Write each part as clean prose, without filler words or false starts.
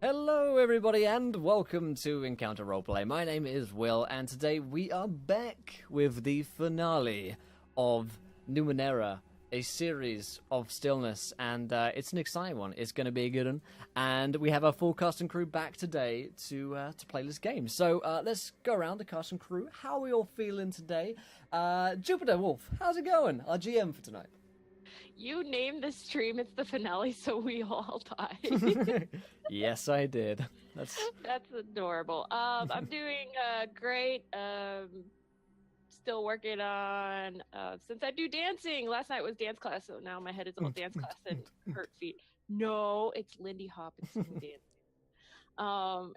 Hello, everybody, and welcome to Encounter Roleplay. My name is Will, and today we are back with the finale of Numenera, a series of Stillness, and it's an exciting one. It's going to be a good one, and we have our full cast and crew back today to play this game. So let's go around the cast and crew. How are we all feeling today? Jupiter Wolf, how's it going? Our GM for tonight. You named the stream, it's the finale, so we all die. Yes, I did. That's adorable. I'm doing great. Still working on, since I do dancing. Last night was dance class, so now my head is all dance class and hurt feet. No, it's Lindy Hop and singing dancing.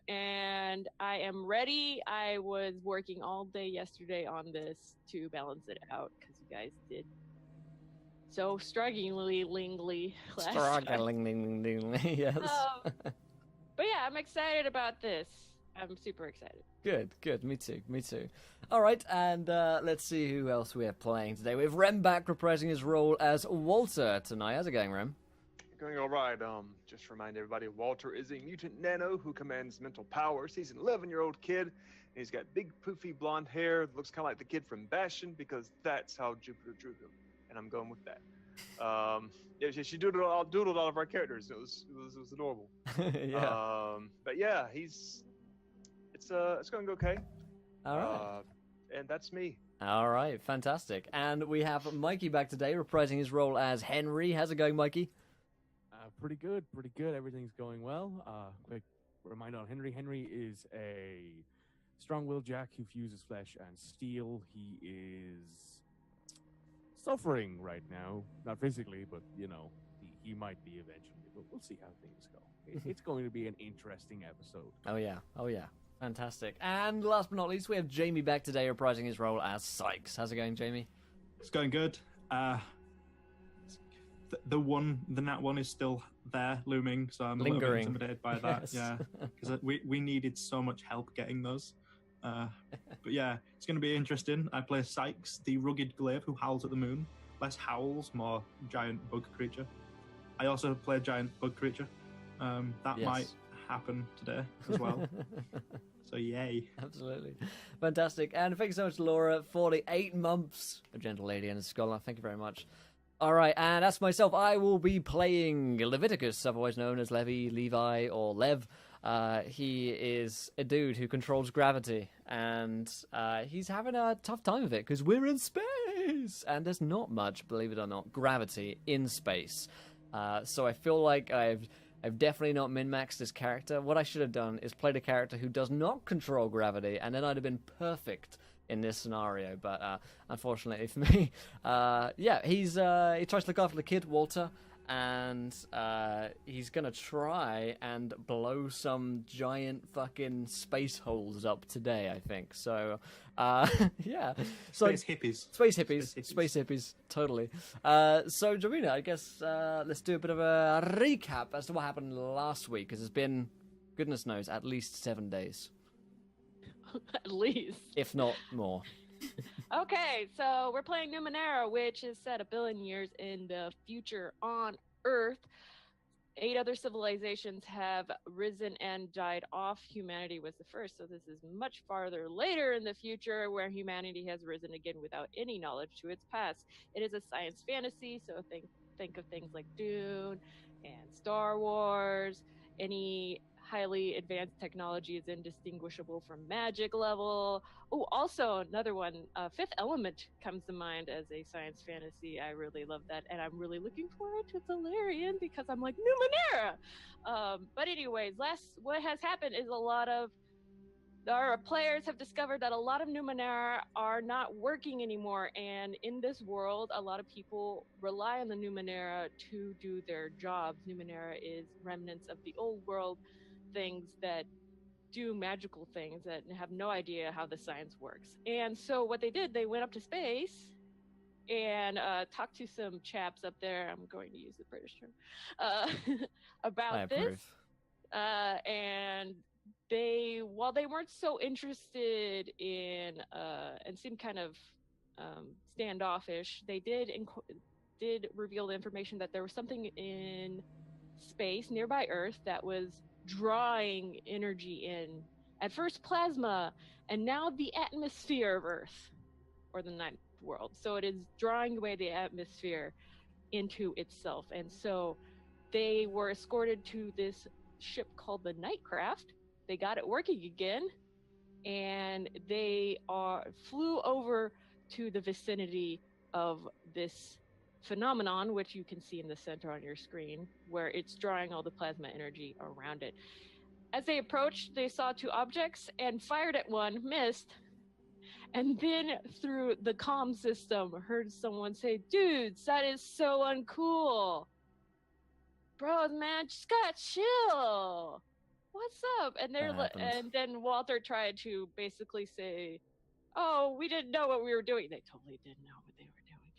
And I am ready. I was working all day yesterday on this to balance it out, because you guys did so strugglingly last strugglingly, yes. But yeah, I'm excited about this. I'm super excited. Good. Me too. All right, and let's see who else we have playing today. We have Rem back reprising his role as Walter tonight. How's it going, Rem? Going all right. Just to remind everybody, Walter is a mutant nano who commands mental powers. He's an 11-year-old kid, and he's got big, poofy blonde hair. Looks kind of like the kid from Bastion, because that's how Jupiter drew him. And I'm going with that. Yeah, she doodled all of our characters. It was adorable. Yeah. But yeah, it's going okay. All right. And that's me. All right, fantastic. And we have Mikey back today, reprising his role as Henry. How's it going, Mikey? Pretty good. Everything's going well. Quick reminder on Henry. Henry is a strong-willed Jack who fuses flesh and steel. He is suffering right now, not physically, but he might be eventually. But we'll see how things go. It's going to be an interesting episode. Oh yeah, fantastic. And last but not least, we have Jamie back today, reprising his role as Sykes. How's it going, Jamie? It's going good. The nat one is still there, looming, so I'm lingering. A little bit intimidated by that. Yes. Yeah, because we needed so much help getting those. But yeah, it's going to be interesting. I play Sykes, the rugged glaive who howls at the moon. Less howls, more giant bug creature. I also play a giant bug creature. That might happen today as well. So yay. Absolutely. Fantastic. And thank you so much, Laura, for the 8 months. A gentle lady and a scholar. Thank you very much. All right, and as for myself, I will be playing Leviticus, otherwise known as Levi, or Lev. He is a dude who controls gravity, and he's having a tough time of it because we're in space, and there's not much, believe it or not, gravity in space. So I feel like I've definitely not min-maxed this character. What I should have done is played a character who does not control gravity, and then I'd have been perfect in this scenario. But unfortunately for me, he tries to look after the kid, Walter. And he's gonna try and blow some giant fucking space holes up today, I think. So, yeah. Space hippies. Space hippies, totally. So, Jovina, I guess let's do a bit of a recap as to what happened last week, because it's been, goodness knows, at least 7 days. At least. If not more. Okay, so we're playing Numenera, which is set 1 billion years in the future on Earth. 8 other civilizations have risen and died off. Humanity was the first, so this is much farther later in the future, where humanity has risen again without any knowledge to its past. It is a science fantasy, so think of things like Dune and Star Wars. Any highly advanced technology is indistinguishable from magic level. Oh, also another one, Fifth Element comes to mind as a science fantasy. I really love that, and I'm really looking forward to Valerian because I'm like, Numenera! But anyways, what has happened is our players have discovered that a lot of Numenera are not working anymore, and in this world, a lot of people rely on the Numenera to do their jobs. Numenera is remnants of the old world, things that do magical things that have no idea how the science works. And so what they did, they went up to space and talked to some chaps up there, I'm going to use the British term, about this. And while they weren't so interested in and seemed kind of standoffish, they did reveal the information that there was something in space nearby Earth that was drawing energy in. At first plasma, and now the atmosphere of Earth, or the ninth world. So it is drawing away the atmosphere into itself. And so they were escorted to this ship called the Nightcraft. They got it working again, and they flew over to the vicinity of this phenomenon, which you can see in the center on your screen, where it's drawing all the plasma energy around it. As they approached, they saw two objects and fired at one, missed, and then through the comm system heard someone say, "Dudes, that is so uncool. Bros, man, just gotta chill. What's up?" And and then Walter tried to basically say, "Oh, we didn't know what we were doing." They totally didn't know what they were doing.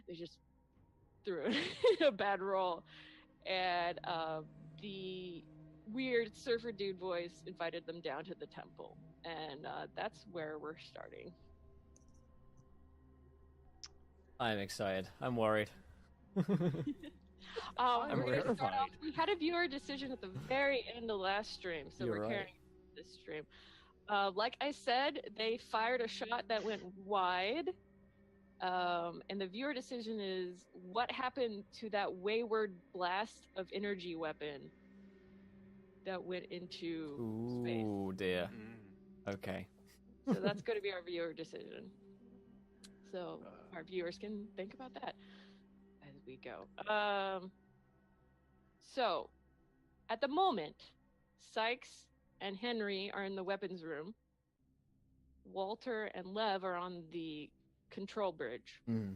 They just threw a bad roll. And the weird surfer dude voice invited them down to the temple. And that's where we're starting. I'm excited. I'm worried. I'm really terrified. We had a viewer decision at the very end of last stream, so You're we're right. carrying this stream. Like I said, they fired a shot that went wide, and the viewer decision is what happened to that wayward blast of energy weapon that went into space. Ooh, dear. Mm. Okay. So that's going to be our viewer decision. So our viewers can think about that as we go. So at the moment, Sykes and Henry are in the weapons room. Walter and Lev are on the control bridge. Mm.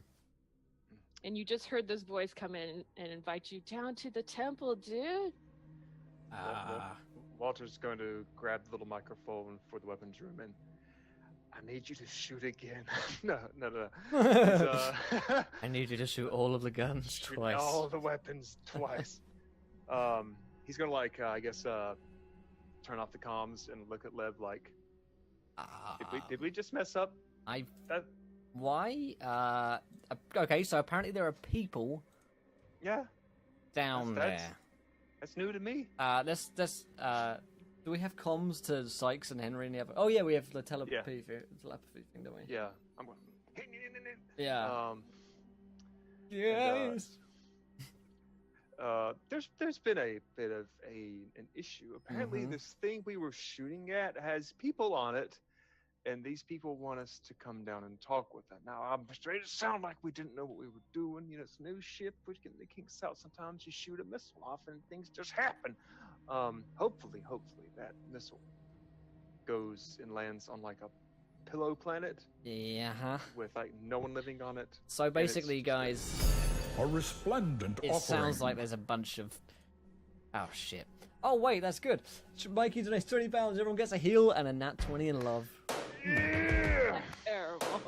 And you just heard this voice come in and invite you down to the temple, dude. Walter's going to grab the little microphone for the weapons room and I need you to shoot again. No. I need you to shoot all of the guns Shoot twice. all the weapons twice. He's gonna I guess turn off the comms and look at Lev like, did we just mess up? Why? Okay, so apparently there are people Yeah, down that's there. that's new to me. Do we have comms to Sykes and Henry and the other? Oh yeah, we have the telepathy thing, don't we? Yeah, I'm going. Yeah. Yes. There's been a bit of an issue. Apparently, this thing we were shooting at has people on it, and these people want us to come down and talk with them. Now, I'm afraid it sound like we didn't know what we were doing. You know, it's a new ship. We're getting the kinks out. Sometimes you shoot a missile off, and things just happen. Hopefully, that missile goes and lands on like a pillow planet. Yeah. With like no one living on it. So basically, guys, a resplendent it offering. sounds like there's a bunch of. Oh shit! Oh wait, that's good. Mikey donates £20. Everyone gets a heal and a nat 20 in love. Yeah. That's terrible.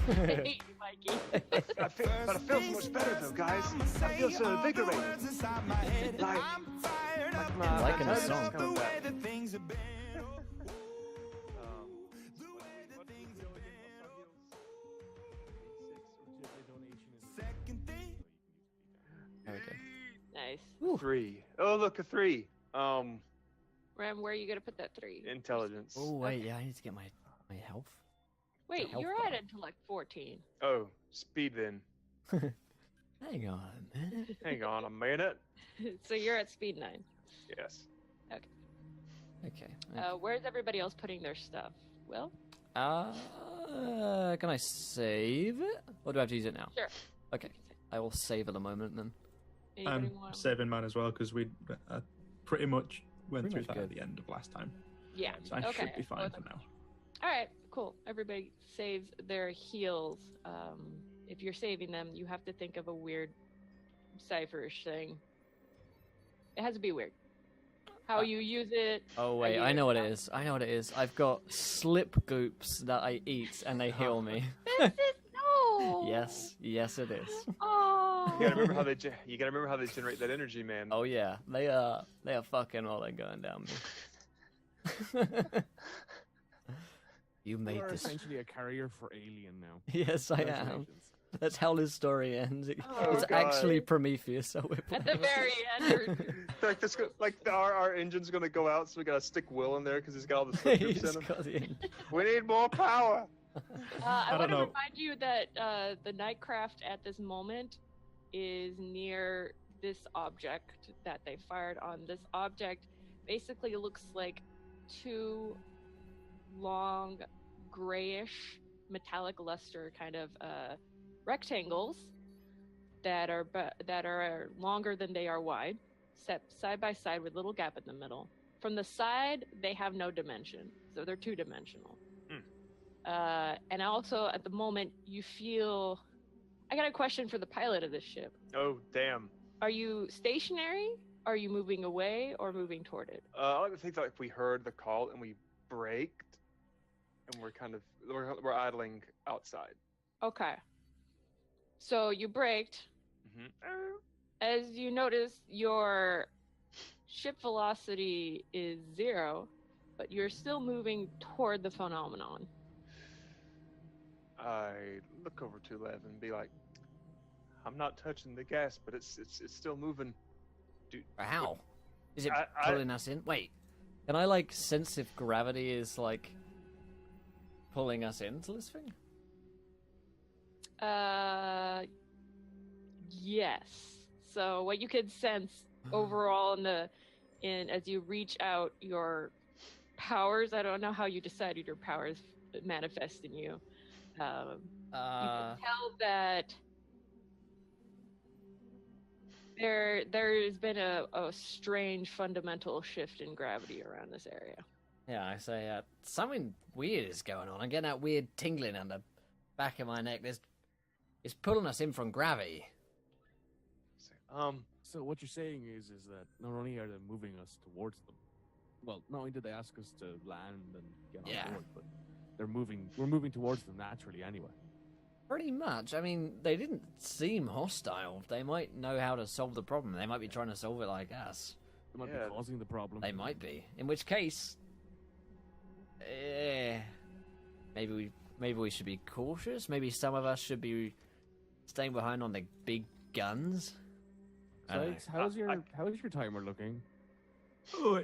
I hate you, Mikey. But I feel so much better though, guys. I feel so invigorated. I'm liking this song. Coming back. There we go. Nice. 3. Oh, look, a 3. Ram, where are you going to put that 3? Intelligence. Oh wait, yeah, I need to get my health. Wait, health you're bar. at intellect 14. Oh, speed then. Hang on a minute. Hang on a minute. So you're at speed 9. Yes. Okay. Where's everybody else putting their stuff? Will? Can I save it? Or do I have to use it now? Sure. Okay. I will save at the moment then. Anybody I'm want? saving mine as well because we pretty much went Pretty through much that at good. the end of last time. Yeah. So I Okay. should be fine for now. All right. Cool. Everybody saves their heals. If you're saving them, you have to think of a weird cipherish thing. It has to be weird. How you use it. Oh wait, I know what it is. I've got slip goops that I eat and they heal me. This is no. Yes, it is. Oh. You gotta remember how they generate that energy, man. Oh yeah, they are fucking while they're going down me. You made You're this. essentially a carrier for Alien now. Yes, I am. Congratulations. That's how his story ends. Oh, It's God. actually Prometheus. So we're At the playing. very end. Like this, our engine's gonna go out, so we gotta stick Will in there because he's got all the slip He's groups in him. got the- We need more power. I don't want to know. remind you that the Nightcraft at this moment is near this object that they fired on. This object basically looks like two long, grayish, metallic luster kind of rectangles that are longer than they are wide, set side by side with little gap in the middle. From the side, they have no dimension, so they're two-dimensional. And also, at the moment, you feel... I got a question for the pilot of this ship. Oh damn. Are you stationary? Are you moving away or moving toward it? I like to think that if we heard the call and we braked, and we're idling outside. Okay. So you braked. Mm-hmm. As you notice, your ship velocity is 0, but you're still moving toward the phenomenon. I look over to Lev and be like, "I'm not touching the gas, but it's still moving." Dude, How? Is it I- pulling us in? Wait, can I like sense if gravity is like pulling us into this thing? Yes. So what you could sense overall in as you reach out, your powers. I don't know how you decided your powers manifest in you. You can tell that there's been a strange fundamental shift in gravity around this area. Yeah, I say something weird is going on. I'm getting that weird tingling on the back of my neck. It's pulling us in from gravity. So what you're saying is that not only are they moving us towards them, well, not only did they ask us to land and get on board, but we're moving towards them naturally anyway. Pretty much. I mean, they didn't seem hostile. They might know how to solve the problem. They might be trying to solve it like us. They might Yeah. be causing the problem. They might be. In which case, maybe we should be cautious. Maybe some of us should be staying behind on the big guns. I don't know. Sykes, how's your timer looking? Oh,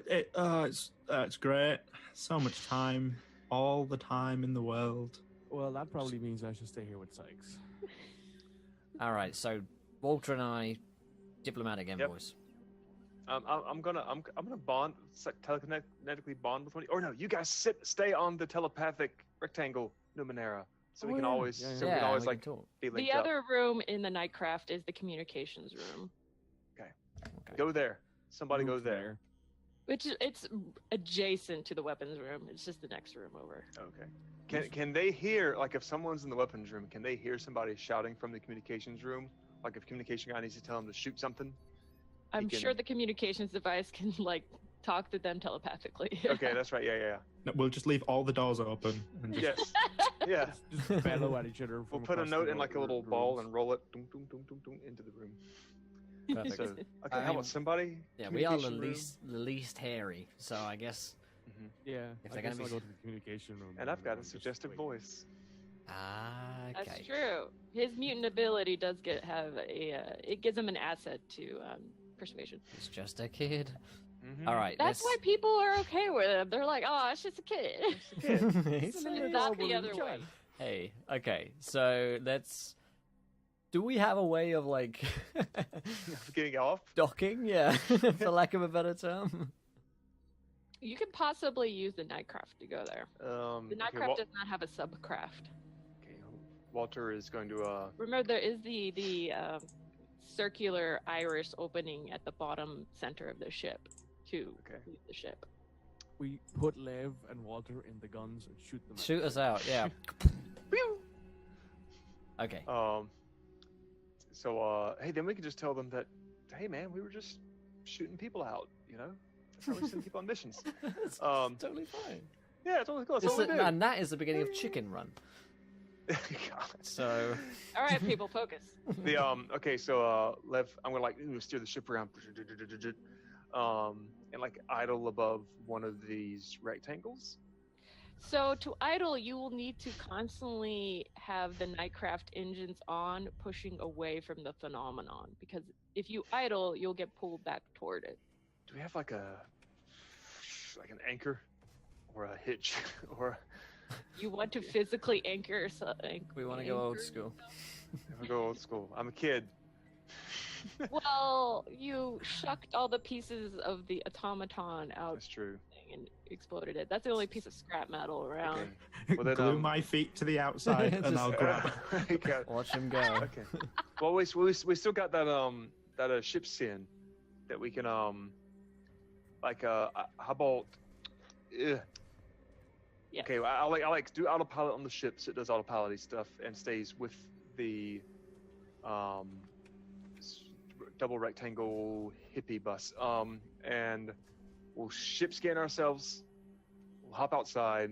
it's great. So much time, all the time in the world. Well, that probably means I should stay here with Sykes. All right, so Walter and I, diplomatic envoys. I'm gonna bond, telekinetically bond with one. Or no, you guys stay on the telepathic rectangle Numenera, so we can always, yeah. so we can always we like can talk. be linked The up. other room in the Nightcraft is the communications room, Okay. Go there. Somebody Move goes there. which it's adjacent to the weapons room. It's just the next room over. Okay. Can they hear, like, if someone's in the weapons room, can they hear somebody shouting from the communications room? Like, if communication guy needs to tell them to shoot something? I'm can- sure the communications device can like talk to them telepathically. Okay, that's right. Yeah. No, we'll just leave all the doors open and just Yes. Yeah. Just bellow at each other. We'll from put a across note the in like a room. little ball and roll it dum, dum, dum, dum, dum, into the room. Perfect. So, okay, I how mean, about somebody? Yeah, we are the Communication room? least hairy, so I guess. Mhm. Yeah, If I they're guess gonna I'll be- go to the communication room. And I've got a just suggestive wait. voice. Okay. That's true. His mutant ability does have it gives him an asset to persuasion. It's just a kid. Mhm. All right. That's why people are okay with him. They're like, oh, it's just a kid. It's It's not the other way. Hey, okay, so let's. Do we have a way of like Getting off? docking? Yeah, for lack of a better term. You could possibly use the Nightcraft to go there. The Okay, Nightcraft does not have a subcraft. okay, Walter is going to Remember, there is the circular iris opening at the bottom center of the ship to Okay. leave the ship. We put Lev and Walter in the guns and shoot them. Shoot us out, yeah. Okay. So hey, then we can just tell them that, hey man, we were just shooting people out, you know? That's how we send people on missions. It's Um, totally fine. Yeah, it's totally cool. That's It's what we do. and that is the beginning of Chicken Run. God. So All right, people, focus. The okay, so Lev, I'm gonna like steer the ship around, and like idle above one of these rectangles. So to idle, you will need to constantly have the Nightcraft engines on, pushing away from the phenomenon. Because if you idle, you'll get pulled back toward it. Do we have like an anchor or a hitch or? You want to physically anchor something. We want to go old school. I'll go old school. I'm a kid. Well, you shucked all the pieces of the automaton out That's true. and exploded it. That's the only piece of scrap metal around. Okay. Well, then, Glue my feet to the outside and I'll grab. Okay. Watch him go. Okay. Well, we still got that ship skin that we can how about Yes. okay, I like do autopilot on the ship so it does autopilot stuff and stays with the double rectangle hippie bus and we'll ship scan ourselves, we'll hop outside,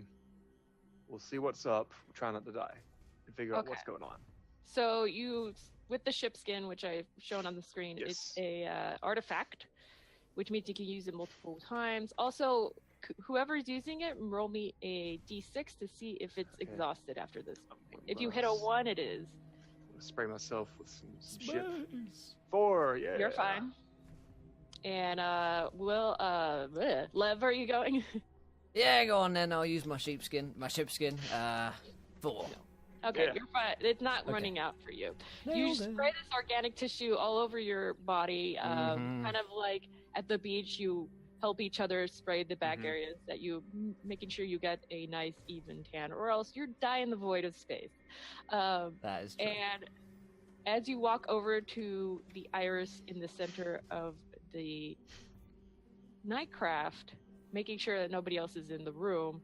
we'll see what's up, we'll try not to die and figure out what's going on. So you, with the ship skin, which I've shown on the screen, Yes. it's a artifact, which means you can use it multiple times. Also, whoever's using it, roll me a d6 to see if it's Okay. exhausted after this. If you hit a 1, it is. I'll spray myself with some shit. 4, yeah. You're fine. And Lev, are you going? Yeah, go on then. I'll use my sheepskin. My shipskin. 4. Okay, Yeah. you're fine. It's not Okay. running out for you. Nailed You it. spray this organic tissue all over your body, Mhm. kind of like at the beach. You help each other spray the back Mhm. areas that you, making sure you get a nice even tan, or else you're dying the void of space. That is true. And as you walk over to the iris in the center of the Nightcraft, making sure that nobody else is in the room,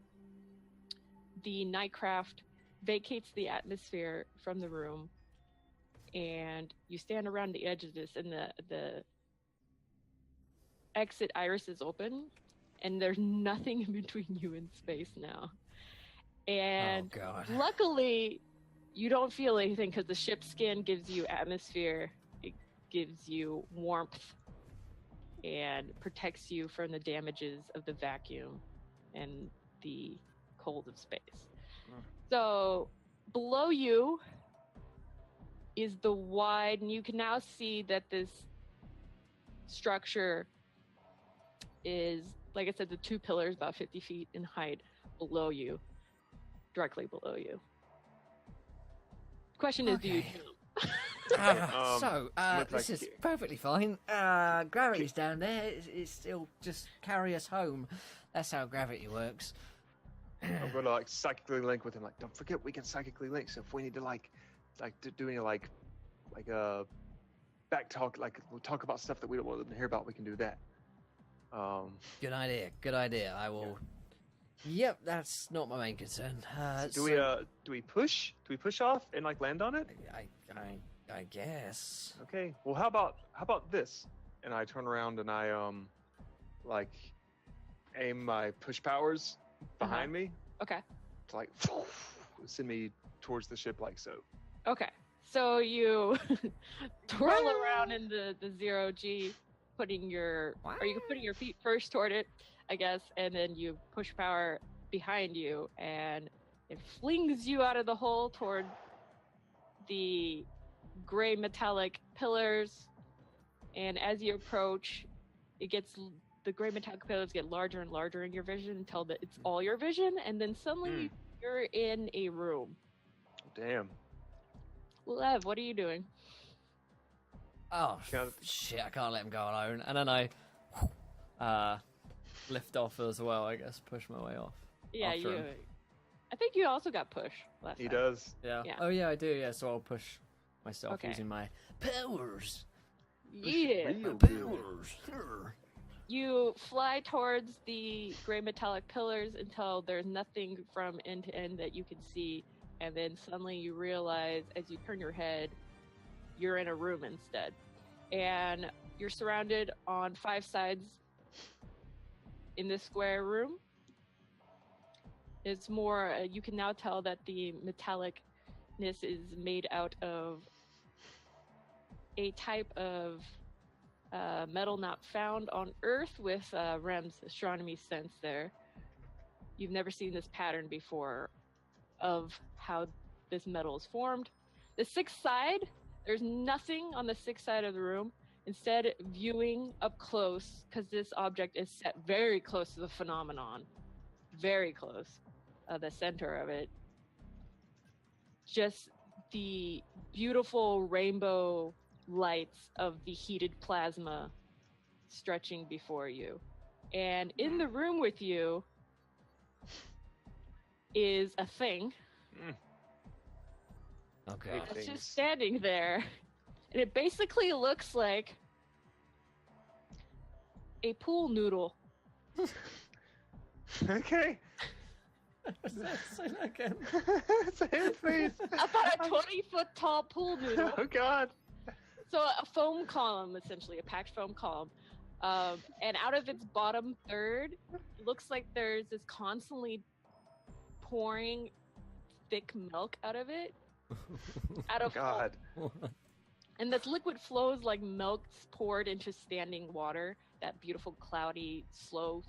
the Nightcraft vacates the atmosphere from the room, and you stand around the edge of this, and the exit iris is open, and there's nothing in between you and space now. And Oh god. luckily, you don't feel anything because the ship skin gives you atmosphere, it gives you warmth, and protects you from the damages of the vacuum and the cold of space. So below you is the wide, and you can now see that this structure is, like I said, the 2 pillars about 50 feet in height below you, directly below you. Question is, do you Okay. jump? Look This like- is perfectly fine. Gravity's down there. It's still just carry us home. That's how gravity works. I'm gonna like psychically link with him. Like, don't forget we can psychically link. So if we need to do any back talk, like we'll talk about stuff that we don't want them to hear about, we can do that. Good idea. Good idea. I will. Yep, that's not my main concern. Do we push? Do we push off and like land on it? I guess. Okay. Well, how about this? And I turn around and I like aim my push powers behind me Okay. to like send me towards the ship like so. Okay. So you twirl around in the 0G, putting your feet first toward it, I guess, and then you push power behind you, and it flings you out of the hole toward the gray metallic pillars. And as you approach, the gray metallic pillars get larger and larger in your vision until it's all your vision, and then suddenly you're in a room. Damn. Lev, what are you doing? Oh Can't- shit! I can't let him go alone. And then I lift off as well. I guess push my way off. Yeah, After you. him. I think you also got push last He time. does. Yeah. Yeah. Oh yeah, I do. Yeah. So I'll push myself Okay. using my powers. Yeah. Real My good. powers. Grr. You fly towards the gray metallic pillars until there's nothing from end to end that you can see, and then suddenly you realize as you turn your head, you're in a room instead. And you're surrounded on 5 sides in this square room. It's more, you can now tell that the metallicness is made out of a type of metal not found on Earth with Rem's astronomy sense there. You've never seen this pattern before of how this metal is formed. The sixth side, there's nothing on the sixth side of the room. Instead, viewing up close, because this object is set very close to the phenomenon, very close, the center of it, just the beautiful rainbow lights of the heated plasma stretching before you. And in the room with you is a thing Okay. that's Things. just standing there. And it basically looks like a pool noodle. Okay. Say that again. Say it, please. About a 20-foot tall pool noodle. Oh God. So a foam column, essentially, a packed foam column. And out of its bottom third, looks like there's this constantly pouring thick milk out of it. Out of God. And this liquid flows like milk poured into standing water, that beautiful, cloudy, slow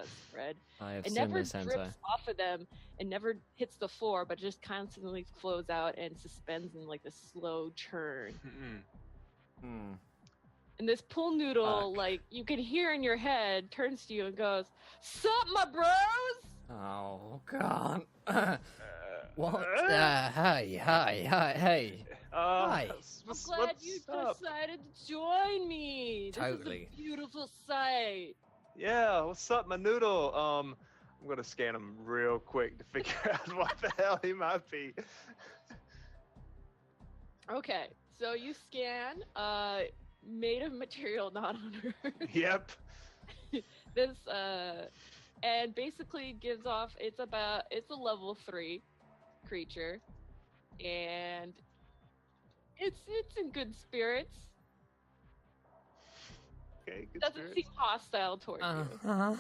spread. I have It seen never this hentai. drips off of them and never hits the floor, but just constantly flows out and suspends in like this slow churn. Mm-mm. And this pool noodle, Fuck. like, you can hear in your head, turns to you and goes, "Sup, my bros?" Oh God. What? Uh, Hey. Hi. I'm what's glad you up? decided to join me. Totally. This is a beautiful sight. Yeah, what's up, my noodle? I'm gonna scan him real quick to figure out what the hell he might be. Okay, so you scan, made of material not on Earth. Yep. This, and basically gives off, it's a level 3 creature, and it's in good spirits. Okay, good Doesn't spirits. seem hostile towards you. Uh-huh.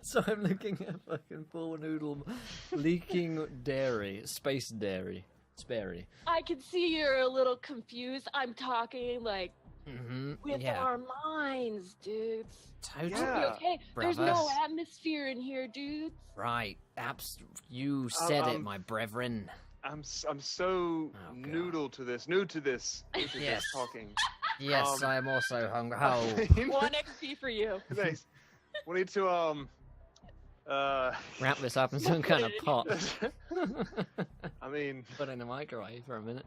So I'm looking at fucking pool noodle leaking dairy, space dairy, sperry. I can see you're a little confused. I'm talking like Mm-hmm. with Yeah. our minds, dudes. Totally. Yeah. Okay, there's no brothers. atmosphere in here, dudes. Right. You said it, my brethren. I'm so Oh, God. new to this Yes. talking. Yes, I am also hungry. Oh. 1 XP for you. Nice. We need to Wrap this up in some kind of pot. I mean, Put it in the microwave for a minute.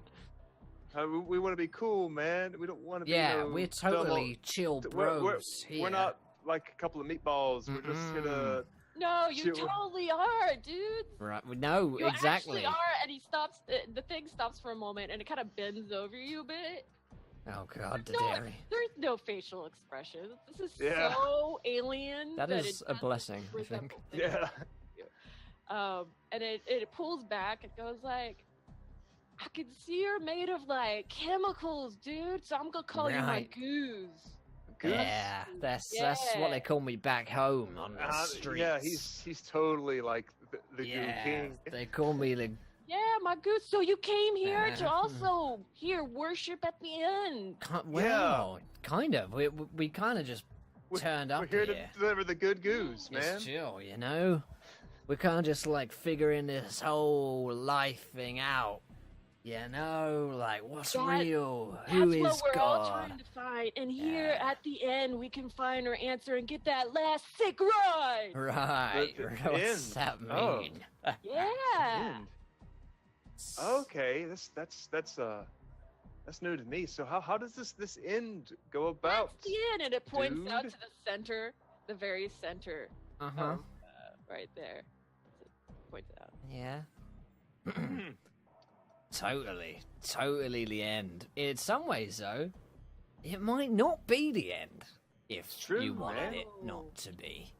we want to be cool, man. We don't want to be Yeah, no we're dumb totally chill old- bros here. we're not like a couple of meatballs. We're just gonna. No, you Shit, totally are, dudes. Right. No, You exactly. actually are, and he stops. The thing stops for a moment, and it kind of bends over you a bit. Oh God, the No, dairy. there's no facial expressions. This is Yeah. so alien. That it is a doesn't blessing, I resemble think. things. Yeah. And it pulls back. It goes like, I can see you're made of like chemicals, dude. So I'm gonna call you my Right. goose. Goose? Yeah, that's what they call me back home on the streets. Yeah, he's totally like the Goo yeah, King. they call me the. Yeah, my goose. So you came here to also here worship at the end. Well, kind of. We kind of just turned up We're here here. to deliver the good goose, man. Just chill, you know. We're kind of just like figuring this whole life thing out. You know, like what's real? Who is That's what we're all God? trying to find. And here at the end, we can find our answer and get that last sick ride. Right. The What's end. that Oh. mean? Yeah. End. Okay, that's new to me. So how does this end go about? That's the end. And it points out dude? to the center, the very center, Uh-huh. right there. Points it out. Yeah. Totally the end. In some ways, though, it might not be the end if True, you wanted man. it not to be.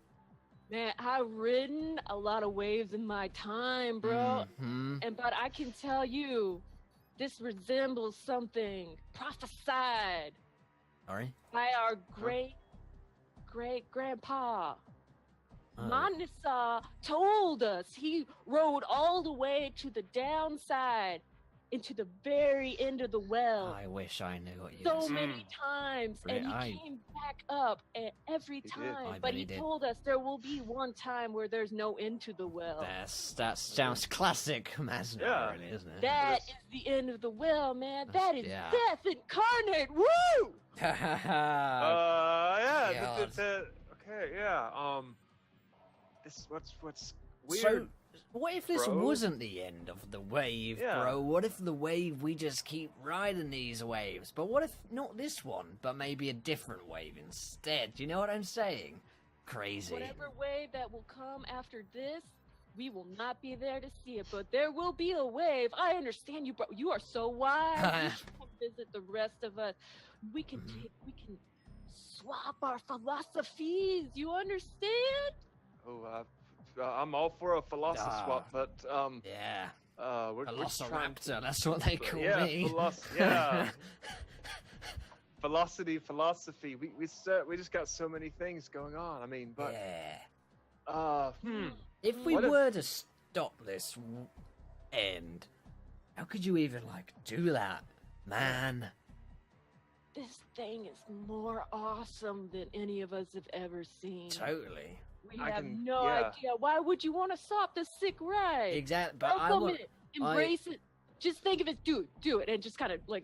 Man, I've ridden a lot of waves in my time, bro. Mhm. But I can tell you, this resembles something prophesied Sorry. by our great grandpa. Oh. Manasa told us he rode all the way to the downside into the very end of the well I wish I knew what you so were many times, and he came back up every did. time. I But bet he he did. told us there will be one time where there's no end to the well. That sounds classic Masner, Yeah. really, isn't it? That is the end of the well, man. That is yeah. death incarnate. Woo! Yeah. God. Okay. Yeah. This what's weird. So, what if this bro. wasn't the end of the wave, Yeah. bro? What if the wave, we just keep riding these waves? But what if not this one, but maybe a different wave instead? Do you know what I'm saying? Crazy. Whatever wave that will come after this, we will not be there to see it, but there will be a wave. I understand you, bro. You are so wise. You should come visit the rest of us. We can swap our philosophies. You understand? Oh, I'm all for a philosophy swap, but Yeah. we're trying. Velociraptor, that's what they call Yeah, me. yeah. Philosophy. We just got so many things going on. I mean, but yeah. If we What if- were to stop this end, how could you even, like, do that, man? This thing is more awesome than any of us have ever seen. Totally. We I have can- no yeah. idea. Why would you want to stop the sick ride? Exactly. But I Welcome want. it. Embrace it. Just think of it. Do it, and just kind of like,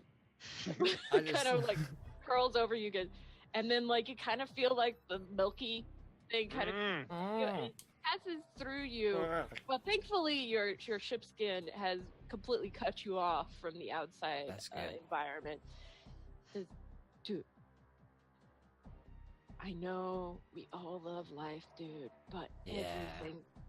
I just- kind of like curls over you guys, and then like you kind of feel like the milky thing kind of it passes through you. But thankfully, your ship skin has completely cut you off from the outside That's good. environment. Says, dude, I know we all love life, dude, but Yeah.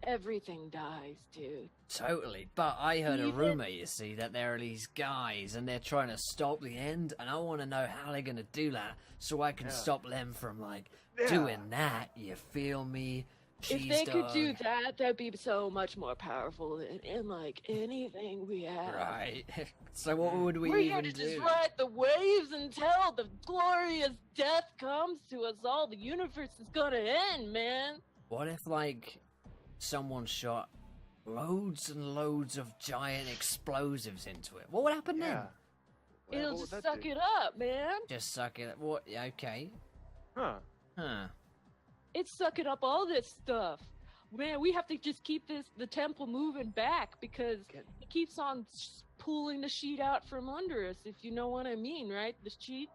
everything dies, dude. Totally. But I heard a Even- rumor, you see, that there are these guys and they're trying to stop the end, and I want to know how they're going to do that so I can Yeah. stop them from, like, Yeah. doing that. You feel me? If they could do Cheese that, that'd be so much more powerful than like anything we have. Right. So what would we We're here even to just do? ride the waves until the glorious death comes to us all. The universe is gonna end, man. What if, like, someone shot loads and loads of giant explosives into it? What would happen then? Yeah. Well, It'll what just would that suck do? it up, man. Just suck it. What? Yeah, okay. Huh. Huh. It's sucking up all this stuff. Man, we have to just keep the temple moving back because Get- it keeps on pulling the sheet out from under us, if you know what I mean, right? The sheet,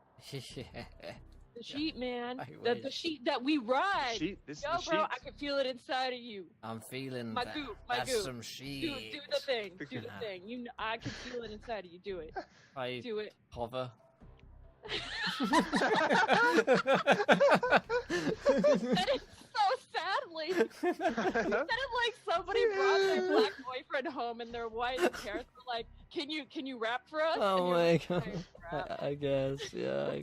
man. I The wish. sheet that we ride. This Yo, the bro, sheet. I can feel it inside of you. I'm feeling My that. goo, my That's goo. some Do shit. the thing. Do the Nah. thing. I can feel it inside of you. Do it. I Do it. hover. Said it so sadly. You said it like somebody brought their black boyfriend home and their white parents were like, "Can you rap for us?" Oh And you're my like, god. "Okay, rap." I guess, yeah.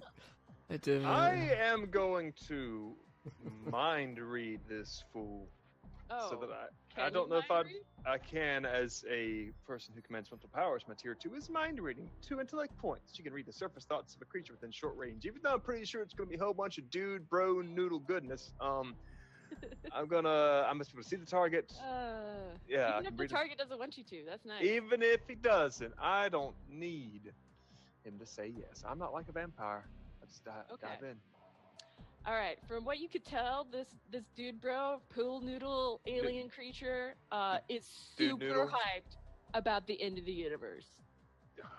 I do. I am going to mind read this fool Oh, so that can I you don't know if mind read? I can, as a person who commands mental powers. My tier 2 is mind reading. 2 intellect points. You can read the surface thoughts of a creature within short range. Even though I'm pretty sure it's going to be a whole bunch of dude, bro, noodle goodness. I'm supposed to see the target. Yeah, I Even can if the read it. target doesn't want you to, that's nice. Even if he doesn't, I don't need him to say yes. I'm not like a vampire. I just dive in. All right, from what you could tell, this dude, bro, pool noodle alien creature, is Dude super noodle. hyped about the end of the universe.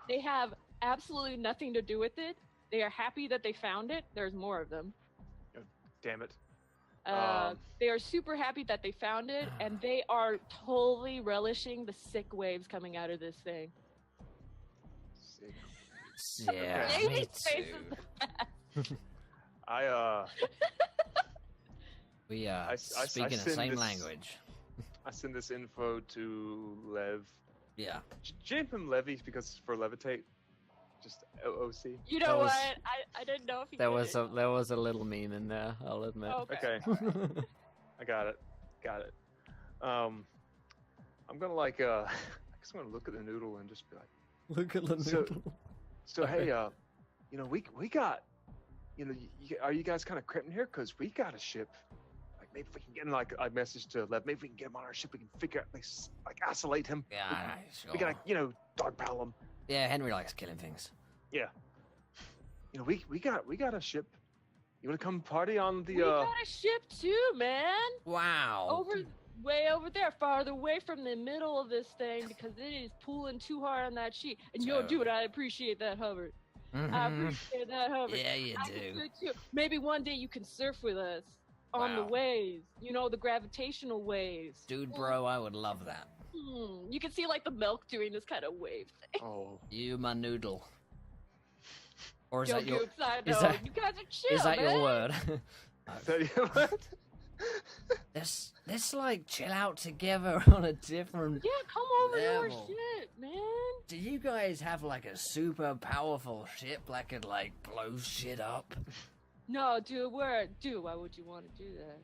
They have absolutely nothing to do with it. They are happy that they found it. There's more of them. Damn it. They are super happy that they found it, and they are totally relishing the sick waves coming out of this thing. Sick. Yeah, Maybe me space is too. We are I speaking the send same this- language. I send this info to Lev. Yeah. Name him Levy because for levitate. Just OOC. You That know was- what? I didn't know if he There did was it. a little meme in there, I'll admit. Oh, Okay. I got it. I'm gonna I guess I'm gonna look at the noodle and just be like, Look at the So- noodle. so hey, we got, are you guys kind of creeping here? Cause we got a ship. Like maybe if we can get in, like I messaged to Lev, maybe we can get him on our ship. We can figure out like isolate him. Yeah, sure. We gotta, dog paddle him. Yeah, Henry likes killing things. Yeah. You know, we got a ship. You want to come party on the? We got a ship too, man. Wow. Way over there, farther away from the middle of this thing because it is pulling too hard on that sheet. And yo, dude, I appreciate that hover. I appreciate that hover. Yeah, you I do. can too. Maybe one day you can surf with us on the waves. You know, the gravitational waves. Dude, bro, I would love that. You can see like the milk doing this kind of wave thing. Oh. You, my noodle. Or is Yo, that your? Goops, I is know. that- You guys are chill, Is that man. your word? What? Let's like chill out together on a different. Yeah, come over to our level. shit, man. Do you guys have like a super powerful ship that could like blow shit up? No, dude, why would you want to do that?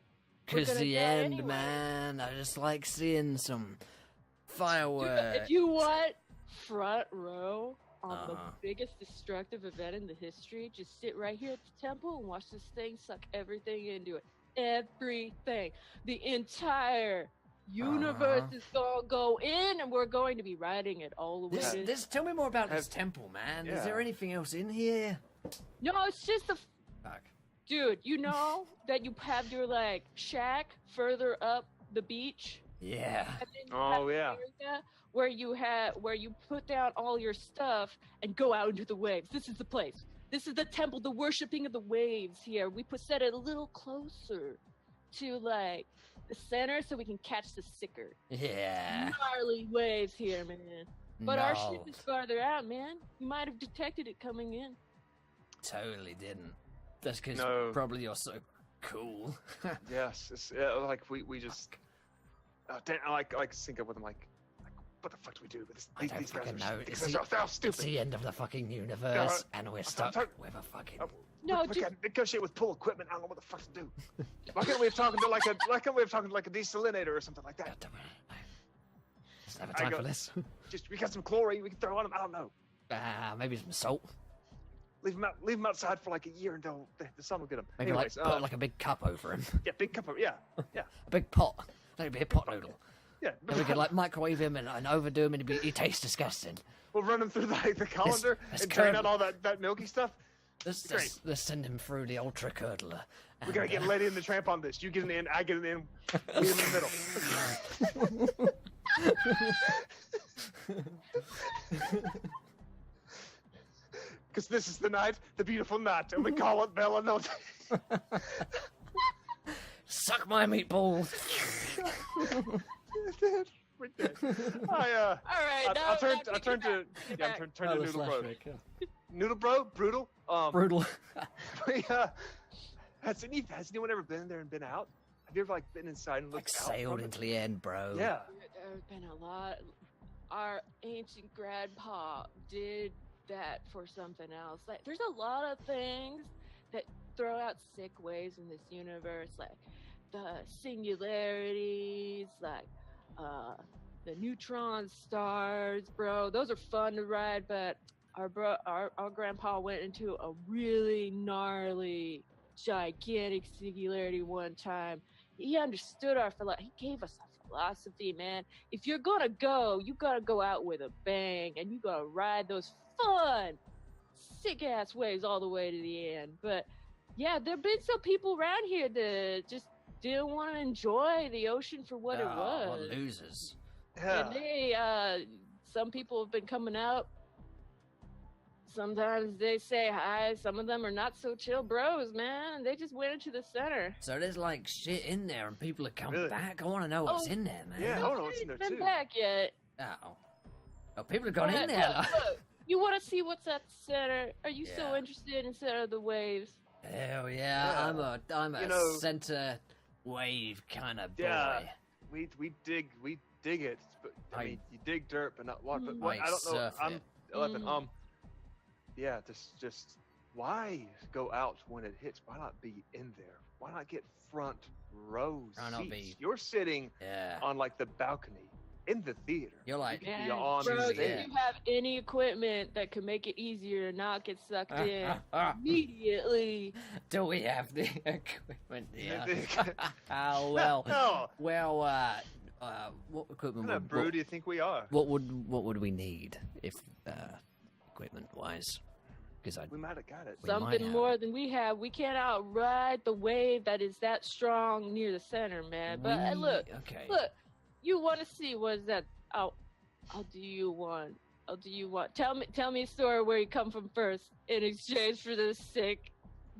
We're Cause gonna the die end, anyway. man. I just like seeing some Dude, fireworks. if you want front row on Uh-huh. the biggest destructive event in the history, just sit right here at the temple and watch this thing suck everything into it. Everything. The entire universe is gonna go in, and we're going to be riding it all the way. This, tell me more about this temple, man. Is there Yeah. anything else in here? No, it's just a Fuck. dude. You know that you have your like shack further up the beach. Yeah. And then you Oh, have an yeah. area where you put down all your stuff and go out into the waves. This is the place. This is the temple, the worshiping of the waves here. We set it a little closer to like the center so we can catch the sicker Yeah. gnarly waves here, man. But our ship No, is farther out, man. You might have detected it coming in. totally didn't. That's because No. probably you're so cool. Yes. It's like we just. I like sync up with them like what the fuck do we do? But I don't fucking know. These guys are It's stupid. the end of the fucking universe, and we're stuck sorry. with a fucking. No, we just can negotiate with pull equipment. I don't know what the fuck to do. Why can't we have talking to like a desalinator or something like that? God damn it. Just never I time go- for this. Just we got some chlorine we can throw on them. I don't know. Maybe some salt. Leave them outside for like a year until the sun will get them. Maybe Anyways, like put like a big cup over him. yeah, big cup of yeah. A big pot. That'd be a pot noodle. Yeah. And we could like microwave him and overdo him, and he'd taste disgusting. We'll run him through the colander this and drain curd- out all that milky stuff. Let's send him through the ultra curdler. We gotta get Lady and the Tramp on this. You get an in, I get an in. We in the middle. Because this is the night, the beautiful night, and we call it Bella Notte. Suck my meatballs. We're dead. all right. I'll turn now to take it back. turn to Noodle Bro. Noodle Bro, brutal. Brutal. Has anyone ever been in there and been out? Have you ever like been inside and Like looked out sailed from into the end, bro. it? Yeah. There's been a lot. Our ancient grandpa did that for something else. Like, there's a lot of things that throw out sick waves in this universe, like the singularities, like the neutron stars, bro. Those are fun to ride, but our grandpa went into a really gnarly, gigantic singularity one time. He understood our philosophy. He gave us a philosophy, man. If you're gonna go, you gotta go out with a bang, and you gotta ride those fun, sick ass waves all the way to the end. But yeah, there've been some people around here that just didn't want to enjoy the ocean for what it was. What losers. Yeah. And they, some people have been coming out. Sometimes they say hi. Some of them are not so chill bros, man. They just went into the center. So there's like shit in there, and people have come Really? back. I want to know what's Oh, in there, man. Yeah, I don't know what's in there Been too. back yet? Oh, people have gone in But, there. look, you want to see what's at the center? Are you so Yeah. interested in center of the waves? Hell yeah, Yeah. I'm a You know- center wave kind of boy. Yeah. We dig it, but I I- mean you dig dirt, but not water. But Mm. what, I I don't know. surf I'm it. 11. Mm. Yeah, just why go out when it hits? Why not be in there? Why not get front row Why not seats? be- You're sitting Yeah. on like the balcony in the theater. You're like, You could be Yeah, on bro, stage. if you have any equipment that could make it easier to not get sucked in "Ah, immediately, do we have the equipment here? Yeah. Oh well. No, Well, what equipment what kind of would brew do you think we are? what would we need if equipment-wise. Because We might have got it. We might Something have more it. than we have. We can't outride the wave that is that strong near the center, man. But look, Okay. look, you want to see what's that? I'll do you one. I'll do you one. Tell me a story where you come from first in exchange for this sick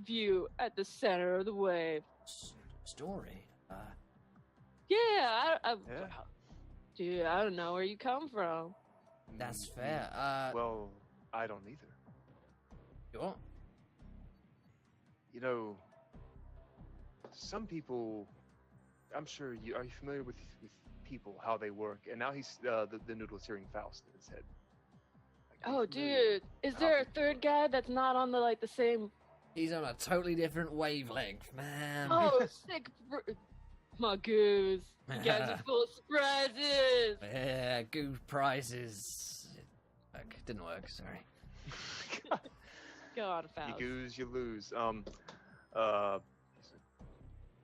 view at the center of the wave. Story. Yeah, Yeah. dude, I don't know where you come from. That's fair. Well, I don't either. Sure. You know, some people. I'm sure you are. You familiar with people, how they work? And now he's the noodle's hearing Faust in his head. Like, are you Oh, familiar? dude, is How there a people third work? guy that's not on the same? He's on a totally different wavelength, man. Oh, sick, my goose. You guys are full of surprises. Yeah, goo prizes. Didn't work. Sorry. Go on, You Faust. goose, you lose.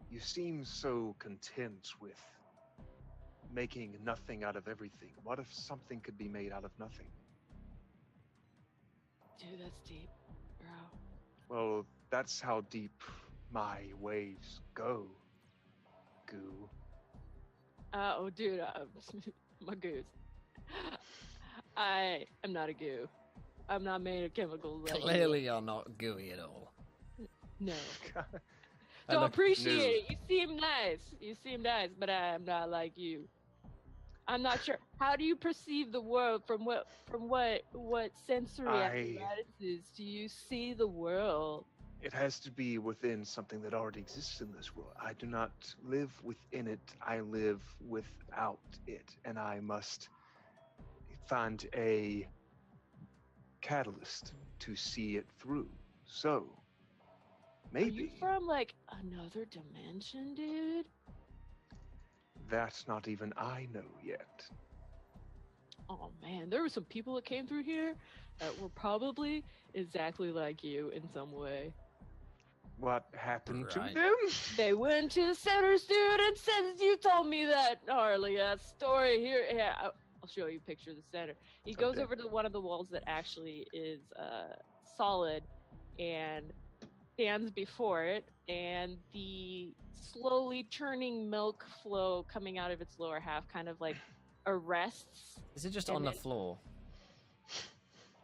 You seem so content with making nothing out of everything. What if something could be made out of nothing? Dude, that's deep, bro. Well, that's how deep my waves go. Goo. Oh, dude, my goose. I am not a goo. I'm not made of chemicals. Like you. Clearly, you're not gooey at all. No. God. Don't look, appreciate it. You seem nice. You seem nice, but I'm not like you. I'm not sure. How do you perceive the world? From what sensory apparatuses do you see the world? It has to be within something that already exists in this world. I do not live within it. I live without it. And I must find a catalyst to see it through. So, Are you maybe from like another dimension, dude? that's not even I know yet. Oh man, there were some people that came through here that were probably exactly like you in some way. What happened Right. to them? They went to the center, dude, and since you told me that gnarly ass story here, yeah, I'll show you a picture of the center. He goes Okay. over to one of the walls that actually is solid and stands before it, and the slowly churning milk flow coming out of its lower half kind of like arrests Is it just And on the it- floor?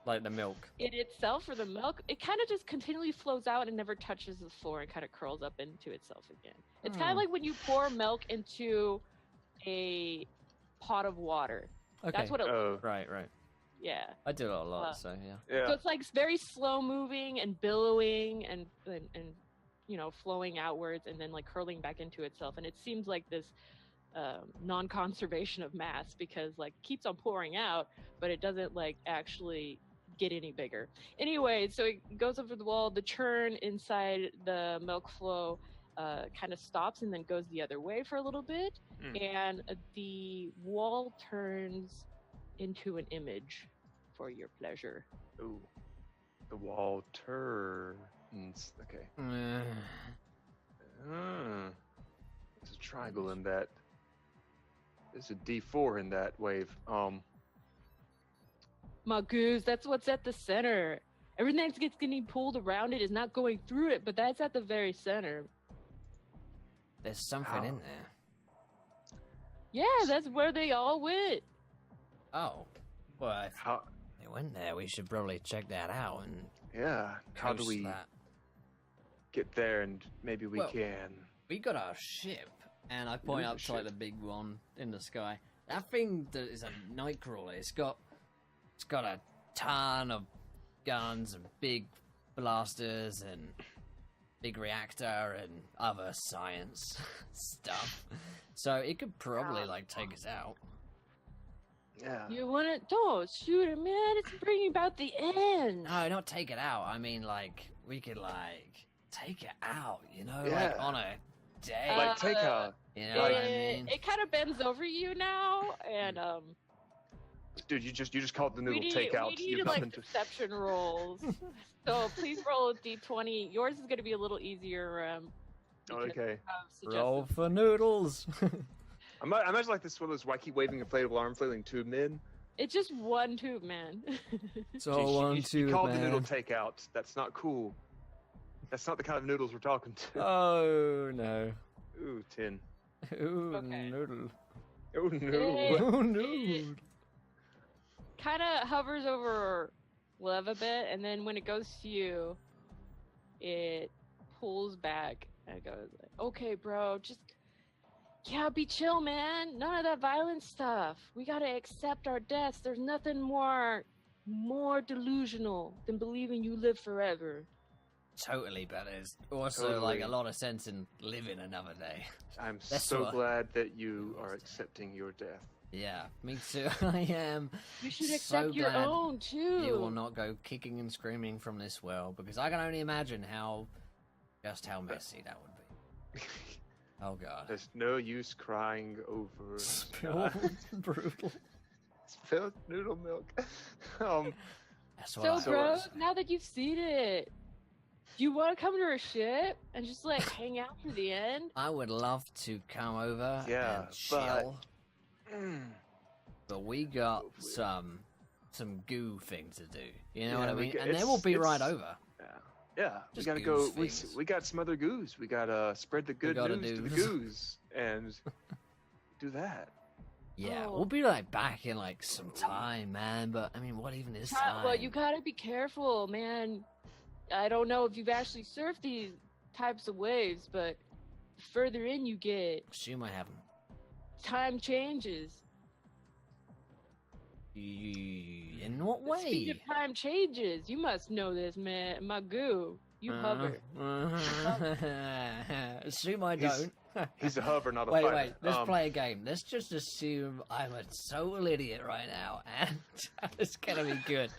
Like the milk? it itself, or the milk. It kind of just continually flows out and never touches the floor and kind of curls up into itself again. It's kind of like when you pour milk into a pot of water. Okay. That's what it Oh, Right. yeah. I do it a lot, so yeah. yeah. So it's like very slow moving and billowing and you know, flowing outwards and then like curling back into itself. And it seems like this non-conservation of mass, because like it keeps on pouring out, but it doesn't like actually get any bigger. Anyway, so it goes over the wall. The churn inside the milk flow kind of stops and then goes the other way for a little bit. And the wall turns into an image for your pleasure. Ooh. The wall turns. Okay. There's a triangle in that. There's a D4 in that wave. My goose, that's what's at the center. Everything that gets getting pulled around it is not going through it, but that's at the very center. There's something How? in there. Yeah, that's where they all went. Oh. Well, if how? they went there, we should probably check that out and Yeah. How do coast we that. get there? And maybe we Well, can. We got our ship, and I point is a up to like ship. the big one in the sky. That thing that is a nightcrawler. It's got a ton of guns and big blasters and big reactor and other science stuff. So it could probably like take us out. Yeah. You wanna don't shoot it, man. It's bringing about the end. No, not take it out. I mean, like we could like take it out. You know, Yeah. like on a day. Like take a. you know what I it mean? it kind of bends over you now, and Dude, you just called the we noodle need, takeout. we You've need nothing like to. deception rolls. So please roll a d20. Yours is gonna be a little easier. Oh, because okay. of suggestive- Roll for noodles. I imagine like this one of those wacky waving inflatable arm flailing tube men. It's just one tube, man. So Jeez, one, you two, called the noodle man. takeout. That's not cool. That's not the kind of noodles we're talking to. Oh no. Ooh, 10. Ooh, Okay. noodle. Oh, no. Oh, noodle. Kind of hovers over Lev a bit, and then when it goes to you, it pulls back and it goes like, "Okay, bro, just be chill, man. None of that violent stuff. We gotta accept our deaths. There's nothing more delusional than believing you live forever." Totally, but there's also Totally. like a lot of sense in living another day. I'm That's so what- glad that you are accepting your death. Yeah, me too. I am. You should So accept your glad own too. You will not go kicking and screaming from this world because I can only imagine just how messy that would be. Oh god. There's no use crying over Spill brutal. spilled noodle milk. That's what So, I bro, was. now that you've seen it, do you want to come to our ship and just like hang out for the end? I would love to come over Yeah, and chill, mm, but we got Hopefully. some goo thing to do. You know Yeah, what I we mean? get- And then we'll be it's- right over. yeah. We Just gotta goose go. things. We got some other goose. We gotta spread the good gotta news to the do- goose and do that. Yeah, Oh. we'll be like back in like some time, man. But I mean, what even is time? Well, you gotta be careful, man. I don't know if you've actually surfed these types of waves, but the further in you get, Assume I haven't. time changes. In what The speed way? of time changes. You must know this, man. My goo. You hover. Assume I He's- don't. He's a hover, not a Wait, fighter. wait. Let's play a game. Let's just assume I'm a total idiot right now, and it's gonna be good.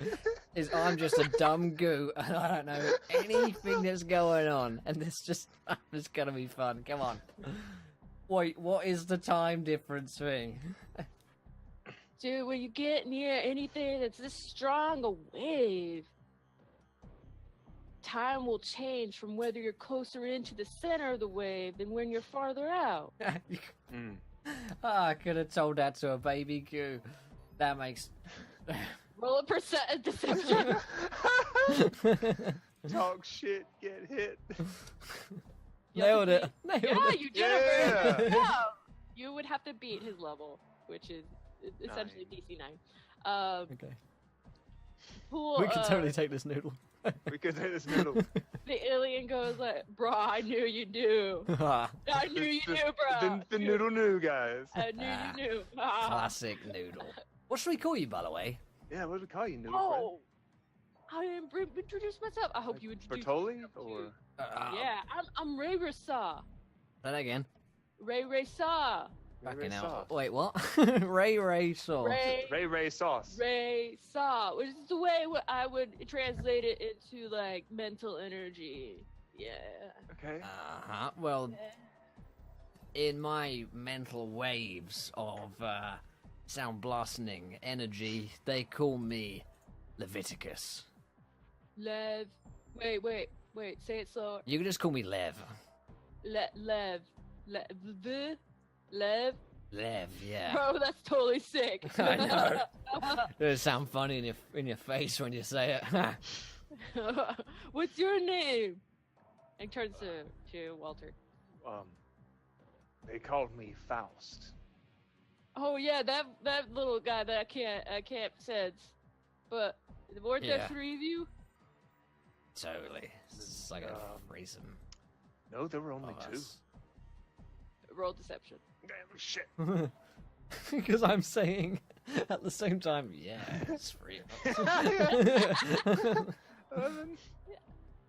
I'm just a dumb goo, and I don't know anything that's going on, and it's gonna be fun. Come on. Wait, what is the time difference thing? Dude, when you get near anything that's this strong a wave, time will change from whether you're closer into the center of the wave than when you're farther out. Mm. I could have told that to a baby goo. That makes. Roll a deception. Talk shit, get hit. Nailed it. Nailed Yeah, it. you did it. Yeah. Very well. You would have to beat his level, which is essentially DC 9. Okay. Pool, We can totally take this noodle. We could take this noodle. The alien goes like, "Bro, I knew you knew. I knew you This- knew, bro. The noodle knew, guys. I knew you knew." Ah. Classic noodle. What should we call you, by the way? Yeah, what do we call you, noodle friend? Oh, I didn't introduce myself. I hope you introduce Bertoli yourself, or too. Yeah, I'm Ray Rasa. Say that again. Ray Saw. Fucking hell. sauce. Wait, what? Ray sauce. Ray sauce. Ray Saw, which is the way I would translate it into like mental energy. Yeah. Okay. Uh-huh. Well, in my mental waves of sound blasting energy, they call me Leviticus. Lev. Wait. Say it slower. You can just call me Lev. Lev. Lev. Lev, yeah. Bro, that's totally sick. I know. It sound funny in your face when you say it. What's your name? And turns to Walter. They called me Faust. Oh yeah, that little guy that I can't sense. But weren't there Yeah. 3 of you? Totally. It's like a threesome. No, there were only of two. us. Roll deception. Damn shit. Because I'm saying at the same time, yeah, it's free. of us.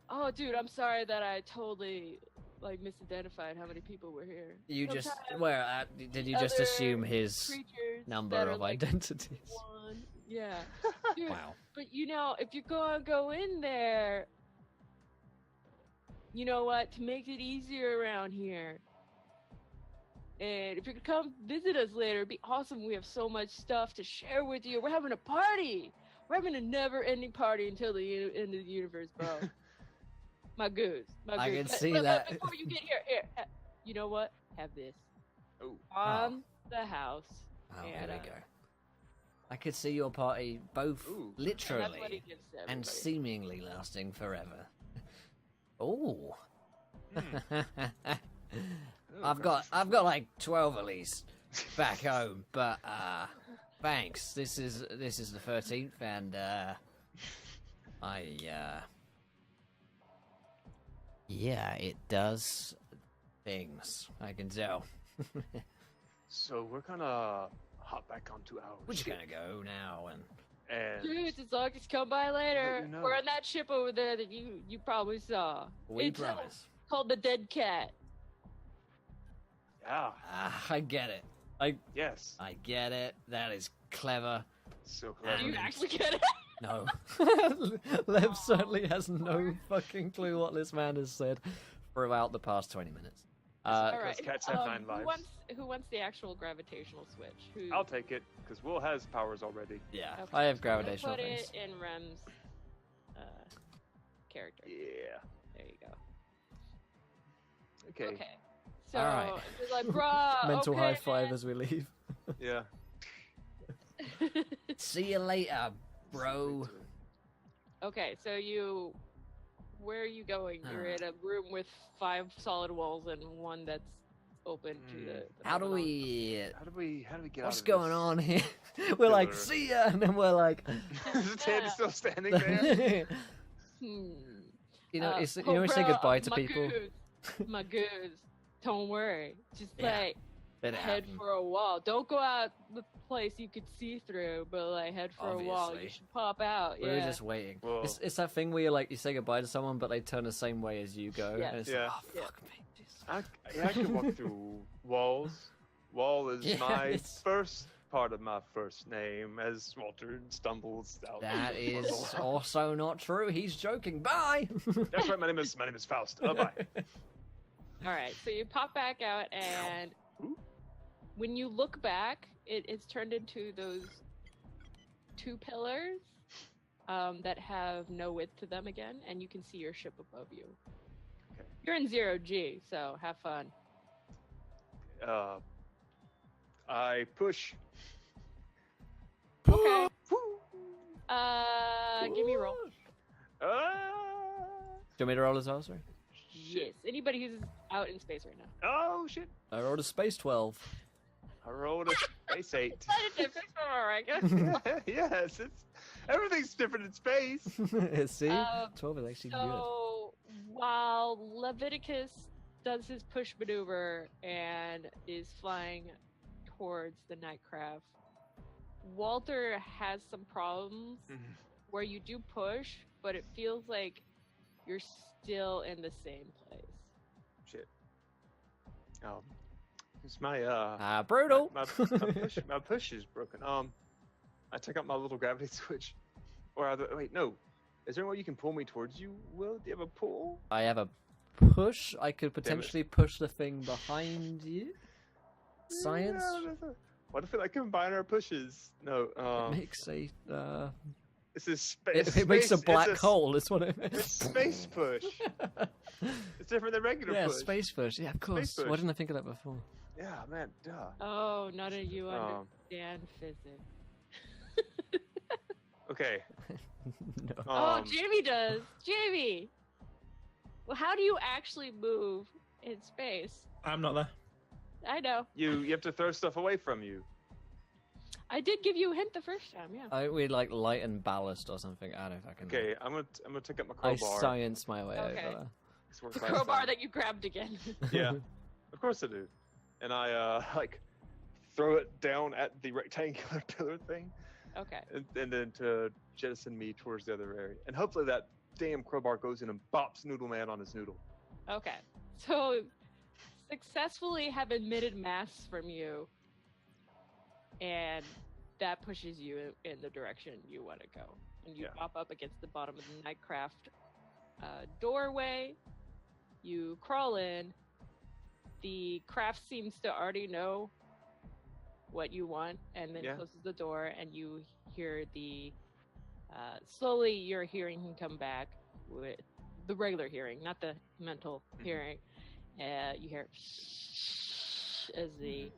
Oh, dude, I'm sorry that I totally like misidentified how many people were here. You just, Sometimes well, did you just other assume his creatures number that are, of like, identities? one. Yeah. Dude, Wow. but you know, if you're gonna go in there, you know what? To make it easier around here, and if you could come visit us later, it'd be awesome. We have so much stuff to share with you. We're having a party. We're having a never-ending party until the end of the universe, bro. My goose. I can But- see but that. Before you get here, you know what? Have this Oh. on the house. Oh, here And, we go. I could see your party both Ooh. And that's what he literally gives to and everybody. seemingly lasting forever. Oh. I've got like 12 at least back home, but thanks. This is the 13th, and yeah, it does things. I can tell. So we're gonna hop back onto our We're just ship, gonna go now and Dudes, as long as come by later. you know. We're on that ship over there that you probably saw. we It's promise. called the Dead Cat. yeah, I get it. yes, I get it. That is clever. so Do clever. you actually get it? No. Lev certainly has no fucking clue what this man has said throughout the past 20 minutes. All Because right. cats have 9 lives. Who wants the actual gravitational switch? Who? I'll take it because Will has powers already. Yeah, Okay, I have so we'll gravitational put things. it in Rem's character. Yeah. There you go. Okay. Okay. So All right. it's like, bruh. Mental okay, high five man." as we leave. Yeah. See you later, bro. Okay, so where are you going? You're in a room with 5 solid walls and one that's open to the How do phenomenon. How do we get What's out of going this? on here? We're like, Pillar. see ya, and then we're like, Is the Ted still standing there? Hmm. you know, Oh, you always say bro, goodbye to my people. goose, my goose. Don't worry. Just Yeah, like Let it head happen. for a wall. Don't go out the place you could see through, but like head for a wall. You Obviously. should pop out. We were Yeah. just waiting. Whoa. It's that thing where you say goodbye to someone, but they turn the same way as you go. Yeah. And it's Yeah. like, oh, Yeah. fuck me. Jesus. I can walk through walls. Wall is Yeah, my it's- first part of my first name as Walter stumbles out. That of the is puzzle. also not true. He's joking. Bye. That's right. My name is Faust. Bye. All right. So you pop back out, and Ooh. when you look back, it's turned into those 2 pillars that have no width to them again, and you can see your ship above you. Okay. You're in 0G, so have fun. I push. Okay. Give me a roll. Ah! Do you want me to roll as well, sorry? Yes. Anybody who's out in space right now. Oh shit! I rolled a space 12. I rolled a space 8. Alright, good. Yes, everything's different in space. See? Um, 12 is actually good. So while Leviticus does his push maneuver and is flying towards the Nightcraft, Walter has some problems where you do push, but it feels like you're still in the same place. Shit. It's my Brutal. my push is broken. I took out my little gravity switch. Or wait, no. Is there any way you can pull me towards you, Will? Do you have a pull? I have a push. I could potentially push the thing behind you. Science. Yeah, what if we combine our pushes? No. It makes a. This is space. It makes a black hole. Is what it It's makes. space push. It's different than regular Yeah, push. space push. Yeah, of course. push. Why didn't I think of that before? Yeah, man, duh. Oh, none of you understand physics. Okay. No. Oh, Jamie does. Jamie! Well, how do you actually move in space? I'm not there. I know. You have to throw stuff away from you. I did give you a hint the first time, yeah. I think we light and ballast or something. I don't know if I can. Okay, I'm gonna take up my I crowbar. science my way Okay. over This works The last crowbar time. that you grabbed again. Yeah, of course I do. And I throw it down at the rectangular pillar thing, Okay. and then to jettison me towards the other area. And hopefully that damn crowbar goes in and bops Noodle Man on his noodle. Okay. So successfully have emitted mass from you, and that pushes you in the direction you want to go. And you Yeah. pop up against the bottom of the Nightcraft doorway. You crawl in. The craft seems to already know what you want, and then Yeah. closes the door, and you hear the slowly your hearing can come back with the regular hearing, not the mental hearing. You hear as the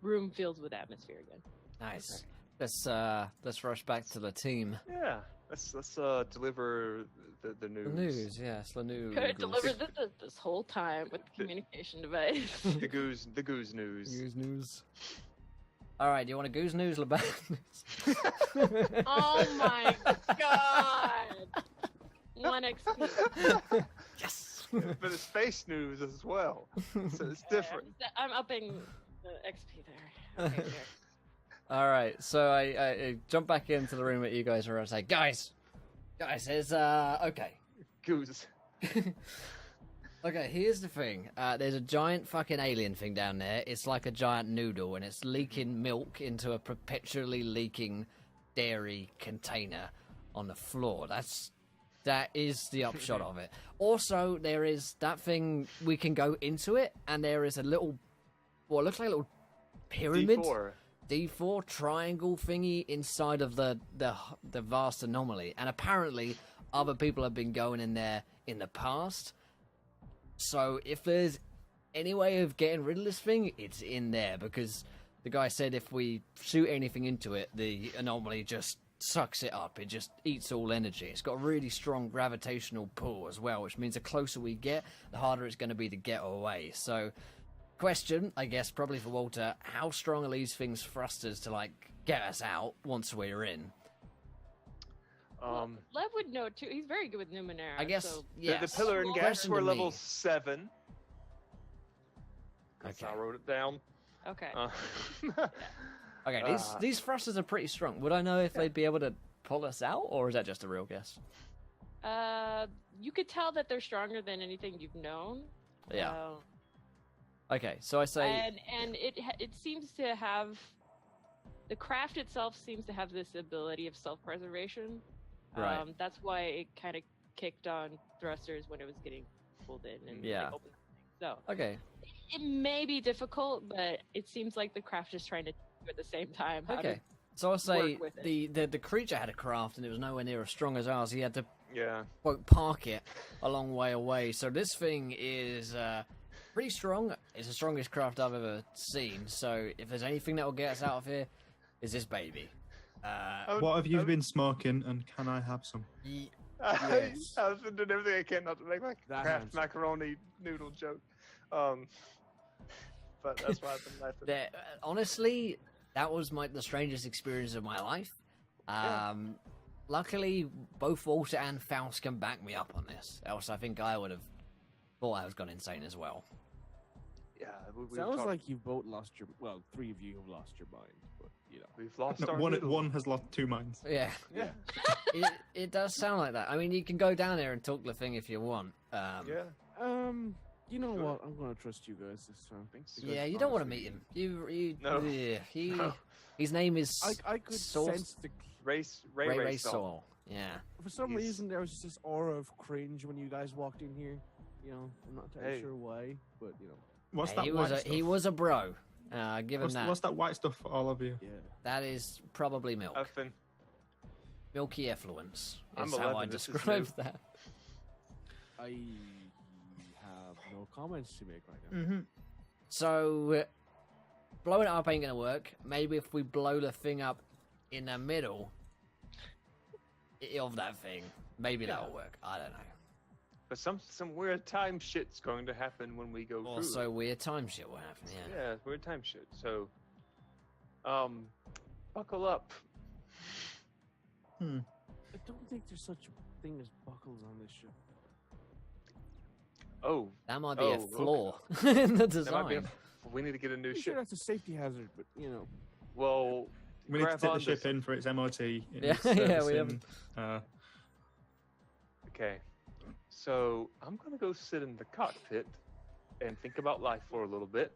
room fills with atmosphere again. Nice. Let's rush back to the team. Yeah, let's deliver the news. The news, yes, the news. Could have delivered this whole time with the communication device. The goose news. Goose news. All right, do you want a goose news, Laban? Oh my god! 1 XP. Yes. But it's space news as well, so it's different. I'm upping the XP there. Okay, here. All right, so I jump back into the room that you guys are. I say, guys, it's okay. Goose. Okay, here's the thing. There's a giant fucking alien thing down there. It's like a giant noodle, and it's leaking milk into a perpetually leaking dairy container on the floor. That is the upshot of it. Also, there is that thing, we can go into it, and there is a little, what looks like a little pyramid. D4 triangle thingy inside of the vast anomaly. And apparently, other people have been going in there in the past. So if there's any way of getting rid of this thing, it's in there, because the guy said if we shoot anything into it, the anomaly just sucks it up. It just eats all energy. It's got a really strong gravitational pull as well, which means the closer we get, the harder it's going to be to get away. So, question, I guess, probably for Walter, how strong are these things thrusters to, like, get us out once we're in? Lev would know too. He's very good with Numenera. I guess, so... yes. The pillar and gas Question were to level me. 7. Okay. I wrote it down. Okay. Okay, these thrusters are pretty strong. Would I know if they'd be able to pull us out, or is that just a real guess? You could tell that they're stronger than anything you've known. Yeah. Okay, so I say... And it seems to have... The craft itself seems to have this ability of self-preservation. Right. That's why it kind of kicked on thrusters when it was getting pulled in and Yeah. like, opened the thing. So Okay. it may be difficult, but it seems like the craft is trying to do at the same time. How Okay. to So I'll say work with it. the creature had a craft and it was nowhere near as strong as ours. He had to, Yeah. quote, park it a long way away. So this thing is pretty strong. It's the strongest craft I've ever seen. So if there's anything that will get us out of here, is this baby. What have you been smoking, and can I have some? Yes. I've been doing everything I can not to make my That Kraft answer. macaroni noodle joke. But that's why I've been laughing. Honestly, that was the strangest experience of my life. Luckily, both Walter and Faust can back me up on this. Else, I think I would have thought I was gone insane as well. Yeah, Sounds like you've both lost your... Well, 3 of you have lost your mind, but, you know. we've lost No, our one noodle. has lost 2 minds. Yeah. Yeah. It does sound like that. I mean, you can go down there and talk the thing if you want. Yeah. You know Sure. what? I'm gonna trust you guys this time. so. Yeah, you don't want to meet him. You No. yeah, No. his name is I could Soul- sense the... Ray Soul. Yeah. For some He's- reason, there was just this aura of cringe when you guys walked in here. You know, I'm not entirely Hey. sure why, but, you know. What's Hey, that he white was a stuff? he was a bro. Give him that. What's that white stuff for all of you? Yeah. That is probably milk. Nothing. Milky effluence I'm is how 11, I this is describe new. that. I have no comments to make right now. Mm-hmm. So, blowing it up ain't gonna work. Maybe if we blow the thing up in the middle of that thing, maybe that'll work. I don't know. But some weird time shit's going to happen when we go through. Also, weird time shit will happen. Yeah. Yeah, weird time shit. So, buckle up. I don't think there's such a thing as buckles on this ship. Oh, That might be Oh, a okay. flaw in the that might be. design. We need to get a new I'm sure ship. that's a safety hazard, but, you know. Well, We need to grab take the on ship this- in for its MOT. Yeah, its yeah, we servicing, haven't- Okay, so I'm gonna go sit in the cockpit and think about life for a little bit.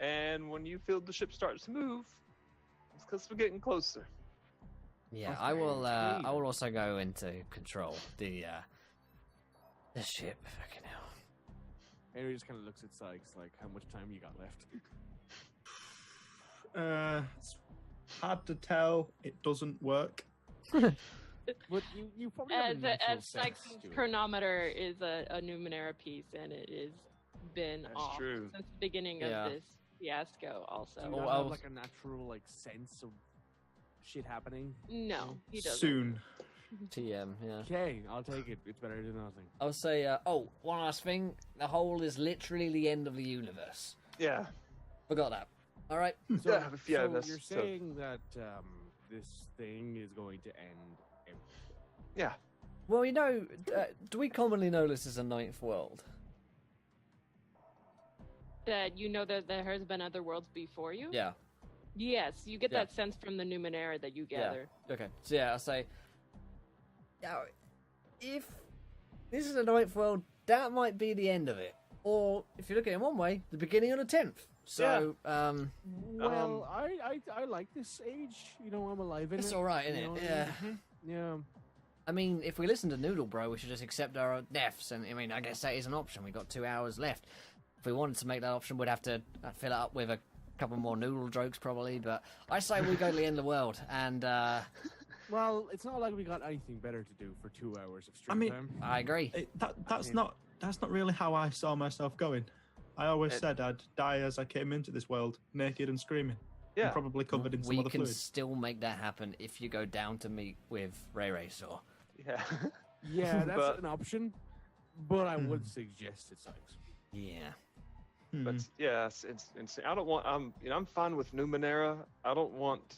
And when you feel the ship starts to move, it's because we're getting closer. Yeah, Okay, I will. I okay. will also go into control the ship. Fucking hell. Henry just kind of looks at Sykes like, how much time you got left? it's hard to tell. It doesn't work. But you probably have a natural As sense Sykes' to it. chronometer is a Numenera piece, and it has been That's off true. since the beginning Yeah. of this fiasco. Also, Do you Oh, not I have was- like a natural like sense of shit happening? No, he doesn't. Soon. TM, yeah. Okay, I'll take it. It's better than nothing. I'll say, one last thing. The hole is literally the end of the universe. Yeah. Forgot that. All right. So, Yeah, yeah, so that's- you're so- saying that this thing is going to end everything. Yeah. Well, do we commonly know this is a ninth world? That you know that there has been other worlds before you? Yeah. Yes, you get Yeah. that sense from the Numenera that you gather. Okay. So yeah, I'll say, if this is a ninth world, that might be the end of it. Or if you look at it one way, the beginning of the 10th. So, Well, I like this age. You know, I'm alive in it's it. all right, isn't you it? know what I Yeah. mean? Yeah. I mean, if we listen to Noodle Bro, we should just accept our own deaths. And I mean, I guess that is an option. We've got 2 hours left. If we wanted to make that option, we'd have to fill it up with a couple more noodle jokes, probably. But I say we go to the end of the world. And Well, it's not like we got anything better to do for 2 hours of stream I mean- time. I agree. That's not really how I saw myself going. I always said I'd die as I came into this world, naked and screaming. Yeah. And probably covered in some We other can fluid. still make that happen if you go down to meet with Ray Ray Saw. Yeah. Yeah, that's But- an option, but I would suggest it sucks. Yeah. But yeah, it's I don't want. I'm fine with Numenera. I don't want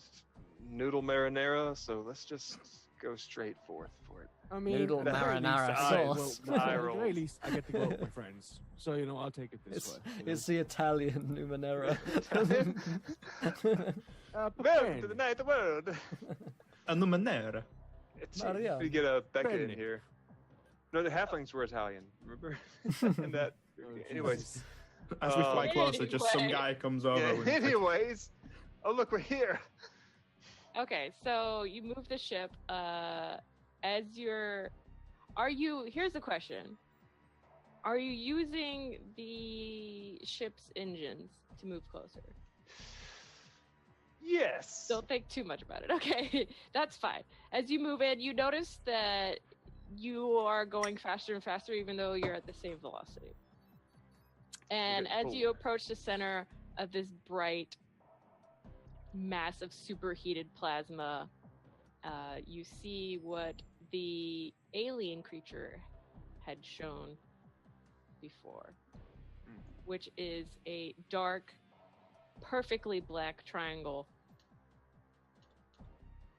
Noodle Marinara. So let's just go straight forth for it. I mean, Noodle at the very marinara least, sauce. Well, Eye at the rolls. very least, I get to go with my friends. So, you know, I'll take it this way. you know. It's the Italian Numenera. Welcome Pepperoni. to the ninth world. And the Numenera. Maria. We get a Becca in Bene. here. No, the halflings were Italian. Remember? And that. Oh, Anyways. Jesus. As we fly closer, just some Anyway. guy comes over. Yeah, with anyways. Oh look, we're here. Okay, so you move the ship. Here's the question. Are you using the ship's engines to move closer? Yes. Don't think too much about it. Okay, that's fine. As you move in, you notice that you are going faster and faster, even though you're at the same velocity. And Okay, as you approach the center of this bright, massive, superheated plasma, you see what the alien creature had shown before, which is a dark, perfectly black triangle.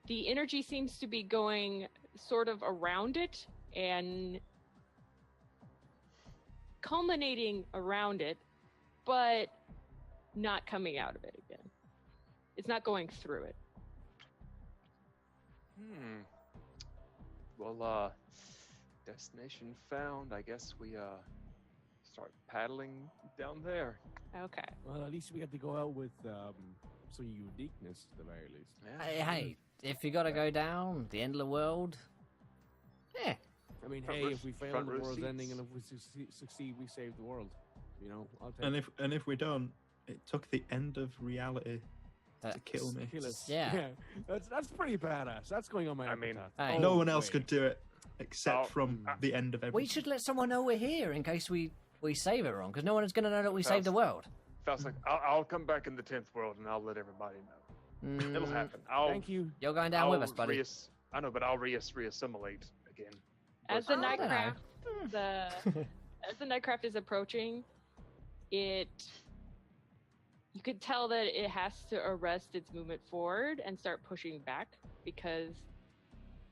The energy seems to be going sort of around it and culminating around it, but not coming out of it again. It's not going through it. Well, destination found. I guess we start paddling down there. Okay. Well, at least we have to go out with some uniqueness at the very least. Yeah. Hey, if you gotta go down, the end of the world, yeah. I mean, Front hey, row- if we fail, front the row world's ending, seats. and if we succeed, we save the world. You know, I'll take And it. if we don't, it took the end of reality to kill me. Kill us. Yeah. That's pretty badass. That's going on my I mean, epitaph. Hey. Oh, No one else wait. could do it except Oh, from the end of everything. We should let someone know we're here in case we save it wrong, because no one is gonna know that we saved the world. Faust's like, I'll come back in the 10th world and I'll let everybody know. It'll Mm, happen. I'll, Thank you. You're going down with us, buddy. I know, but I'll reassimilate again. As the I don't know. nightcraft, as the nightcraft is approaching, you could tell that it has to arrest its movement forward and start pushing back because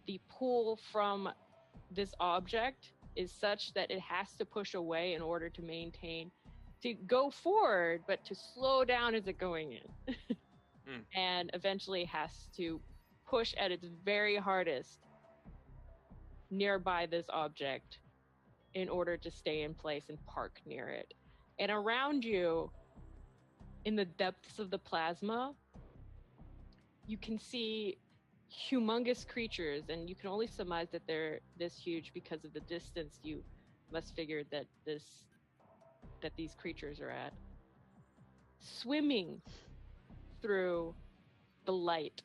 the pull from this object is such that it has to push away in order to maintain, to go forward, but to slow down as it going in. And eventually has to push at its very hardest nearby this object in order to stay in place and park near it. And around you, in the depths of the plasma, you can see humongous creatures, and you can only surmise that they're this huge because of the distance you must figure that these creatures are at. Swimming through the light,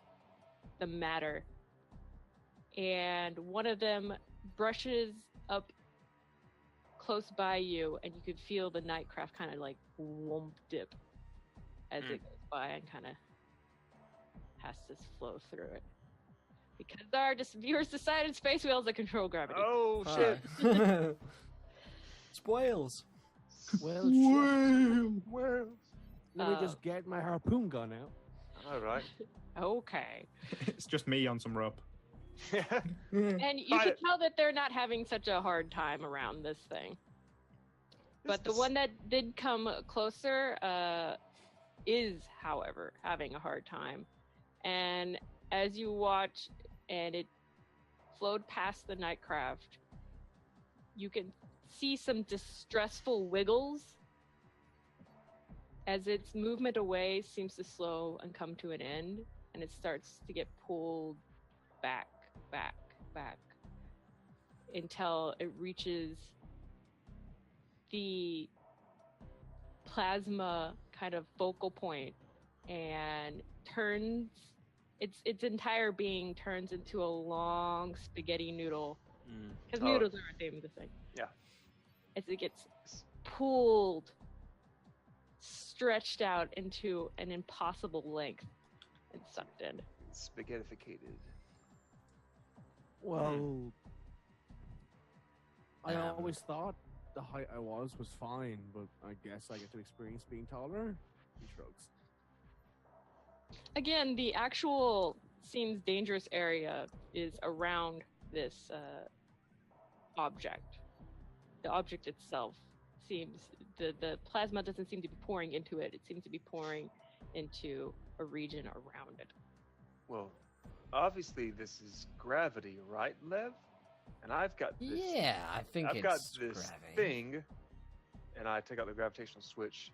the matter, and one of them brushes up close by you, and you could feel the nightcraft kind of like whoomp dip as it goes by and kind of has to flow through it. Because our viewers decided space whales that control gravity. Oh shit! Spoils. Well, shit. Well, Let me just get my harpoon gun out. all right. Okay. It's just me on some rope. And you can tell that they're not having such a hard time around this thing. But the one that did come closer is, however, having a hard time. And as you watch and it flowed past the Nightcraft, you can see some distressful wiggles as its movement away seems to slow and come to an end, and it starts to get pulled back until it reaches the plasma kind of focal point and turns its entire being turns into a long spaghetti noodle, because noodles are a name of the thing. Yeah. As it gets pulled, stretched out into an impossible length and sucked in. Spaghettificated. Well, I always thought the height I was fine, but I guess I get to experience being taller. He shrugs. Again, the actual seems dangerous area is around this object. The object itself seems the plasma doesn't seem to be pouring into it. It seems to be pouring into a region around it. Well, obviously this is gravity, right, Lev? And I've got this. Yeah, I think I've it's got this gravity. thing, and I take out the gravitational switch.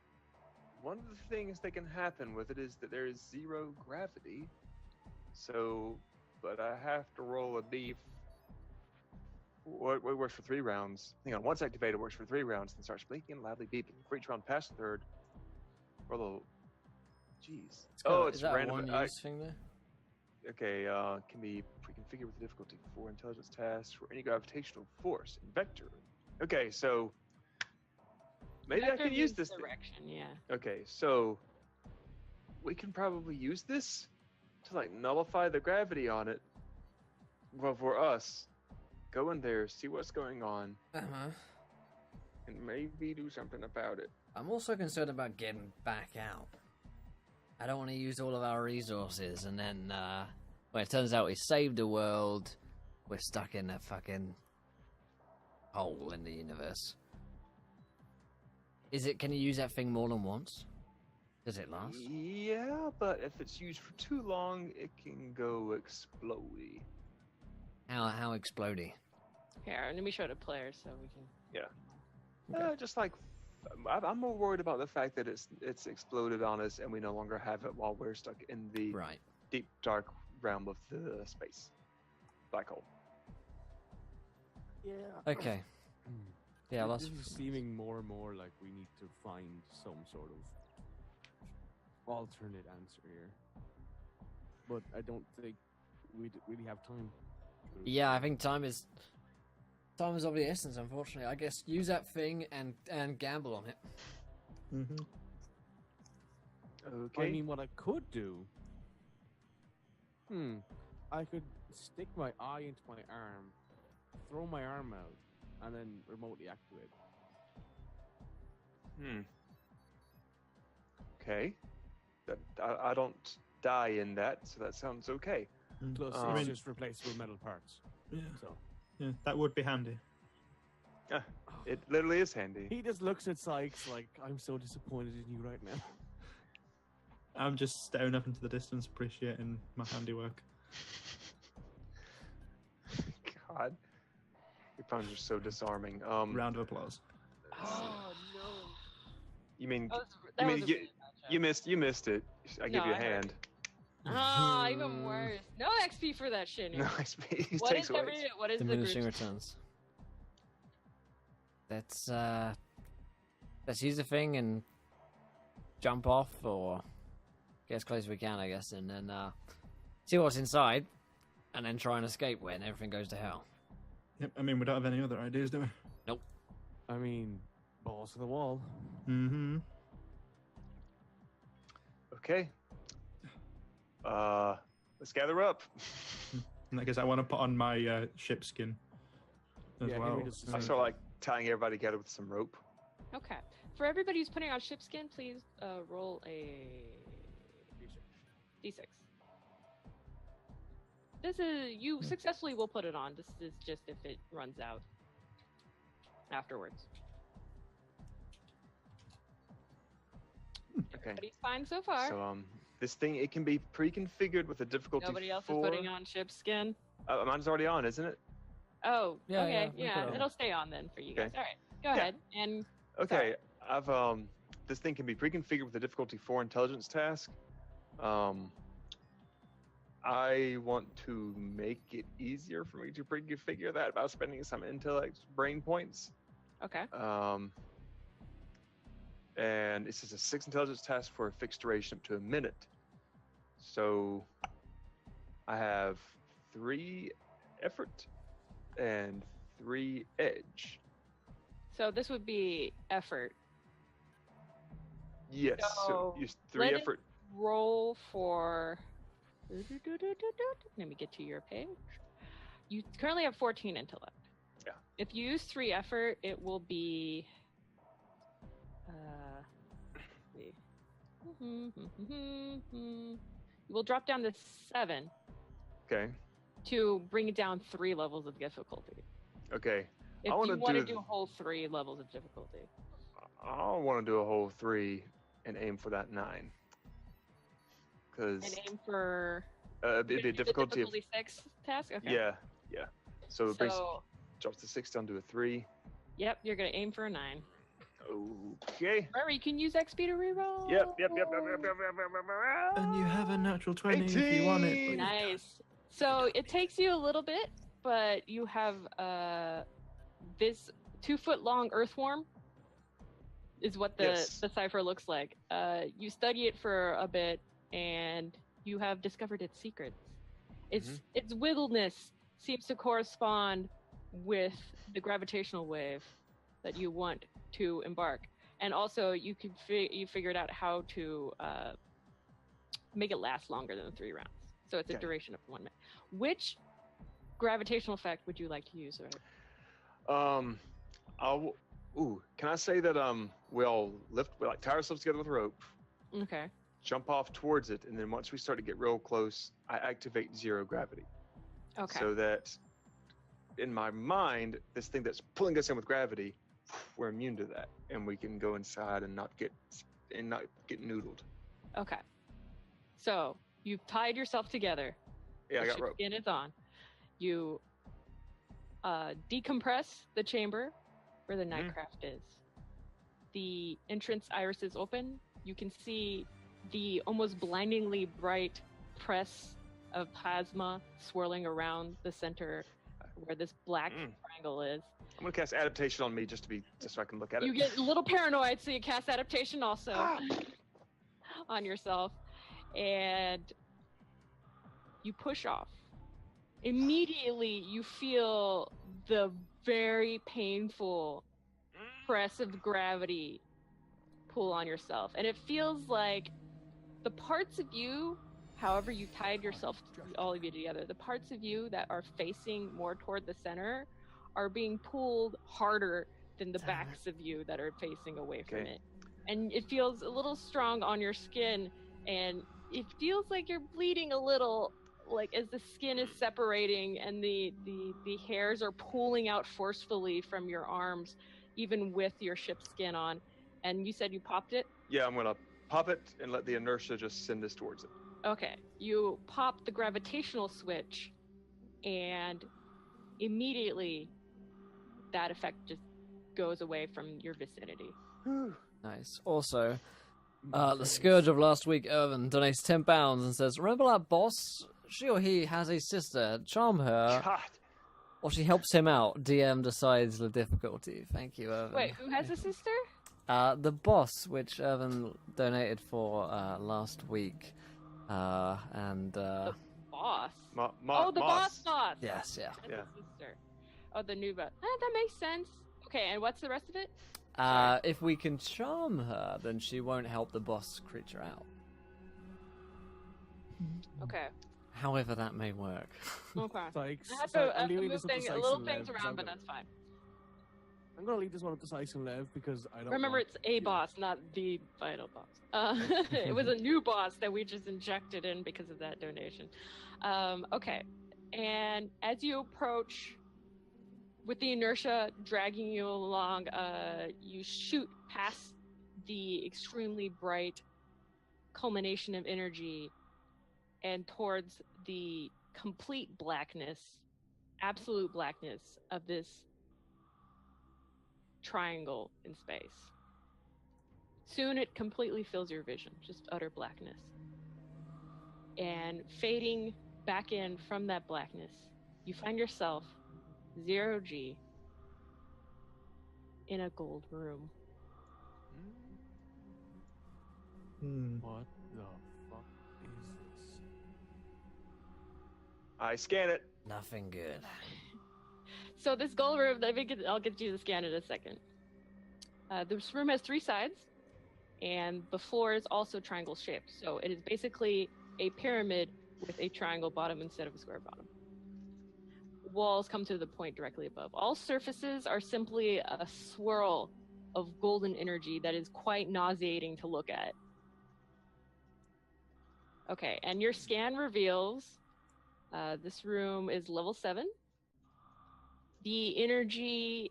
One of the things that can happen with it is that there is 0 gravity. So, but I have to roll a D. What works for 3 rounds? Hang on, once activated, it works for 3 rounds, then starts blinking and loudly beeping. For each round past the third, roll a. Jeez. It's is that random. a one-use thing there? Okay, can be pre-configured with the difficulty for intelligence tasks for any gravitational force and vector. Okay, so maybe I can use this thing. direction, yeah. Okay, so we can probably use this to like nullify the gravity on it. Well, for us, go in there, see what's going on, and maybe do something about it. I'm also concerned about getting back out. I don't want to use all of our resources, and then when it turns out we saved the world, we're stuck in a fucking hole in the universe. Can you use that thing more than once? Does it last? Yeah, but if it's used for too long, it can go explodey. How explodey? Here, let me show the players so we can. Yeah. Okay. Just like I'm more worried about the fact that it's exploded on us and we no longer have it while we're stuck in the Right. deep dark realm of the space black hole. Yeah. Okay. Yeah, This that's is seeming more and more like we need to find some sort of alternate answer here. But I don't think we really have time. Yeah, I think time is of the essence, unfortunately. I guess use that thing and gamble on it. Mm-hmm. Okay. I mean, what I could do... I could stick my eye into my arm, throw my arm out, and then remotely activate. Okay. I don't die in that, so that sounds okay. Plus, I it's mean- just replaceable metal parts. Yeah. So Yeah, that would be handy. It literally is handy. he just looks at Sykes like, I'm so disappointed in you right now. I'm just staring up into the distance, appreciating my handiwork. God. Your puns are so disarming. Round of applause. Oh no! You mean That mean was a you- really bad you missed it. I give No, you a I heard hand. joke. Oh, even worse. No XP for that shit. No, he What takes is away. what is the Diminishing group? returns. Let's use the thing and jump off, or get as close as we can, I guess, and then see what's inside, and then try and escape when everything goes to hell. Yep, I mean, we don't have any other ideas, do we? I mean, balls to the wall. Mm-hmm. Okay. Let's gather up. And I guess I want to put on my ship skin as Yeah, well. Henry does the I same start thing. like tying everybody together with some rope. Okay. For everybody who's putting on shipskin, please roll a d6. This is you successfully will put it on. This is just if it runs out afterwards. Okay. Everybody's fine so far. So this thing, it can be pre-configured with a difficulty Nobody else 4. is putting on shipskin. Mine's already on, isn't it? Oh, Yeah, okay, yeah, we put it on. it'll stay on then for you Okay. guys. All right, go Yeah. ahead. And Okay. I've this thing can be pre-configured with a difficulty 4 intelligence task. I want to make it easier for me to pre-configure that by spending some intellect brain points. okay, And this is a 6 intelligence task for a fixed duration up to a minute. So I have 3 effort and 3 edge. so this would be effort. Yes. So So, use 3 let it- effort. Roll for. Let me get to your page. You currently have 14 intellect. Yeah. If you use 3 effort, it will be. Let's see. You will drop down to 7 Okay. to bring it down 3 levels of difficulty. Okay. If I you wanna want to do do a whole 3 levels of difficulty. I want to do a whole 3 and aim for that 9. Because And aim for. it'd be a Is it difficulty of, difficulty 6 task? Okay. yeah. So it brings, So, drops the 6 down to a 3. yep, you're going to aim for a 9. Okay. Remember, you can use XP to reroll. Yep. And you have a natural 20 if you want it. 18. Nice. So it takes you a little bit, but you have this 2-foot-long earthworm is what the Yes. cipher looks like. You study it for a bit, and you have discovered its secrets. Its wiggleness seems to correspond with the gravitational wave that you want to embark, and also you can you figured out how to make it last longer than 3 rounds. So it's a Okay. duration of 1 minute. Which gravitational effect would you like to use? Right? Can I say that we like tie ourselves together with a rope, Okay. jump off towards it, and then once we start to get real close, I activate 0 gravity. Okay. So that in my mind, this thing that's pulling us in with gravity, we're immune to that, and we can go inside and not get noodled. Okay. So you've tied yourself together. Yeah, I The got rope. skin is on. You decompress the chamber where the nightcraft is. The entrance iris is open. You can see the almost blindingly bright press of plasma swirling around the center where this black triangle is. I'm gonna cast adaptation on me just so I can look at it. You get a little paranoid, so you cast adaptation also on yourself, and you push off. Immediately, you feel the very painful press of gravity pull on yourself, and it feels like the parts of you, however you tied yourself, all of you together, the parts of you that are facing more toward the center are being pulled harder than the backs of you that are facing away from it. And it feels a little strong on your skin, and it feels like you're bleeding a little, like as the skin is separating and the hairs are pulling out forcefully from your arms, even with your ship skin on. And you said you popped it? Yeah, I'm gonna pop it and let the inertia just send us towards it. Okay. You pop the gravitational switch, and immediately that effect just goes away from your vicinity. Nice. Also, the Scourge of last week, Irvin, donates £10 and says, remember that boss? She or he has a sister. Charm her, God. or she helps him out. DM decides the difficulty. Thank you, Irvin. Wait, who has a sister? The boss, which Irvin donated for last week. And The boss. The The boss. yes, yeah. That's Yeah. his sister. Oh, the new boss. That makes sense. Okay, and what's the rest of it? If we can charm her, then she won't help the boss creature out. Okay. However that may work. Okay. Sykes, I have so to, I'm leaving move this up to things, Sykes little and things Lev, 'cause around, but that's fine. I'm gonna leave this one up to Sykes and Lev because I don't Remember, want it's a you- boss, not the final boss. It was a new boss that we just injected in because of that donation. Okay. And as you approach, with the inertia dragging you along, you shoot past the extremely bright culmination of energy and towards the complete blackness, absolute blackness of this triangle in space. Soon it completely fills your vision, just utter blackness. And fading back in from that blackness, you find yourself, 0G, in a gold room. What the fuck is this? I scan it. Nothing good. So this gold room, I'll get you the scan in a second. This room has 3 sides, and the floor is also triangle shaped. So it is basically a pyramid with a triangle bottom instead of a square bottom. Walls come to the point directly above. All surfaces are simply a swirl of golden energy that is quite nauseating to look at. Okay, and your scan reveals this room is level 7. The energy,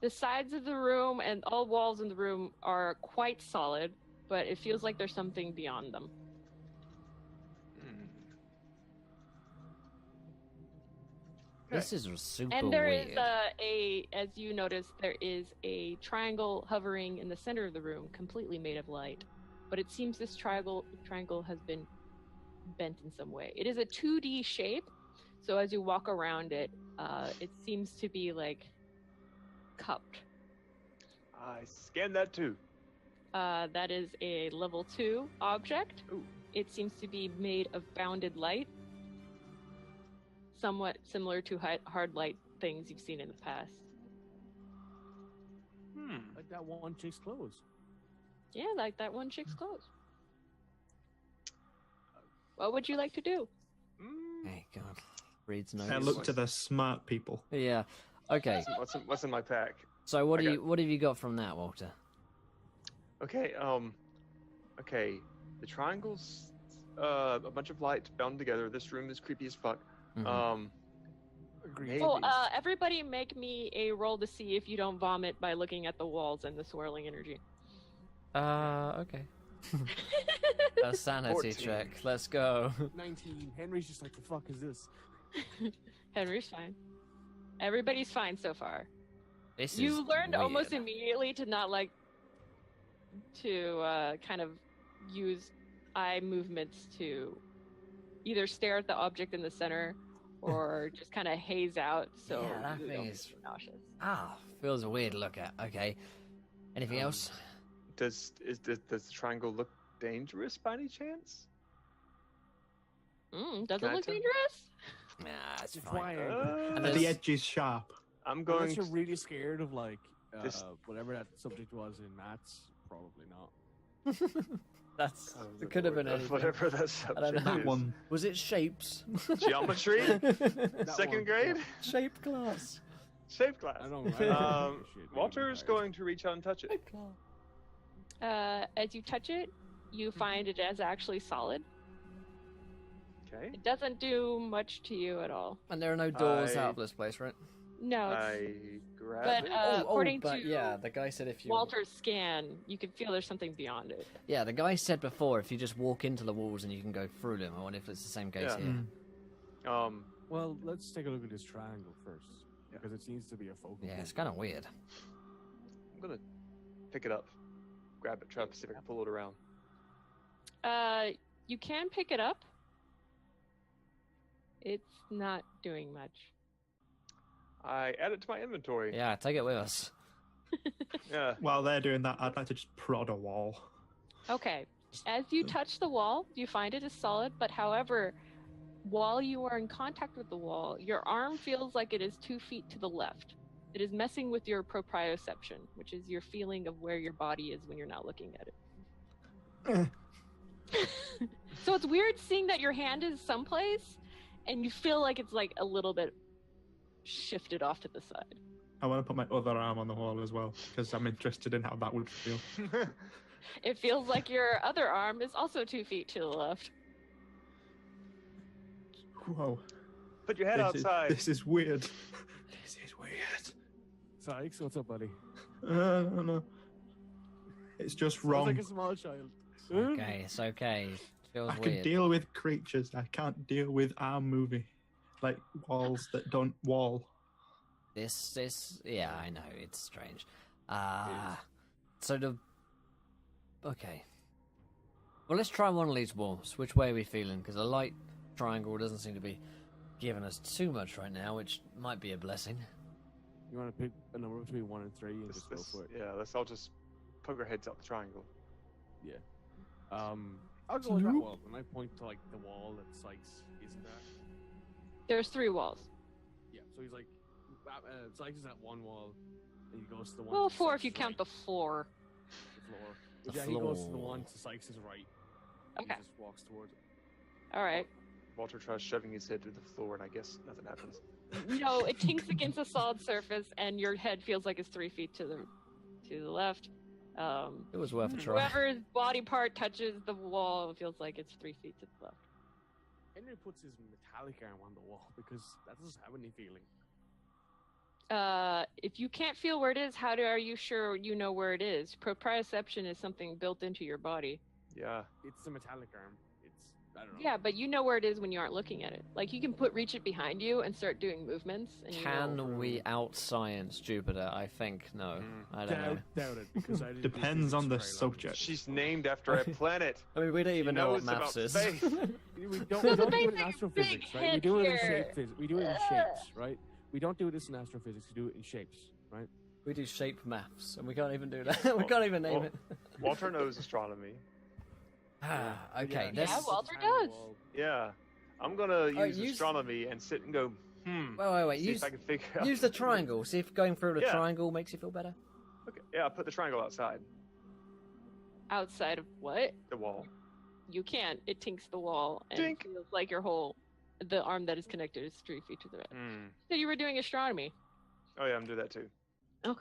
the sides of the room and all walls in the room are quite solid, but it feels like there's something beyond them. This is super And there weird. is as you notice, there is a triangle hovering in the center of the room, completely made of light. But it seems this triangle has been bent in some way. It is a 2D shape, so as you walk around it, it seems to be like cupped. I scanned that too. That is a level 2 object. Ooh. It seems to be made of bounded light, somewhat similar to hard light things you've seen in the past. Like that one chick's clothes. Yeah, like that one chick's clothes. What would you like to do? Hey, God. Reads notes. I look to the smart people. Yeah. Okay. What's in my pack? So what Okay. what have you got from that, Walter? Okay, okay. The triangles, a bunch of lights bound together. This room is creepy as fuck. Mhm. Agreed. Maybe. Oh, everybody make me a roll to see if you don't vomit by looking at the walls and the swirling energy. Okay. A sanity 14. check. Let's go. 19. Henry's just like, the fuck is this? Henry's fine. Everybody's fine so far. This is You learned almost weird. immediately to not like to kind of use eye movements to either stare at the object in the center or just kind of haze out. So Yeah, that you thing don't is- get nauseous. Feels weird to look at. Okay. Anything else? Does the triangle look dangerous by any chance? Does it Can I look tell? dangerous? Nah, it's It's fine. triangle. And The there's- edge is sharp. I'm going. Unless you're really scared of like This- whatever that subject was in maths, probably not. That's Oh, it could have been Lord, anything. whatever that I don't subject know. That is. one. Was it shapes? Geometry? That Second one, grade? yeah. Shape class. Shape class. I don't know. Walter's going to reach out and touch it. Shape class. As you touch it, you find it as actually solid. Okay. It doesn't do much to you at all. And there are no doors I- out of this place, right? No, it's, I grab but it. according but to yeah, the guy said if you Walter's scan, you can feel there's something beyond it. Yeah, the guy said before if you just walk into the walls and you can go through them. I wonder if it's the same case Yeah. here. Well, let's take a look at this triangle first, because it seems to be a focal Yeah, point. it's kind of weird. I'm gonna pick it up, grab it, try to see if I can pull it around. You can pick it up. It's not doing much. I add it to my inventory. Yeah, take it with us. Yeah. While they're doing that, I'd like to just prod a wall. Okay. As you touch the wall, you find it is solid, but however, while you are in contact with the wall, your arm feels like it is 2 feet to the left. It is messing with your proprioception, which is your feeling of where your body is when you're not looking at it. So it's weird seeing that your hand is someplace, and you feel like it's like a little bit shifted off to the side. I want to put my other arm on the wall as well because I'm interested in how that would feel. It feels like your other arm is also 2 feet to the left. Whoa. Put your head outside. This is weird. This is weird. Sykes, what's up, buddy? No. It's just Sounds wrong. like a small child. Okay, it's okay. Feels I can weird. deal with creatures. I can't deal with arm moving. Like walls that don't wall. Yeah, I know, it's strange. Okay. Well, let's try one of these walls. Which way are we feeling? Because a light triangle doesn't seem to be giving us too much right now, which might be a blessing. You want to pick a number between 1 and 3 and just go for it? Yeah, let's all just poke our heads out the triangle. Yeah. I'll go with that wall, and I point to like the wall that Sykes isn't at. There's 3 walls. Yeah, so he's like, Sykes is at one wall, and he goes to the one. Well, to 4 if Sykes' you count right. the floor. The floor. The Yeah, he goes to the floor. one to Sykes' right. And Okay. He just walks towards it. All right. Walter tries shoving his head through the floor, and I guess nothing happens. No, it tinks against a solid surface, and your head feels like it's 3 feet to the left. It was worth a try. Whoever's body part touches the wall feels like it's 3 feet to the left. Henry puts his metallic arm on the wall because that doesn't have any feeling. If you can't feel where it is, are you sure you know where it is? Proprioception is something built into your body. Yeah. It's the metallic arm. I don't know. Yeah, but you know where it is when you aren't looking at it. Like you can reach it behind you and start doing movements. And you know. Can we out-science Jupiter? I think no. I don't know. Doubt it because I didn't do Depends on the physics very subject. She's named after a planet. I mean, we don't even She know what knows about maths is. space. long. We don't So the do it in basic astrophysics, big right? We hint do it in here. shape physics. We do it in shapes, right? We don't do this in astrophysics. We do it in shapes, right? We do shape maths, and we can't even do that. We can't even name it. Walter knows astronomy. Okay, Yeah, let's... Walter does. Yeah. I'm gonna use use- astronomy and sit and go, Wait. see Use, if I can figure out. use the triangle. See if going through the Yeah. triangle makes you feel better. Okay. Yeah, I'll put the triangle outside Outside of what? the wall. You can't. It tinks the wall and Tink. feels like the arm that is connected is 3 feet to the right. So you were doing astronomy. Oh yeah, I'm doing that too. Okay.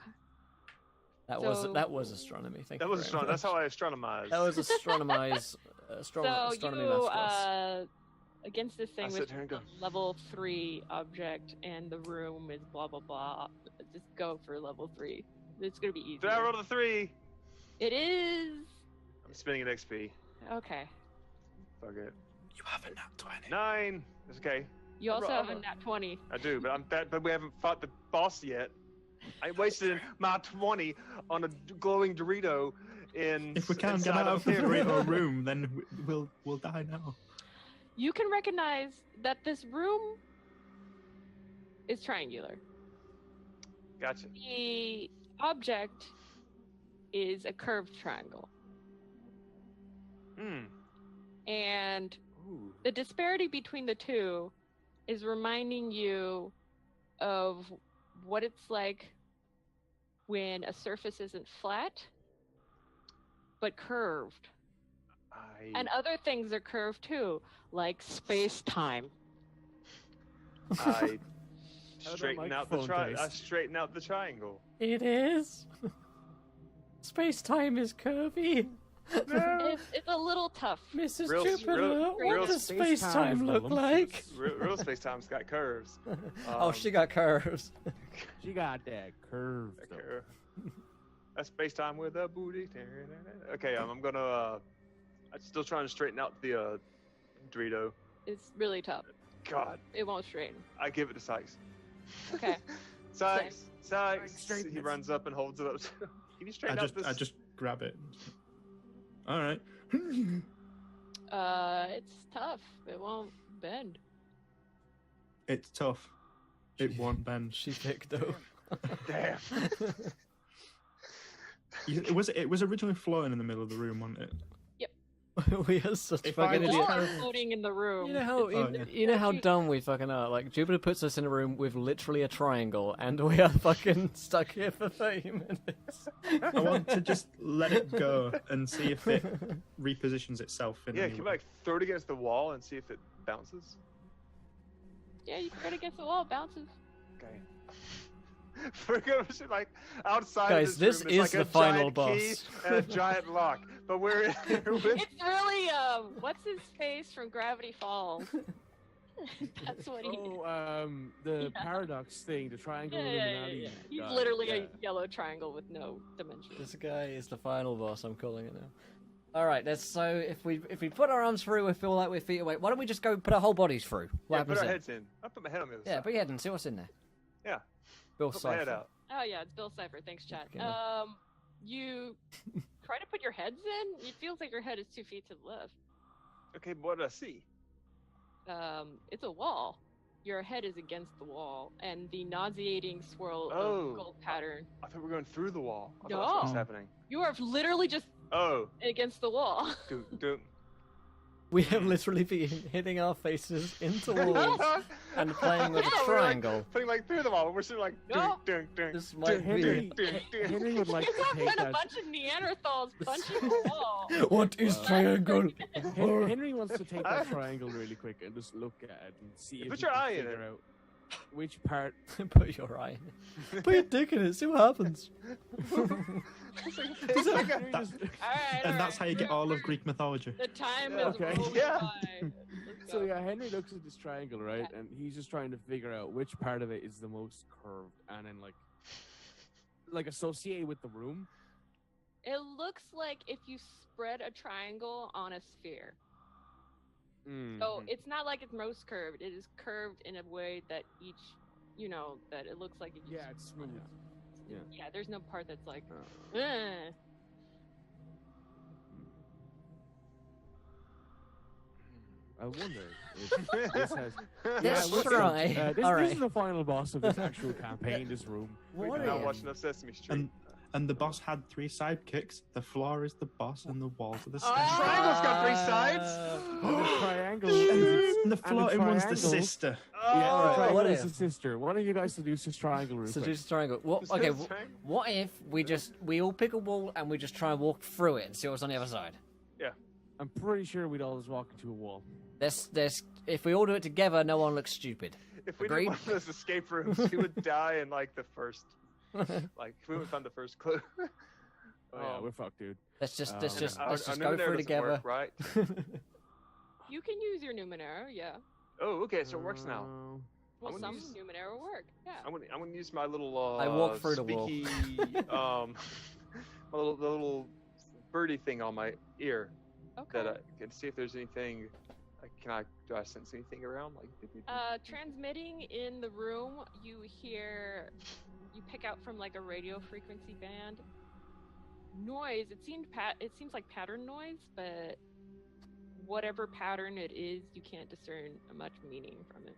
That So- was astronomy. Thank That you was very astronomy. That's much. how I astronomize. That was astronomize. So astronomy you, maths class. against this thing I with sit here and go, level 3 object and the room is blah blah blah. Just go for level 3. It's gonna be easy. Did I roll a 3? It is. I'm spending an XP. Okay. Fuck it. You have a nat 20. 9. It's okay. You also I'm have a nat 20. I do, but we haven't fought the boss yet. I wasted my 20 on a glowing Dorito in. If we can't get inside out of a the theater. Dorito room, then we'll die now. You can recognize that this room is triangular. Gotcha. The object is a curved triangle. And Ooh. the disparity between the two is reminding you of what it's like when a surface isn't flat but curved. And other things are curved too, like space-time. I How about straighten out the microphone I taste? straighten out the triangle. It is. Space time is curvy. It's a little tough. Mrs. Real- Jupiter, real- what real does space-time space time look level. like? Real space time's got curves. Oh, she got curves. She got that curve. A though. curve. That's space time with a booty. Okay, I'm gonna. I'm still trying to straighten out the Dorito. It's really tough. God, It won't straighten. I give it to Sykes. Okay. Sykes. straighten He this. runs up and holds it up. Can you straighten out this? I just grab it. All right. It's tough. It won't bend. It's tough. It won't bend. She picked though. Damn. It was originally floating in the middle of the room, wasn't it? We are such If fucking I was- You idiots. are floating in the room. You know how Oh, yeah. you know how dumb we fucking are. Like Jupiter puts us in a room with literally a triangle, and we are fucking stuck here for 30 minutes. I want to just let it go and see if it repositions itself. In Yeah, any can you way. like throw it against the wall and see if it bounces? Yeah, you throw it against the wall, it bounces. Okay. We're gonna like outside Guys, of this this room is like is a the final giant key boss. and a giant lock, but we're in here with It's really what's his face from Gravity Falls? That's what he is. Oh, the Yeah. paradox thing, the triangle Yeah. Illuminati. He's guy, literally yeah. a yellow triangle with no dimension. This guy is the final boss. I'm calling it now. All right, so if we put our arms through, we feel like we're feet away. Why don't we just go put our whole bodies through? What yeah, put happens our then? heads in. I'll put my head on the other Yeah, side. put your head in. See what's in there. Yeah. Bill Put my head Cipher. out. Oh yeah, it's Bill Cipher. Thanks, Chad. Okay, no. You try to put your heads in. It feels like your head is 2 feet to the left. Okay, but what do I see? It's a wall. Your head is against the wall, and the nauseating swirl Oh. of gold pattern. I thought we were going through the wall. I thought that's No. what was happening. You are literally just Oh. against the wall. Do. We have literally been hitting our faces into walls and playing with a Yeah, we're, like, triangle. putting like through the wall. We're sort of like No. ding. This might be. Henry would like It's to not take when a that. bunch of Neanderthals punching the wall. What is triangle? Henry wants to take that triangle really quick and just look at it and see if Put he your can eye in figure it. out which part. Put your eye in it. Put your dick in it. See what happens. Henry just- Alright, And that's how you get all of Greek mythology. The time Yeah. is Okay. rolling Yeah. by. Let's So go. yeah, Henry looks at this triangle, right, and he's just trying to figure out which part of it is the most curved, and then like associate with the room. It looks like if you spread a triangle on a sphere. So it's not like it's most curved. It is curved in a way that that it looks like. Yeah, it's smooth. Yeah, there's no part that's like. Uh, "Ugh." I wonder if this has. Let's listen, try. This Alright. is the final boss of this actual campaign. This room. We've What been are you? watching enough Sesame Street. And the boss had 3 sidekicks. The floor is the boss, and the walls are the Oh! steps. Triangle's got 3 sides. And the triangle. And the and floating one's the triangle- sister. Yeah, Oh, the Alright, triangle what is if? the sister. Why don't you guys seduce this triangle real quick? Seduce the triangle. What? This Okay. is triangle. What if we all pick a wall and we just try and walk through it and see what's on the other side? I'm pretty sure we'd all just walk into a wall. If we all do it together, no one looks stupid. If we Agreed? did one of those escape rooms, we would die in like the first, like we would find the first clue. Oh yeah, we're fucked, dude. Let's just Um, let's just Our- let's our just go Numenera through doesn't together. work, right? You can use your Numenera, yeah. Oh, okay, so it works now. Well, gonna some use- Numenera work, yeah. I'm gonna use my little I walk through the wall. speaky, my little birdie thing on my ear Okay. that I can see if there's anything. Like, do I sense anything around? Like, beep, beep, beep? Transmitting in the room, you pick out from like a radio frequency band noise. It seems like pattern noise, but whatever pattern it is, you can't discern much meaning from it.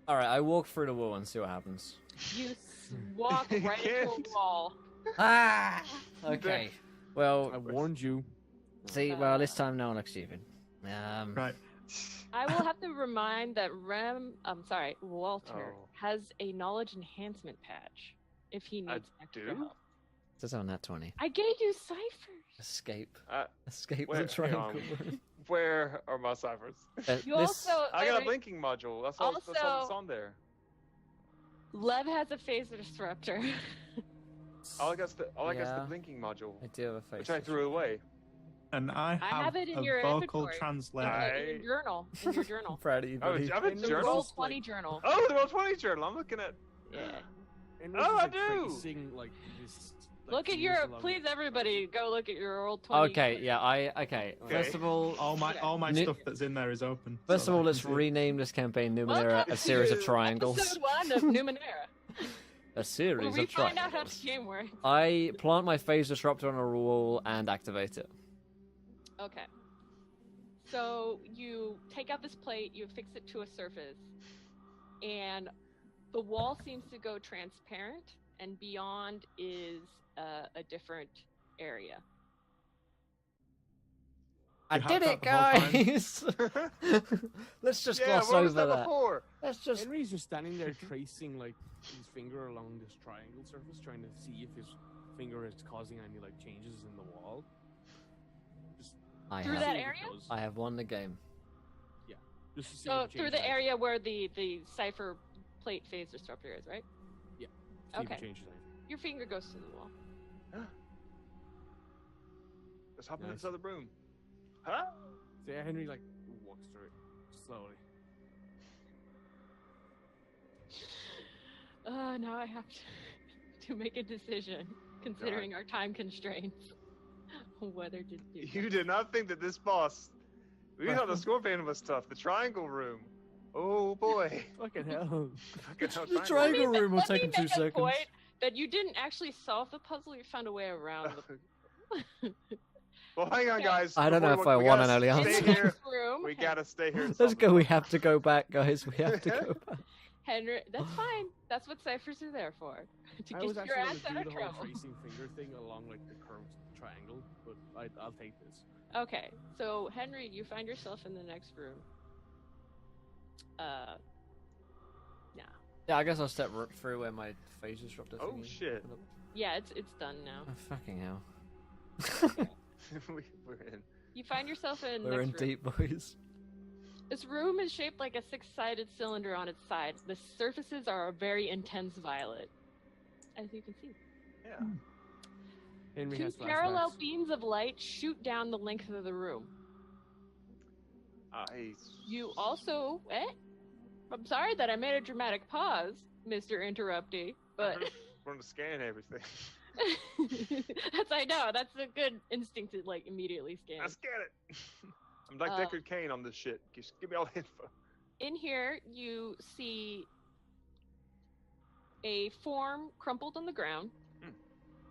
All right, I walk through the wall and see what happens. You walk You right into can't. a wall. Ah. Okay. Well, I warned you. see. Well, this time no one looks stupid. Right. I will have to remind that Walter Oh. has a knowledge enhancement patch if he I needs extra do? help. It's on that 20. I gave you ciphers. Escape. Uh, Escape where- the triangle. hang on. Where are my ciphers? You also I got a wait, blinking module. That's all that's Also- on there. Lev has a phaser disruptor. All I got's the Yeah. blinking module, I do have a face. which I threw away. And I have it in a your vocal inventory. translator. Nice. in your journal. In your journal. Proud of you, Oh, buddy. I have a In the journal. Roll 20 journal. Oh, the Roll20 journal. I'm looking at. Yeah. And Oh, this is, I like, do! tracing, like, this, like, Look at years your. along- Please, everybody, go look at your Roll 20. Okay, yeah, okay. Okay. First of all, All my Ni- stuff that's in there is open. first so of all, I let's can see. rename this campaign Numenera Welcome a series of to triangles. Episode 1 of Numenera. A series Where we of find out how triangles. the game works. I plant my phase disruptor on a wall and activate it. Okay. So you take out this plate, you fix it to a surface, and the wall seems to go transparent, and beyond is a different area. I You did had it, that the whole time? guys! Let's just Yeah, gloss where was over that that. before? Let's just. Henry's just standing there tracing like his finger along this triangle surface, trying to see if his finger is causing any like changes in the wall. Just I Through have, that see if it area? does. I have won the game. Just to see So if it through the changes area where the cipher plate phase disruptor is, right? anything. See if Okay. it changes anything. Your finger goes to the wall. Let's hop into Nice. this other room. Huh? So yeah, Henry like walks through it slowly. Now I have to make a decision, considering our time constraints, whether to do. You did not think that this boss. We thought the Scorpion was tough. The triangle room. Oh boy. Fucking hell. Fucking hell, The triangle room will Let take me him 2 make a seconds. point that you didn't actually solve the puzzle. You found a way around the Well, hang on, guys. I don't know Before if I we want gotta an early stay answer. here. room. We gotta stay here. and Let's solve go. the We puzzle. have to go back, guys. We have to go back. Henry, that's fine. That's what ciphers are there for. To I get was your actually ass gonna out do of the whole trouble. tracing finger thing along like the curved triangle, but I'll take this. Okay, so Henry, you find yourself in the next room. Yeah, I guess I'll step through where my phase disruptor Oh thingy- shit. Yeah, it's done now. Oh, fucking hell. We're in. You find yourself in We're in next room. deep, boys. This room is shaped like a six-sided cylinder on its side. The surfaces are a very intense violet, as you can see. Yeah. Henry Two has parallel flashbacks. beams of light shoot down the length of the room. You also, I'm sorry that I made a dramatic pause, Mr. Interrupty, but We're gonna scan everything. I know that's a good instinct to like immediately scan. Let's get it. I'm like Deckard Cain on this shit. Just give me all the info. In here, you see a form crumpled on the ground. Hmm.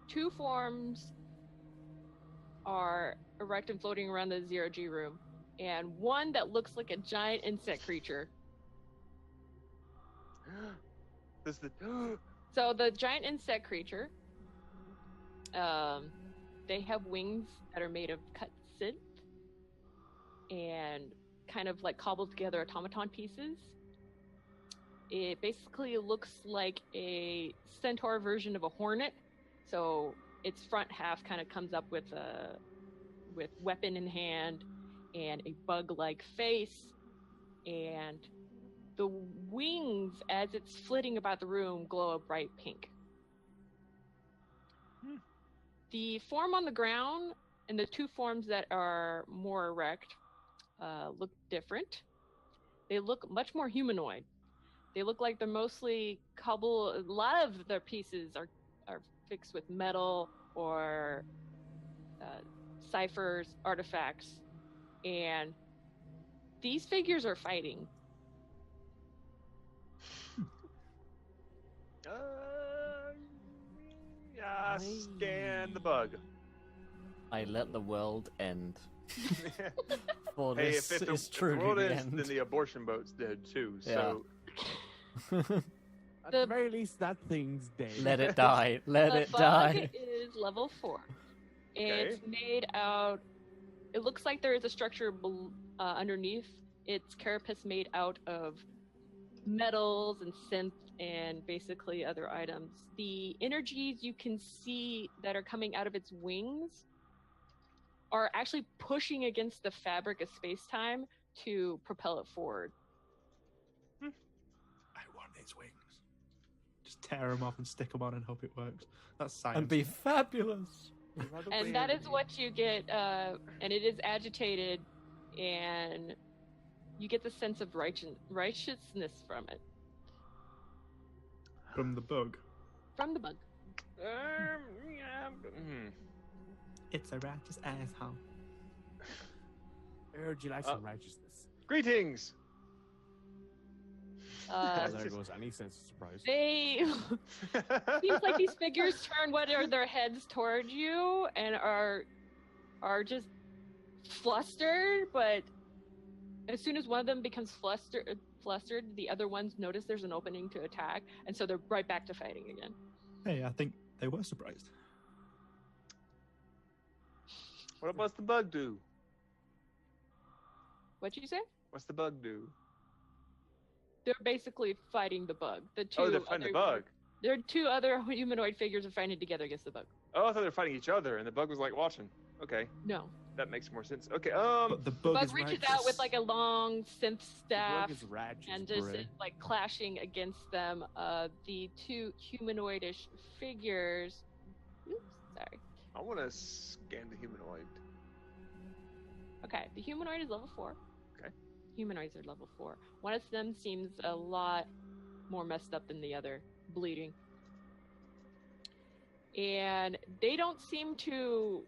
2 forms are erect and floating around the zero-G room, and one that looks like a giant insect creature. This is the. So the giant insect creature, they have wings that are made of cut synth and kind of like cobbled together automaton pieces. It basically looks like a centaur version of a hornet. So its front half kind of comes up with weapon in hand and a bug-like face, and the wings, as it's flitting about the room, glow a bright pink. The form on the ground and the 2 forms that are more erect look different. They look much more humanoid. They look like they're mostly cobble. A lot of their pieces are fixed with metal or ciphers, artifacts, and these figures are fighting. Yeah, scan the bug. I let the world end. For Hey, this if the is truly world the ends, end. then the abortion boat's dead too. So At The- the very least, that thing's dead. Let it die. Let The it bug die. is level 4. Okay. It's made out. It looks like there is a structure underneath. Its carapace made out of metals and synth and basically other items. The energies you can see that are coming out of its wings are actually pushing against the fabric of space-time to propel it forward. I want these wings. Just tear them off and stick them on and hope it works. That's science. And be fabulous. And that is what you get, and it is agitated, and you get the sense of righteousness from it, From the bug. from the bug. yeah. It's a righteous asshole. I heard you like some righteousness. Greetings. Oh, there goes any sense of surprise. They seems like these figures turn their heads toward you and are just flustered, but as soon as one of them becomes flustered, the other ones notice there's an opening to attack, and so they're right back to fighting again. Hey, I think they were surprised. What must the bug do? What'd you say? What's the bug do? They're basically fighting the bug. The two Oh, they're fighting the other- bug. There are two other humanoid figures are fighting together against the bug. Oh, I thought they were fighting each other, and the bug was like watching. Okay, No. that makes more sense. Okay, But the The bug, bug is reaches righteous. out with like a long synth The staff bug is righteous, and just bruh. is, like clashing against them. The two humanoidish figures. Oops, sorry. I want to scan the humanoid. Okay, the humanoid is level 4. Okay. Humanoids are level 4. One of them seems a lot more messed up than the other, bleeding. And they don't seem to.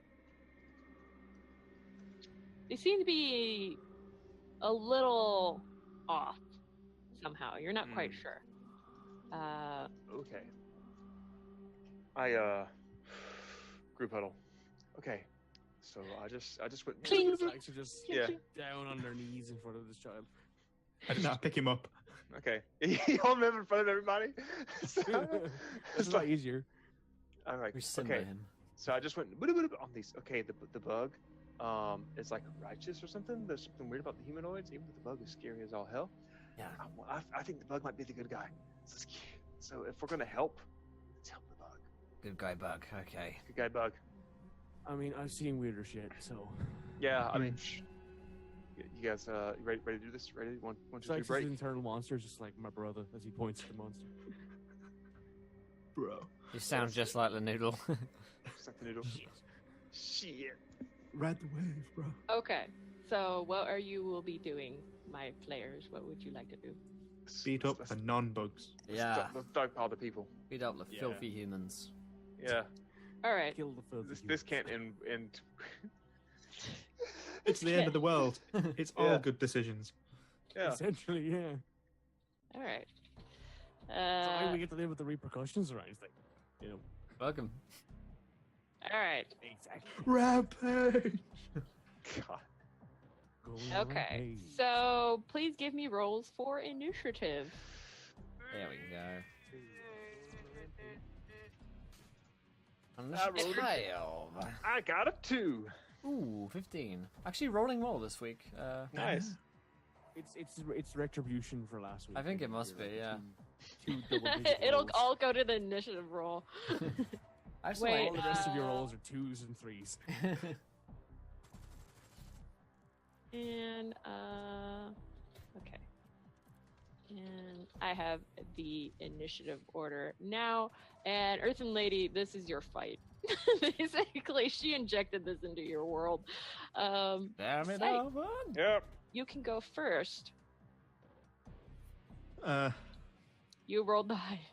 They seem to be a little off somehow. You're not quite sure. Okay. I group huddle. Okay. So I just went. Cling. It's like, so just Yeah. down on their knees in front of this child. Nah, pick him up. Okay. You hold him in front of everybody. So, It's a lot easier. all right. We simmer Okay. him. So I just went on these. Okay, the bug, is like righteous or something. There's something weird about the humanoids, even though the bug is scary as all hell. Yeah. I think the bug might be the good guy. So if we're gonna help, let's help the bug. Good guy bug. Okay. Good guy bug. I mean, I've seen weirder shit, so. Yeah, I mean, you guys, you ready to do this? Ready? One, two, three, Strikes break. his internal monster, just like my brother, as he points to the monster. Bro. You sound just like the noodle. Suck the noodle. Shit. Ride the wave, bro. Okay, so what are you will be doing, my players? What would you like to do? Beat up the non-bugs. Yeah. Let's dogpile the people. Beat up the Yeah. filthy humans. Yeah. All right. Kill the filthy This humans. can't end. It's the end of the world. It's all Yeah. good decisions. Yeah. Essentially, yeah. All right. It's not like we get to live with the repercussions or anything. You know. Bug him. All right. Exactly. Rampage! God. Okay. So please give me rolls for initiative. There we go. I rolled a 12. I got a 2. Ooh, 15. Actually, rolling well this week. Nice. It's retribution for last week. I think it must be, yeah. Two double-digit It'll rolls. all go to the initiative roll. I just Wait, All the rest of your uh, rolls are 2s and 3s. And okay. And I have the initiative order now. And Earthen Lady, this is your fight. Basically, she injected this into your world. Damn it, Say, Alvin. Yep. you can go first. Yeah, You rolled the highest,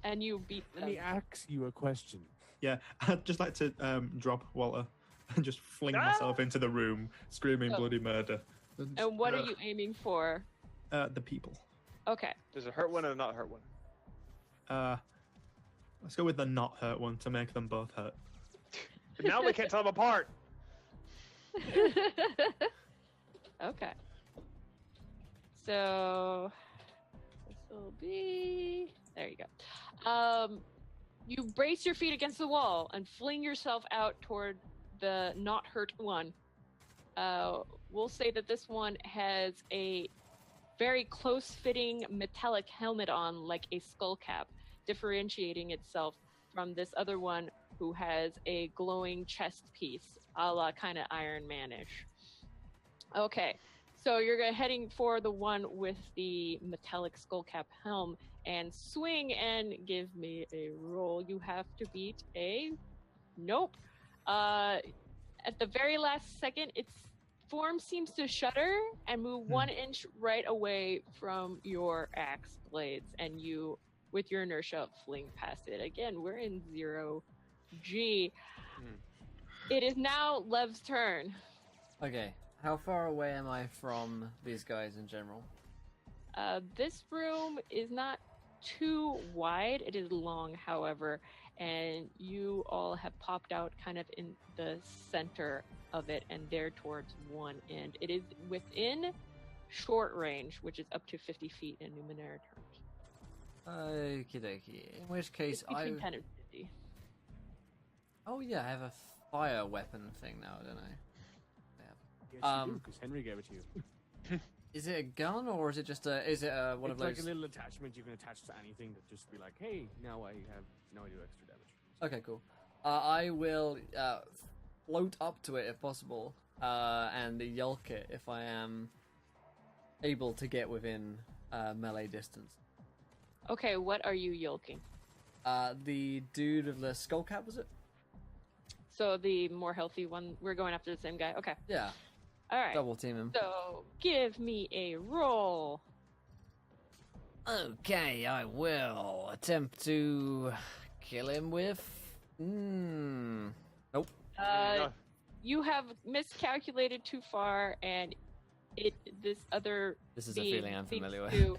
and you beat Let them. me ask you a question. I'd just like to drop Walter and just fling myself into the room, screaming Oh. bloody murder. And what are you aiming for? The people. Okay. Does it hurt one or not hurt one? Let's go with the not hurt one to make them both hurt. But now we can't tell them apart. Okay. So this will be there. You go. You brace your feet against the wall and fling yourself out toward the not hurt one. We'll say that this one has a very close-fitting metallic helmet on, like a skull cap, differentiating itself from this other one who has a glowing chest piece, a la kind of Iron Man-ish. Okay, so you're heading for the one with the metallic skull cap helm, and swing and give me a roll. You have to beat a nope. At the very last second, its form seems to shudder and move 1 inch right away from your axe blades, and you, with your inertia, fling past it. Again, we're in 0G. It is now Lev's turn. Okay, how far away am I from these guys in general? This room is not too wide. It is long, however, and you all have popped out kind of in the center of it, and there towards one end. It is within short range, which is up to 50 feet in Numenera terms. Okie dokie. In which case, Between 10 and 50. Oh yeah, I have a fire weapon thing now, don't I? Yes, Um, you do, because Henry gave it to you. Is it a gun or is it just a? Is it one of It's like those? a little attachment you can attach to anything that just be like, hey, now I do extra damage. Okay, cool. I will float up to it if possible, and yelk it if I am able to get within melee distance. Okay, what are you yolking? The dude with the skull cap, was it? So the more healthy one, we're going after the same guy. Okay. Yeah. All right. Double team him. So give me a roll. Okay, I will attempt to kill him with. Nope. No. You have miscalculated too far, and this other This is a being feeling I'm familiar with. needs to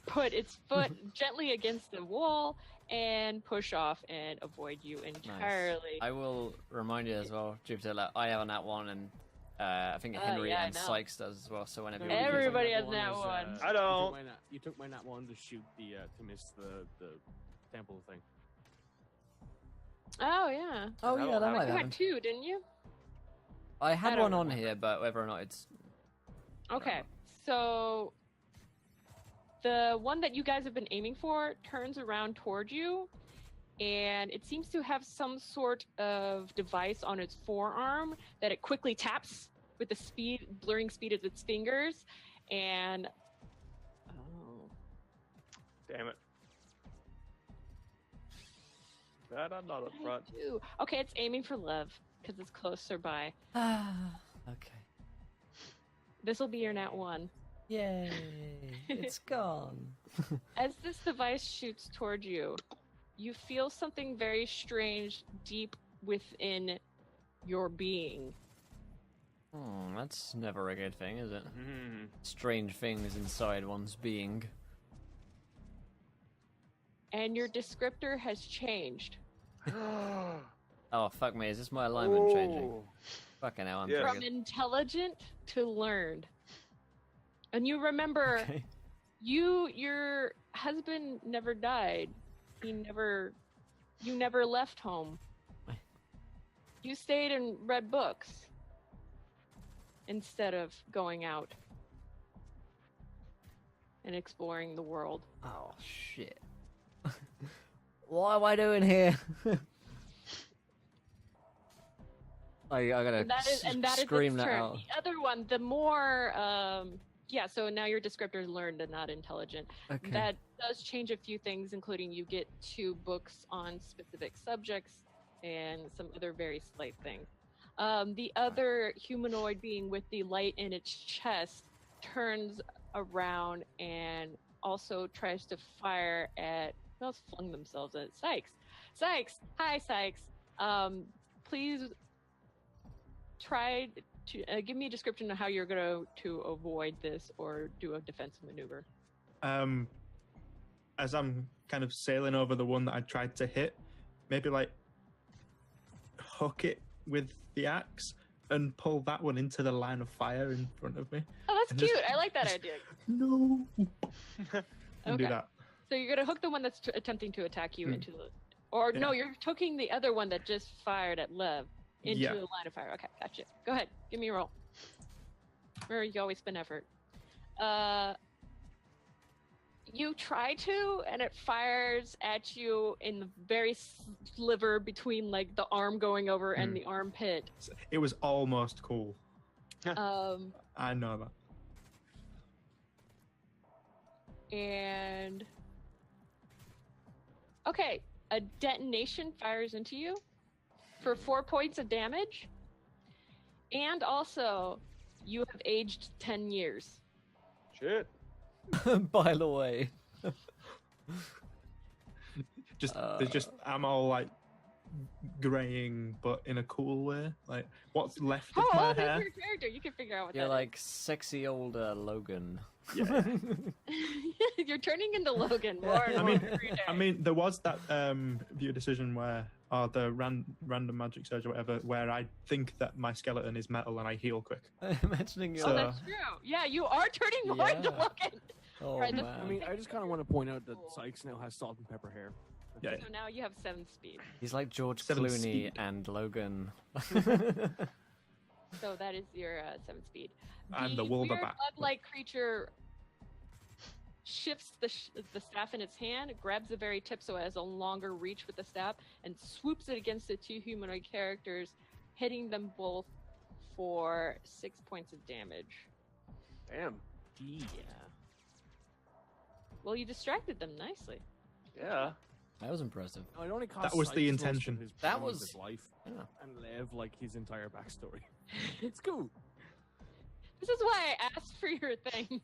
put its foot gently against the wall and push off and avoid you entirely. I will remind you as well, Jupiter, that I have a nat one, and I think Henry yeah, I and know. Sykes does as well. So whenever No, you use Everybody them- has that one. I don't. You took my nat one to shoot the to miss the temple thing. Oh yeah. Oh yeah, that might You happen. had two, didn't you? I had I don't one on remember. here, but whether or not it's Okay. So the one that you guys have been aiming for turns around toward you, and it seems to have some sort of device on its forearm that it quickly taps with the blurring speed of its fingers, and Damn it. That I'm not up front. Okay, it's aiming for Lev because it's closer by. okay. This will be your nat one. Yay! It's gone. As this device shoots toward you, you feel something very strange deep within your being. That's never a good thing, is it? Mm. Strange things inside one's being. And your descriptor has changed. Oh fuck me! Is this my alignment changing? Ooh. Fucking hell! I'm Yeah. From triggered. intelligent to learned. And you remember, Okay. your husband never died. You never left home. You stayed and read books instead of going out and exploring the world. Oh shit! What am I doing here? I gotta And that is scream its that turn. out. The other one, the more yeah, so now your descriptor is learned and not intelligent. Okay. That does change a few things, including you get 2 books on specific subjects and some other very slight things. The other humanoid being with the light in its chest turns around and also tries to fire at, who else flung themselves at Sykes? Sykes! Hi, Sykes! Please try to give me a description of how you're going to avoid this or do a defensive maneuver. As I'm kind of sailing over the one that I tried to hit, maybe like hook it with the axe and pull that one into the line of fire in front of me. Oh, that's And cute. just- I like that idea. No. And do Okay. that. So you're going to hook the one that's attempting to attack you into the... Or no, Yeah. you're hooking the other one that just fired at Lev into Yeah. the line of fire. Okay, gotcha. Go ahead. Give me a roll. Remember, you always spend effort. You try to, and it fires at you in the very sliver between like the arm going over and the armpit. It was almost cool. Um, I know that. and okay, a detonation fires into you for 4 points of damage, and also you have aged 10 years. Shit. By the way. I'm all like graying, but in a cool way. Like, what's left How of my old is hair? your character? You can figure out what You're that like sexy old Logan. Yeah. is. You're turning into Logan more and I more mean, every day. I mean, there was that viewer decision where, or the random magic surge or whatever, where I think that my skeleton is metal and I heal quick. Imagining your. Oh, So- that's true. Yeah, you are turning more into Yeah. Logan. Oh Right, man. this- I mean, I just kind of want to point out that Sykes now has salt and pepper hair. Yeah. So now you have 7 speed. He's like George 7 Clooney speed. and Logan. So that is your 7 speed. And the weird Wolverback. bug-like creature shifts the staff in its hand, grabs the very tip so it has a longer reach with the staff, and swoops it against the 2 humanoid characters, hitting them both for 6 points of damage. Damn. Yeah. Well, you distracted them nicely. Yeah. That was impressive. No, it only cost That was the Sykes most of intention. His That promise was- of life Yeah. and live like his entire backstory. It's cool. This is why I asked for your things.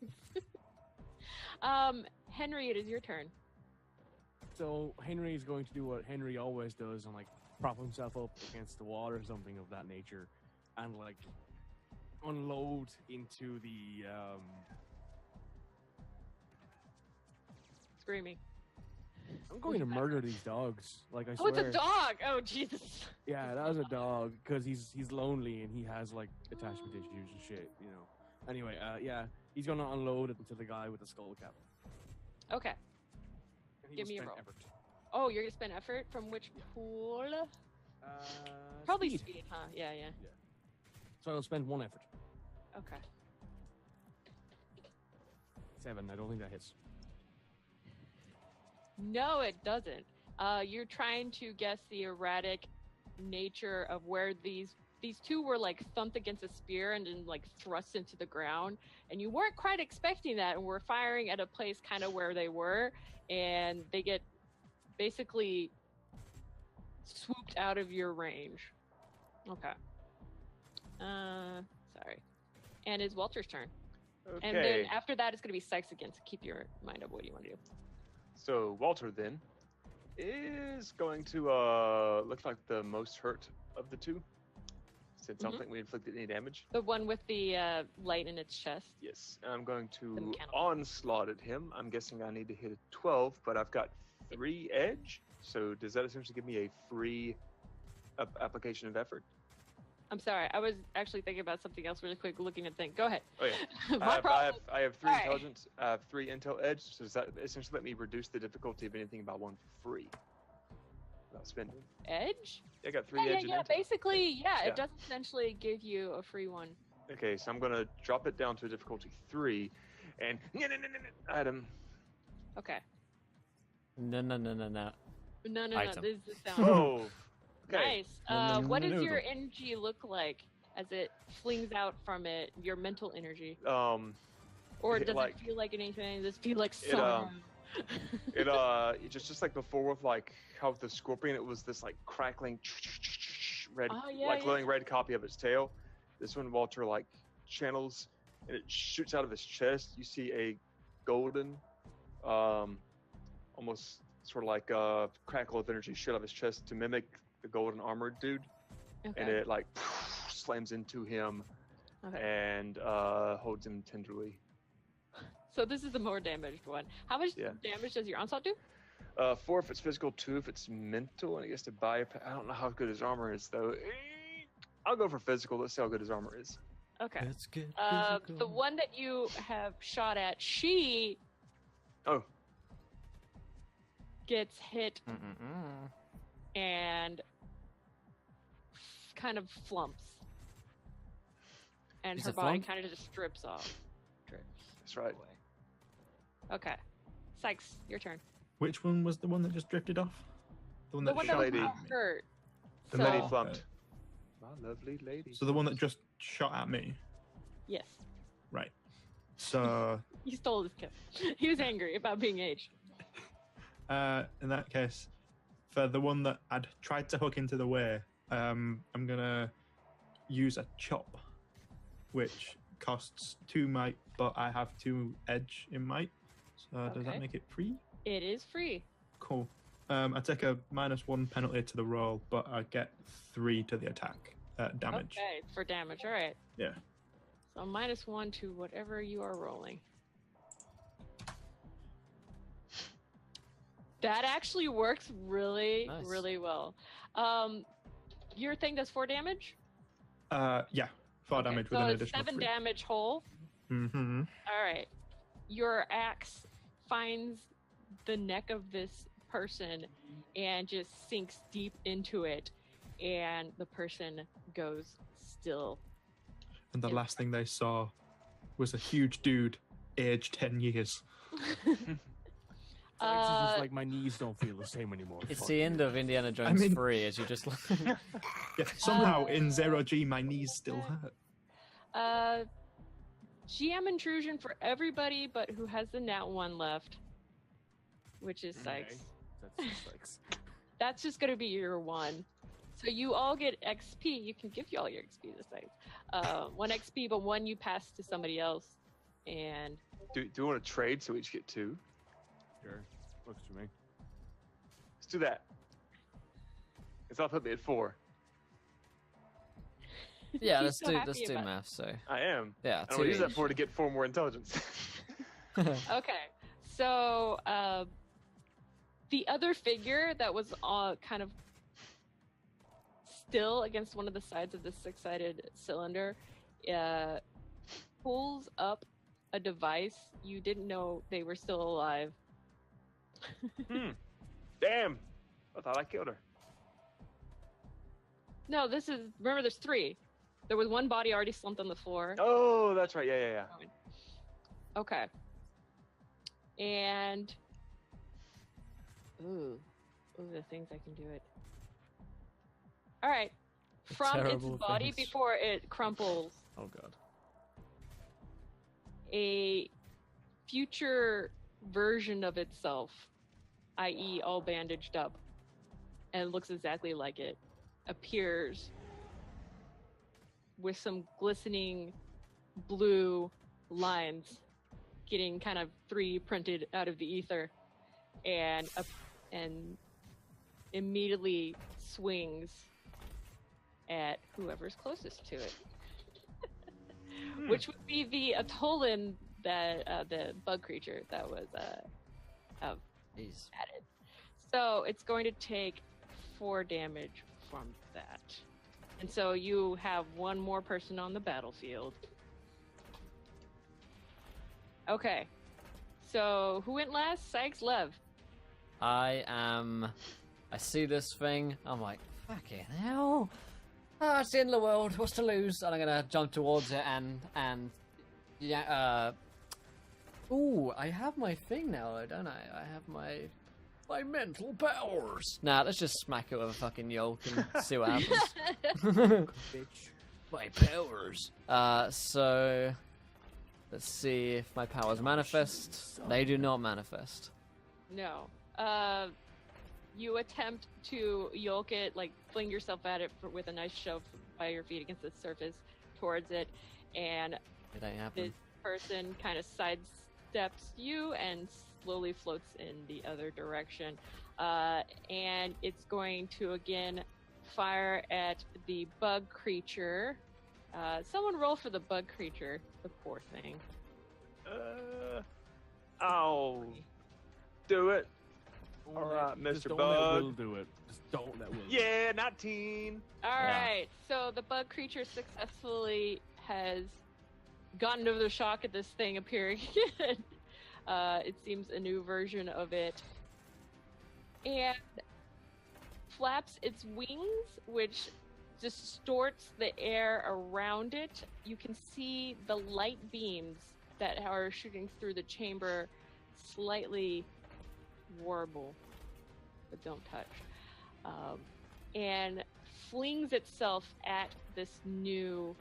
Henry, it is your turn. So Henry is going to do what Henry always does and like prop himself up against the wall or something of that nature, and like unload into the Screaming. I'm going to murder these dogs. Like I Oh, swear. it's a dog! Oh, Jesus. Yeah, that was a dog because he's lonely and he has like attachment issues and shit. You know. Anyway, yeah, he's gonna unload it into the guy with the skull cap. Okay. And he Give will me a spend roll. effort. Oh, you're gonna spend effort from which pool? Uh, Probably speed, huh? Yeah. So I'll spend 1 effort. Okay. 7. I don't think that hits. No, it doesn't. You're trying to guess the erratic nature of where these 2 were like thumped against a spear and then like thrust into the ground, and you weren't quite expecting that, and were firing at a place kind of where they were, and they get basically swooped out of your range. Okay. Sorry. And it's Walter's turn. Okay. And then after that, it's going to be Sykes again, so keep your mind up what you want to do. So Walter then is going to look like the most hurt of the 2. Since I don't think we inflicted any damage. The one with the light in its chest. Yes, I'm going to mechanical. onslaught at him. I'm guessing I need to hit a 12, but I've got 3 edge. So does that essentially give me a free application of effort? I'm sorry, I was actually thinking about something else really quick, looking at things. Go ahead. Oh yeah. My problem. I have 3 Alright. intelligence. I have 3 intel edge. So does that essentially let me reduce the difficulty of anything by 1 for free? Without spending. Edge? I got 3 Yeah, edge and intel. basically, yeah, Yeah. it does essentially give you a free one. Okay, so I'm gonna drop it down to a difficulty 3, and item. Okay. No. No, Item. this is the sound. Oh, okay. Nice. What does Noodle. your energy look like as it flings out from it, your mental energy? Or It, does like- it feel like anything? Does it feel like It, sorrow? it just like before with like how with the scorpion it was this like crackling red Oh, yeah, like yeah. glowing red copy of its tail. This one Walter like channels and it shoots out of his chest. You see a golden almost sort of like a crackle of energy shoot out of his chest to mimic the golden armored dude, and Okay. it like slams into him Okay. and holds him tenderly. So this is the more damaged one. How much Yeah. damage does your onslaught do? 4 if it's physical, 2 if it's mental, and I guess to buy. I don't know how good his armor is though. I'll go for physical. Let's see how good his armor is. Okay. Let's get The physical. one that you have shot at, she Oh, gets hit Mm-mm-mm. and kind of flumps. And Is her it body flump? kind of just strips off. Drips that's right. away. Okay. Sykes, your turn. Which one was the one that just drifted off? The one The that one shot that was lady. not hurt. The So- Lady Oh, flumped. My lovely lady. So the one that just shot at me. Yes. Right. So He stole his kill. He was angry about being aged. in that case, for the one that I'd tried to hook into the way, I'm gonna use a chop, which costs 2 might, but I have 2 edge in might. So does Okay. that make it free? It is free. Cool. I take a -1 penalty to the roll, but I get 3 to the attack damage. Okay, for damage. All right. Yeah. So -1 to whatever you are rolling. That actually works really, Nice. really well. Your thing does 4 damage? Yeah. 4 Okay, damage so with an it's additional 7 3. damage whole. Mm-hmm. All right. Your axe finds the neck of this person and just sinks deep into it, and the person goes still and the last thing they saw was a huge dude aged 10 years. It's just like my knees don't feel the same anymore. It's Fuck the you. end of Indiana Jones mean- 3, as you just. Yeah, somehow in 0G, my knees still hurt. GM intrusion for everybody but who has the nat 1 left, which is Sykes. That's just like That's just gonna be your 1. So you all get XP. You can give you all your XP this time. 1 XP, but 1 you pass to somebody else. And Do you want to trade so we each get 2? sure. Looks to me. Let's do that. Because that'll put me at 4. Yeah, He's let's so do happy about it. math. So I am. yeah, I will use 2 that 4 to get 4 more intelligence. Okay, so the other figure that was kind of still against one of the sides of the 6-sided cylinder pulls up a device. You didn't know they were still alive. Damn. I thought I killed her. No, remember there's 3. There was 1 body already slumped on the floor. Oh, that's right. Yeah. Okay. And ooh, the things I can do it. All right. From its Terrible body things. before it crumples, Oh god. a future version of itself, i.e., all bandaged up, and looks exactly like it, appears with some glistening blue lines getting kind of 3D printed out of the ether, and immediately swings at whoever's closest to it, which would be the Atolin, that the bug creature that was Jeez. added. So it's going to take 4 damage from that. And so you have 1 more person on the battlefield. Okay. So who went last? Sykes, Lev. I see this thing. I'm like, fucking hell. Oh, it's the end of the world. What's to lose? And I'm gonna jump towards it and yeah. Ooh, I have my thing now, though, don't I? I have my mental powers. Nah, let's just smack it with a fucking yoke and see what happens. Bitch. My powers. So let's see if my powers manifest. They do not manifest. No. You attempt to yoke it, like fling yourself at it with a nice shove by your feet against the surface towards it, and It ain't happening. this person kind of sidesteps you and slowly floats in the other direction. And it's going to again fire at the bug creature. Someone roll for the bug creature, the poor thing. I'll do it. All right, Just Mr. don't Bug. let Will do it. Just don't let Will. Yeah, 19. All right, so the bug creature successfully has gotten over the shock at this thing appearing again. It seems a new version of it. And flaps its wings, which distorts the air around it. You can see the light beams that are shooting through the chamber slightly warble, but don't touch. And flings itself at this new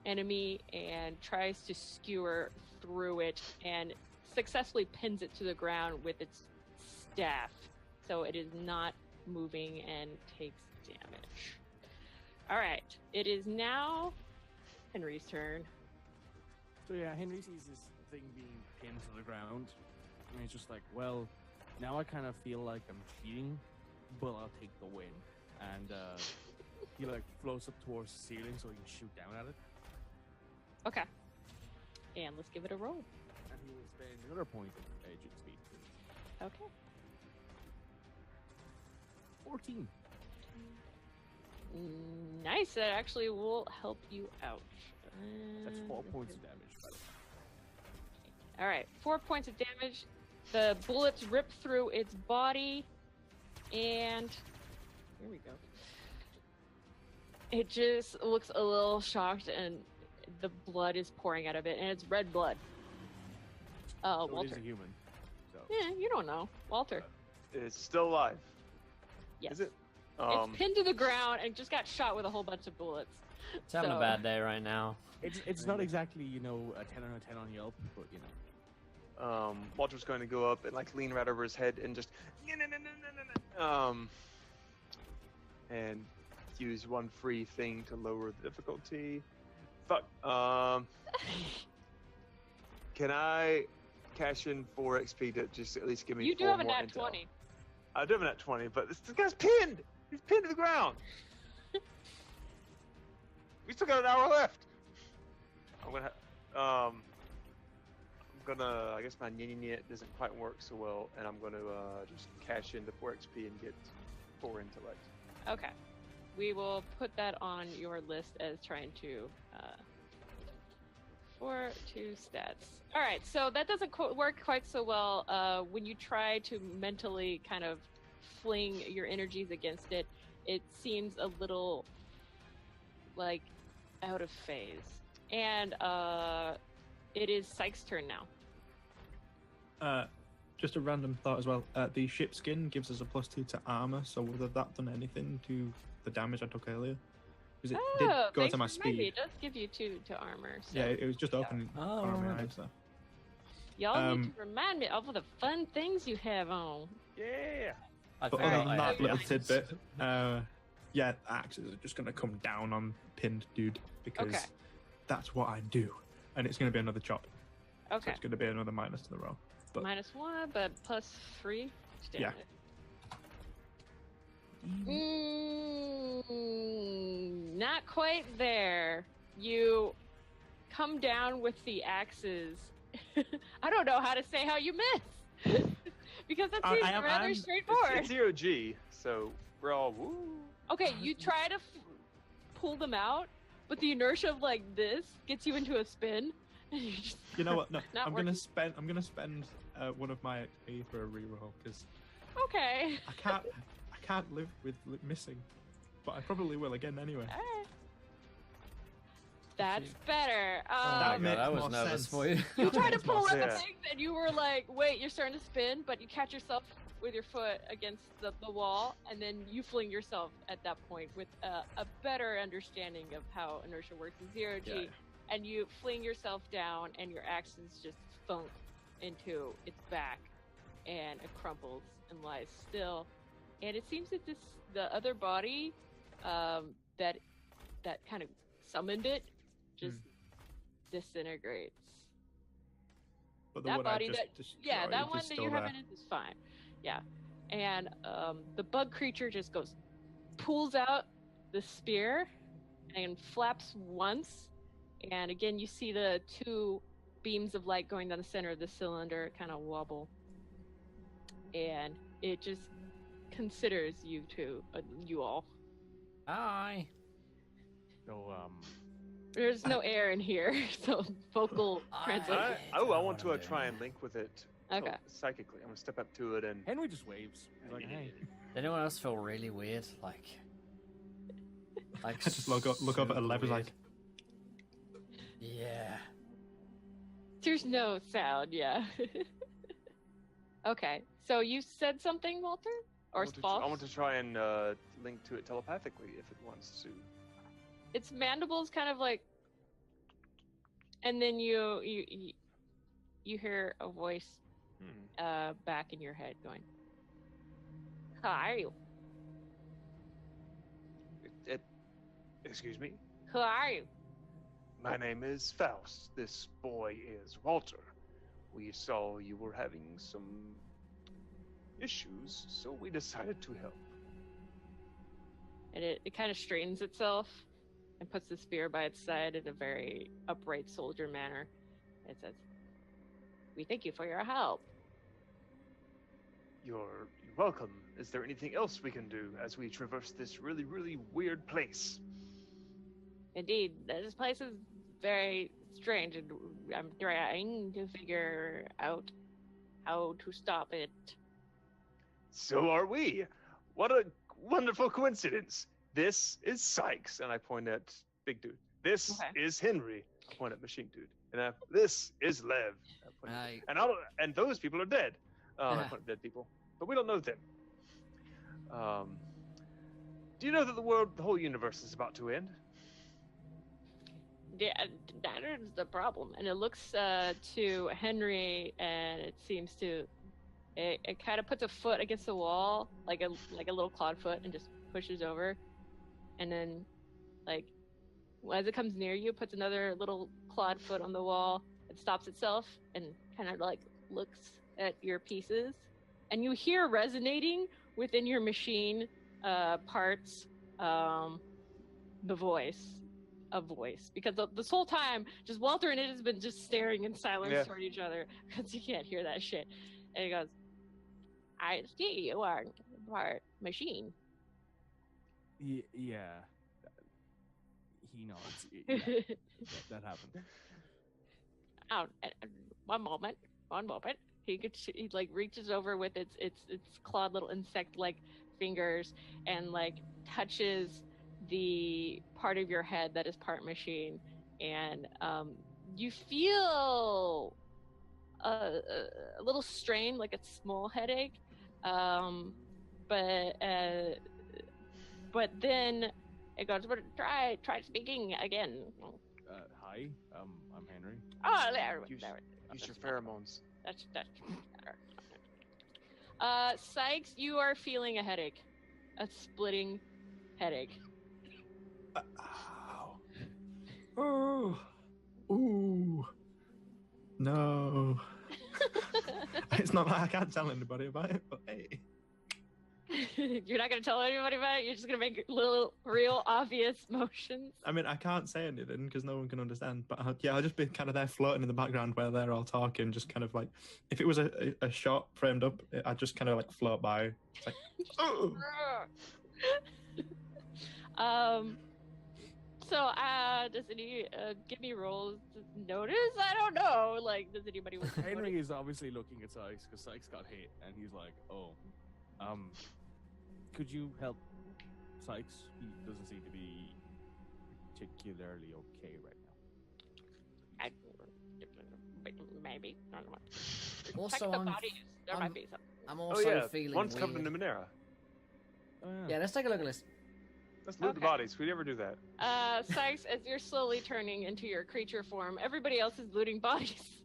enemy and tries to skewer through it and successfully pins it to the ground with its staff. So it is not moving and takes damage. All right, it is now Henry's turn. So yeah, Henry sees this thing being pinned to the ground, and he's just like, well, now I kind of feel like I'm cheating, but I'll take the win. And he like floats up towards the ceiling so he can shoot down at it. Okay. And let's give it a roll. And he will spend another point of agent speed. Okay. 14. Nice. That actually will help you out. That's 4 points of damage, by the way. All right, 4 points of damage. The bullets rip through its body, and here we go. It just looks a little shocked, and the blood is pouring out of it, and it's red blood. So it is Walter. a human. So Yeah, you don't know. Walter. It's still alive. Yes. Is it? It's pinned to the ground and just got shot with a whole bunch of bullets. It's having a bad day right now. it's not exactly, a 10 out of 10 on Yelp, but Walter's going to go up and like lean right over his head and just and use one free thing to lower the difficulty. Fuck. Can I cash in 4 XP to just at least give me? You do 4 have a more nat intel? 20. I do have a nat 20, but this guy's pinned. He's pinned to the ground. We still got an hour left. I guess my Nyet doesn't quite work so well, and I'm gonna just cash in the 4 XP and get 4 intellect. Okay. We will put that on your list as trying to 4-2 stats. All right, so that doesn't work quite so well. When you try to mentally kind of fling your energies against it, it seems a little like out of phase. And it is Syke's turn now. Just a random thought as well. The ship skin gives us a +2 to armor, so would have that done anything to the damage I took earlier? Because it did go thanks to my for reminding me. speed. It does give you 2 to armor. So. Yeah, it was just open. Oh, armor right. eyes, so. Y'all need to remind me of all the fun things you have on. Yeah. I But forgot other than I that had little the tidbit, yeah, axes are just going to come down on pinned dude because Okay. that's what I do, and it's going to be another chop. So Okay. it's going to be another minus to the roll. But -1, but +3. Damn Yeah. it. Not quite there. You come down with the axes. I don't know how to say how you miss. Because that seems rather straightforward. It's 0G, so we're all woo. Okay, you try to pull them out, but the inertia of like this gets you into a spin. And you just you know what? No, Not I'm going to working. spend one of my XP for a reroll because Okay. I can't live with missing, but I probably will again anyway. Alright. That's better. Oh my That makes god, I was more nervous sense. for you. You try to makes more pull up the sense. things and you were like, wait, you're starting to spin, but you catch yourself with your foot against the wall, and then you fling yourself at that point with a better understanding of how inertia works in 0G, Yeah. and you fling yourself down, and your axes just thunk into its back, and it crumples and lies still. And it seems that the other body that kind of summoned it just disintegrates. But the That one body I just that destroyed that one is that still you're there. having is fine. Yeah, and the bug creature just pulls out the spear and flaps once, and again you see the 2 beams of light going down the center of the cylinder kind of wobble, and it just considers you all. Hi. so There's no air in here, so vocal translation. I want to try and link with it. Okay. Psychically, I'm gonna step up to it and. Henry just waves. He's like, hey. Did anyone else feel really weird? Like I just look up at super 11 weird. like, Yeah. There's no sound, yeah. Okay, so you said something, Walter? Or I want to try and link to it telepathically if it wants to. Its mandibles kind of like, and then you hear a voice back in your head going, "Who are you? Excuse me? Who are you?" My name is Faust. This boy is Walter. We saw you were having some issues, so we decided to help. And it kind of straightens itself and puts the spear by its side in a very upright soldier manner. It says, "We thank you for your help." You're welcome. Is there anything else we can do as we traverse this really, really weird place? Indeed, this place is very strange, and I'm trying to figure out how to stop it. So are we. What a wonderful coincidence. This is Sykes, and I point at big dude. This Okay. is Henry. I point at machine dude. And this is Lev. I point at- I- and those people are dead. I point at dead people, but we don't know them. Do you know that the whole universe is about to end? Yeah, that is the problem. And it looks to Henry, and it seems to it kind of puts a foot against the wall, like a little clawed foot, and just pushes over, and then like as it comes near you, puts another little clawed foot on the wall. It stops itself and kind of like looks at your pieces, and you hear resonating within your machine parts the voice. A voice, because this whole time, just Walter and it has been just staring in silence toward each other because you can't hear that shit. And he goes, "I see you are part machine." Yeah. He nods. Yeah, that happened. Oh, one moment. He like reaches over with its clawed little insect-like fingers and like touches the part of your head that is part machine, and you feel a little strain, like a small headache, but then it goes, "But try speaking again." Hi, I'm Henry. Oh, there. Use That's your better. pheromones. That's better. Sykes, you are feeling a headache, a splitting headache. Ow. Oh. Ooh. No. It's not like I can't tell anybody about it, but hey. You're not gonna tell anybody about it. You're just gonna make little, real, obvious motions. I mean, I can't say anything because no one can understand. But I'll just be kind of there floating in the background while they're all talking, just kind of like, if it was a shot framed up, I'd just kind of like float by. It's like, oh. So, does any give me rolls to notice? I don't know. Like, does anybody want to Henry notice? is obviously looking at Sykes because Sykes got hit, and he's like, "Oh, could you help Sykes? He doesn't seem to be particularly okay right now." Maybe. I don't know. Also, Check the I'm- bodies. There I'm- might be something. I'm Oh also yeah, feeling one's weird. covered in Numenera. Oh, Yeah, let's take a look at this. Let's loot the Okay. bodies. We never do that. Sykes, as you're slowly turning into your creature form, everybody else is looting bodies.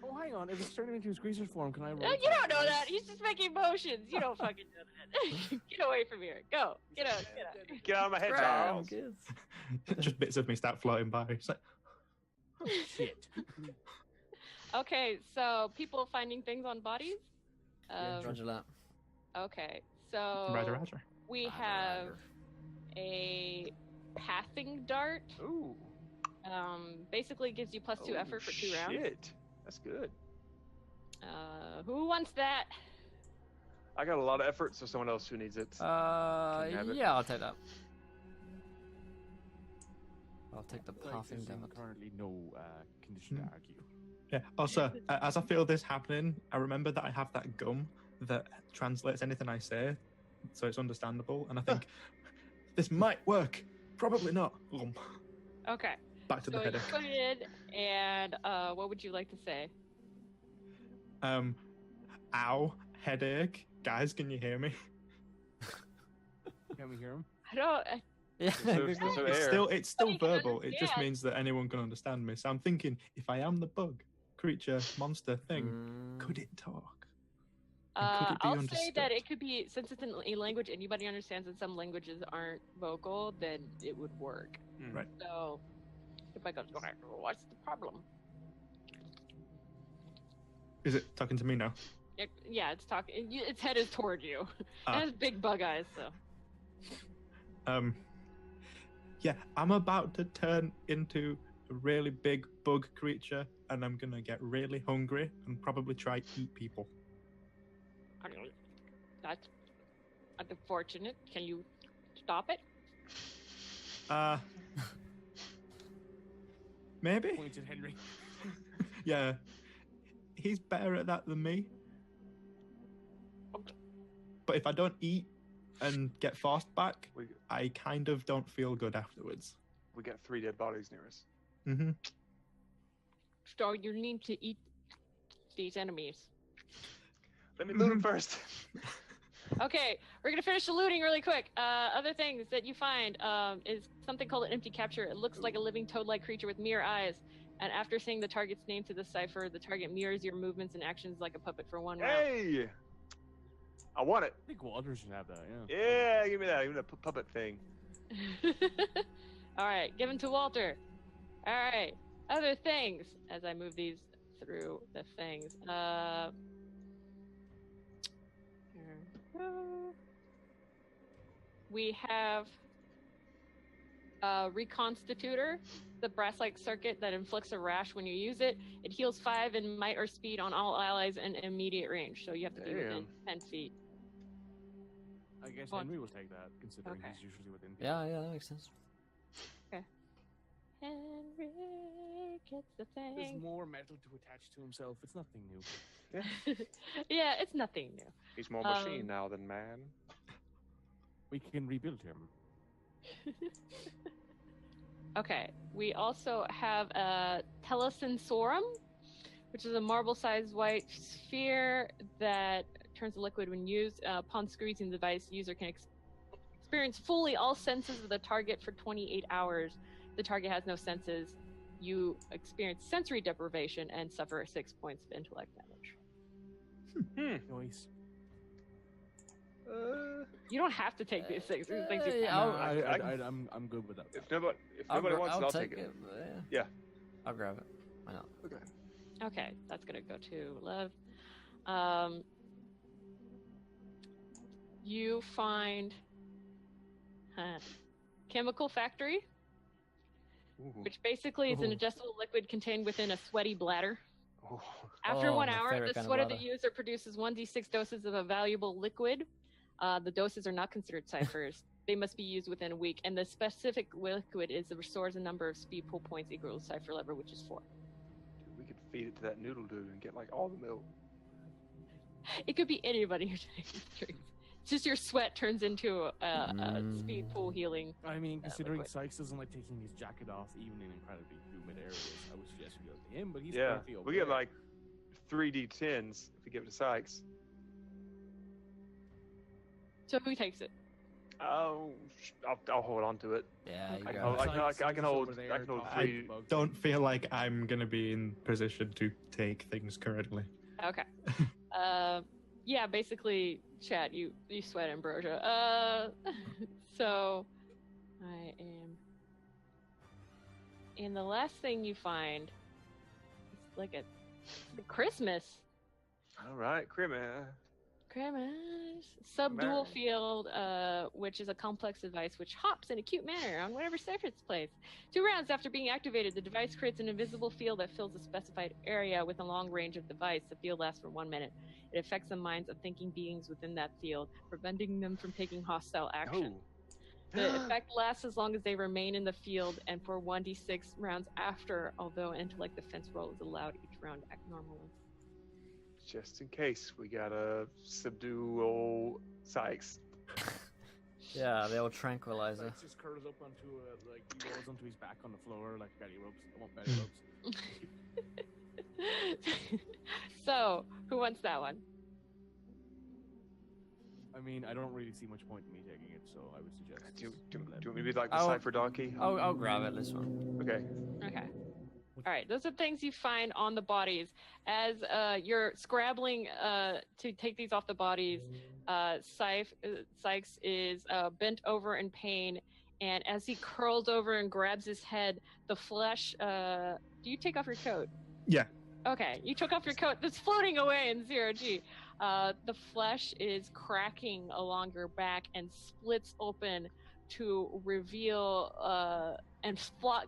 Oh, hang on. If it's turning into his creature form, can I roll? You don't know that. He's just making motions. You don't fucking know that. Get away from here. Go. Get out. Get out of my head, Bram, Charles. kids. Just bits of me start floating by. It's like, Shit. Okay, so people finding things on bodies? Roger that. Okay, so Roger. we Roger, have roger. a pathing dart. Ooh. Basically gives you +2 effort for 2 rounds. Shit. That's good. Who wants that? I got a lot of effort, so someone else who needs it. Yeah, have it. I'll take that. I'll take the Like, passing there's damage. currently no condition to argue. Yeah. Also, as I feel this happening, I remember that I have that gum that translates anything I say, so it's understandable. And I think this might work. Probably not. Okay, Back to the so you headache. put it in, and what would you like to say? Ow, headache. Guys, can you hear me? Can we hear him? I don't. Yeah, So good call. It's still Nobody can verbal. It just understand. means that anyone can understand me. So I'm thinking, if I am the bug, creature, monster thing, could it talk? And could it be I'll say understood? that it could be, since it's in a language anybody understands and some languages aren't vocal, then it would work. Mm. Right. So, if I go, what's the problem? Is it talking to me now? Yeah, it's talking. Its head is toward you. Ah. It has big bug eyes, so. Yeah, I'm about to turn into a really big bug creature, and I'm gonna get really hungry and probably try eat people. That's unfortunate. Can you stop it? Maybe. Points at Henry. Yeah, he's better at that than me. Okay. But if I don't eat and get forced back, We I kind of don't feel good afterwards. we got 3 dead bodies near us. Mm-hmm. So you need to eat these enemies. Let me loot 'em first. Okay, we're gonna finish the looting really quick. Other things that you find is something called an empty capture. It looks like a living toad-like creature with mirror eyes. And after saying the target's name to the cipher, the target mirrors your movements and actions like a puppet for 1 round. Hey, I want it. I think Walter should have that. Yeah. Yeah, give me that. Give me that puppet thing. All right, given to Walter. All right, other things as I move these through the things. Here we go. We have Reconstitutor, the brass-like circuit that inflicts a rash when you use it. It heals 5 in might or speed on all allies in immediate range, so you have to be within 10 feet. I guess Go on. Henry will take that, considering Okay. he's usually within. Yeah, that makes sense. Henry gets the There's thing. more metal to attach to himself. It's nothing new. Yeah, it's nothing new. He's more machine now than man. We can rebuild him. Okay, we also have a Telesensorum, which is a marble-sized white sphere that turns to liquid when used. Upon squeezing the device, user can experience fully all senses of the target for 28 hours. The target has no senses. You experience sensory deprivation and suffer 6 points of intellect damage. Noise. You don't have to take these things. These things you yeah, can. I'm good with that. If nobody wants it, I'll take it. Yeah. I'll grab it. Why not? Okay. Okay, that's gonna go to Lev. You find chemical factory, Ooh. which basically is an Ooh. adjustable liquid contained within a sweaty bladder. Ooh. After Oh, 1 my hour, favorite the kind of sweat of the bladder. user produces 1d6 doses of a valuable liquid. The doses are not considered ciphers. They must be used within a week, and the specific liquid restores a number of speed pool points equal to cipher lever, which is 4. Dude, we could feed it to that noodle dude and get like all the milk. It could be anybody who takes drinks. It's just your sweat turns into a speed pool healing. I mean, considering liquid. Sykes doesn't like taking his jacket off, even in incredibly humid areas, I would suggest we go to him. But he's Yeah, pretty we get okay. like 3d10s if we give it to Sykes. So who takes it? Oh, I'll hold on to it. Yeah, you Okay. grab it. I can hold- over there I can hold talking three- to bugs. Don't feel like I'm gonna be in position to take things currently. Okay. Yeah, basically, Chad, you sweat ambrosia. So I am. And the last thing you find is like a Christmas. All right, Christmas. Subdual Merry. field, which is a complex device which hops in a cute manner on whatever surface it's placed. 2 rounds after being activated, the device creates an invisible field that fills a specified area with a long range of device. The field lasts for 1 minute. It affects the minds of thinking beings within that field, preventing them from taking hostile action. Oh. The effect lasts as long as they remain in the field and for 1d6 rounds after, although an intellect defense roll is allowed each round to act normally. Just in case we gotta subdue old Sykes. Yeah, the old tranquilizer. Sykes just curls up onto like he rolls onto his back on the floor like belly ropes. I want belly ropes. So, who wants that one? I mean, I don't really see much point in me taking it, so I would suggest. Do you Lev. want me to be like the I'll- Cypher Donkey? I'll grab it, this one. Okay. Okay. All right. Those are things you find on the bodies. As you're scrabbling to take these off the bodies, Sykes is bent over in pain, and as he curls over and grabs his head, the flesh. Do you take off your coat? Yeah. Okay. You took off your coat. That's floating away in 0G. The flesh is cracking along your back and splits open to reveal and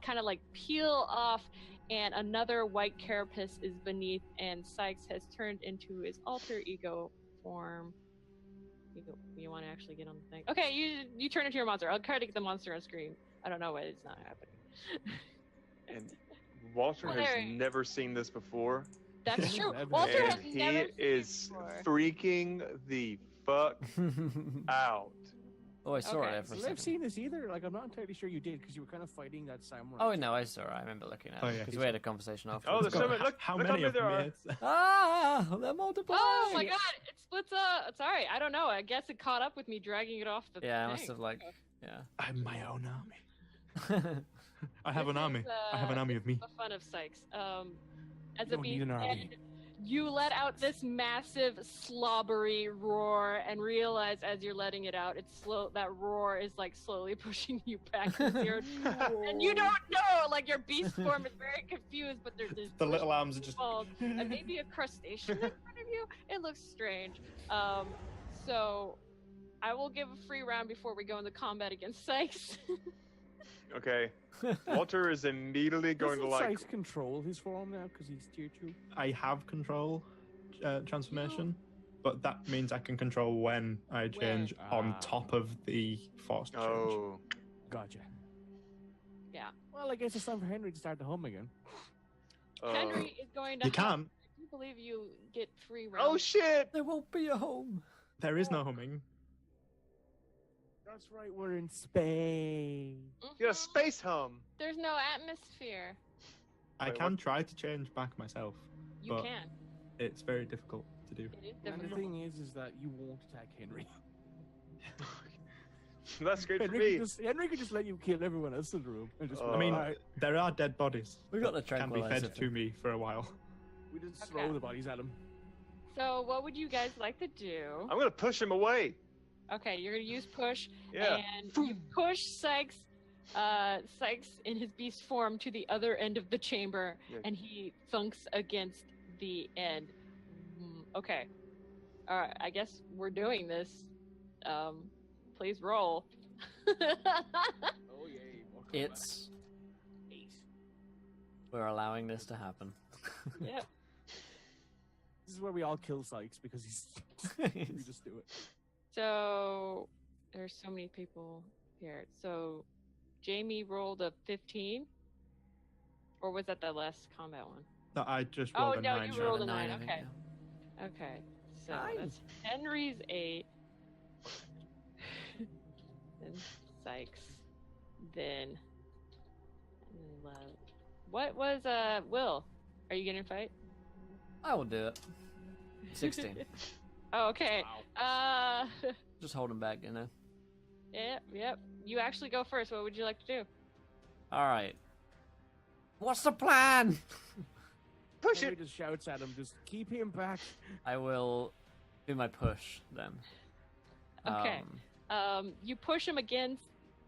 kind of like peel off, and another white carapace is beneath, and Sykes has turned into his alter ego form. You want to actually get on the thing? Okay, you turn into your monster. I'll try to get the monster on screen. I don't know why it's not happening. And Walter Well, has there- never seen this before. That's true. Never. Walter And has he never seen is it before. freaking the fuck out. Oh, I saw Okay. it there for a I've second. seen this either. Like, I'm not entirely sure you did because you were kind of fighting that samurai. Oh no, I saw it. I remember looking at Oh, it yeah, because he we had saw a conversation Oh, afterwards. there's so many. Look, How look many how of many there them? are. It's- Ah, they're multiplying. Oh my god, it splits up. Sorry, I don't know. I guess it caught up with me dragging it off the Yeah, I thing. must have yeah. I'm my own army. I have This an army. is, I have an army of me. The fun of Sykes. As You a don't need an army. you let out this massive slobbery roar and realize as you're letting it out, that roar is like slowly pushing you back to zero. And you don't know, like your beast form is very confused, but there's The little arms are just. balls and maybe a crustacean in front of you. It looks strange. So I will give a free round before we go into combat against Sykes. Okay. Walter is immediately going to Doesn't like. Sykes control his form now because he's tier 2? I have control transformation, but that means I can control when I change on Ah. top of the forced change. Oh. Gotcha. Yeah. Well, I guess it's time for Henry to start to hum again. Henry is going to. You can't. I do believe you get 3 rounds. Oh shit! There won't be a home. There is no humming. That's right, we're in space. You got a Mhm. space hum. There's no atmosphere. I Wait, can what? try to change back myself. You But- can. It's very difficult to do. It is And the difficult. thing is that you won't attack Henry. That's great for Henry me. Henry could just let you kill everyone else in the room. And just I I mean, "Alright." there are dead bodies. We got the that can be tranquilizer fed thing. to me for a while. we just Okay. throw the bodies at him. So, what would you guys like to do? I'm gonna push him away. Okay, you're gonna use push, Yeah. and you push Sykes in his beast form to the other end of the chamber, Yeah. and he thunks against the end. Okay. All right. I guess we're doing this. Please roll. Oh yay! It's we're allowing this to happen. Yep. This is where we all kill Sykes because he's. we just do it. So there's so many people here. So Jamie rolled a 15, or was that the last combat one? No, I just Oh, rolled a no, 9. you so- rolled a Nine, 9, I think, okay. yeah. Okay. So Nine. that's Henry's 8, then Sykes, then 11. What was Will? Are you gonna fight? I will do it. 16. Oh, okay. Just hold him back, you know. Yep. You actually go first. What would you like to do? All right. What's the plan? Push Henry it. just shouts at him, just keep him back. I will do my push then. Okay. You push him again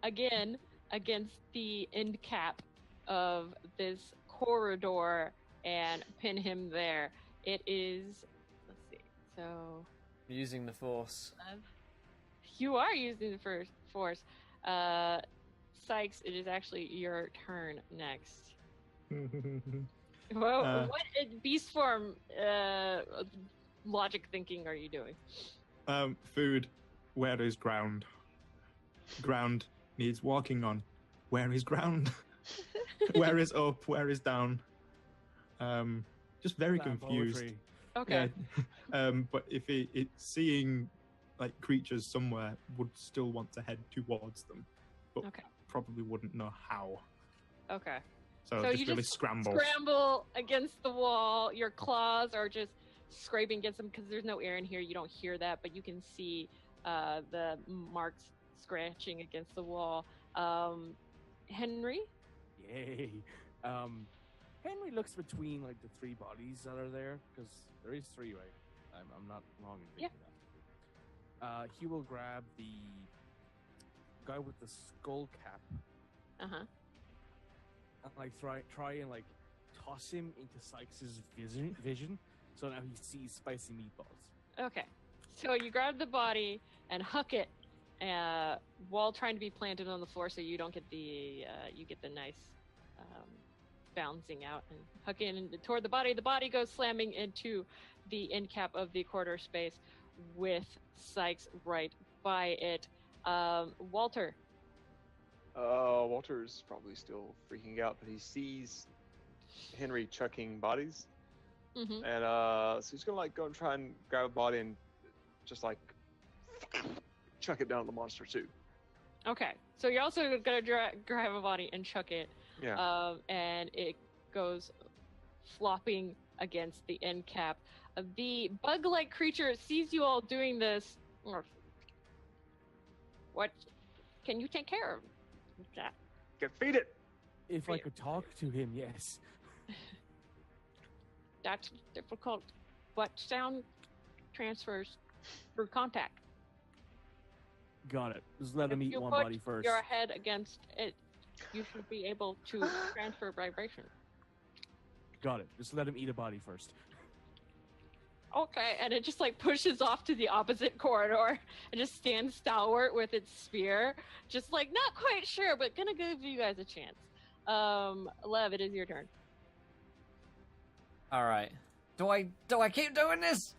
against the end cap of this corridor and pin him there. It is, let's see, so Using the force. you are using the first force. Sykes, it is actually your turn next. Well, what beast form logic thinking are you doing? Food. Where is ground? Ground needs walking on. Where is ground? Where is up? Where is down? Just very That confused. poetry. Okay. Yeah. But if it seeing like creatures somewhere would still want to head towards them, but Okay. probably wouldn't know how. Okay. So, So just you really just scrambles. Scramble against the wall. Your claws are just scraping against them because there's no air in here. You don't hear that, but you can see the marks scratching against the wall. Henry? Yay. Henry looks between like the 3 bodies that are there because there is 3, right? I'm not wrong in thinking that. He will grab the guy with the skull cap Uh-huh. and like try and like toss him into Sykes's vision. So now he sees spicy meatballs. Okay. So you grab the body and huck it while trying to be planted on the floor so you don't get the you get the nice bouncing out and huck in toward the body. The body goes slamming into the end cap of the corridor space with Sykes right by it. Walter. Walter's probably still freaking out, but he sees Henry chucking bodies, Mm-hmm. and so he's gonna like go and try and grab a body and just like chuck it down at the monster too. Okay, so you're also gonna grab a body and chuck it, Yeah. and it goes flopping against the end cap. The bug-like creature sees you all doing this. What can you take care of that? Can feed it. If I could talk to him, yes. That's difficult, but sound transfers through contact. Got it. Just let him If eat you one put body first. your head against it, you should be able to transfer vibration. Got it. Just let him eat a body first. Okay, and it just like pushes off to the opposite corridor and just stands stalwart with its spear, just like not quite sure, but gonna give you guys a chance. Lev, it is your turn. All right. Do I keep doing this?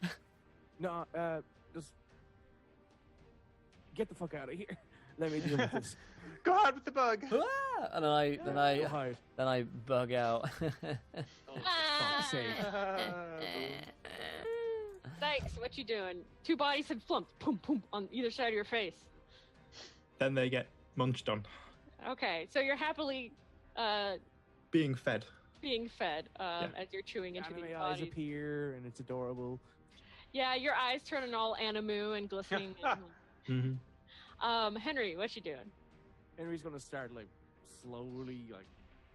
No, just get the fuck out of here. Let me deal with this. Go ahead with the bug. Ah! And then Go hide. I bug out. Fuck's sake. Sykes, what you doing? Two bodies have plumped, boom, boom, on either side of your face. Then they get munched on, Okay, so you're happily being fed. being fed as you're chewing into Anime these eyes bodies. appear, and it's adorable. Yeah, your eyes turning all animu and glistening. Mm-hmm. Henry, what you doing? Henry's gonna start like slowly like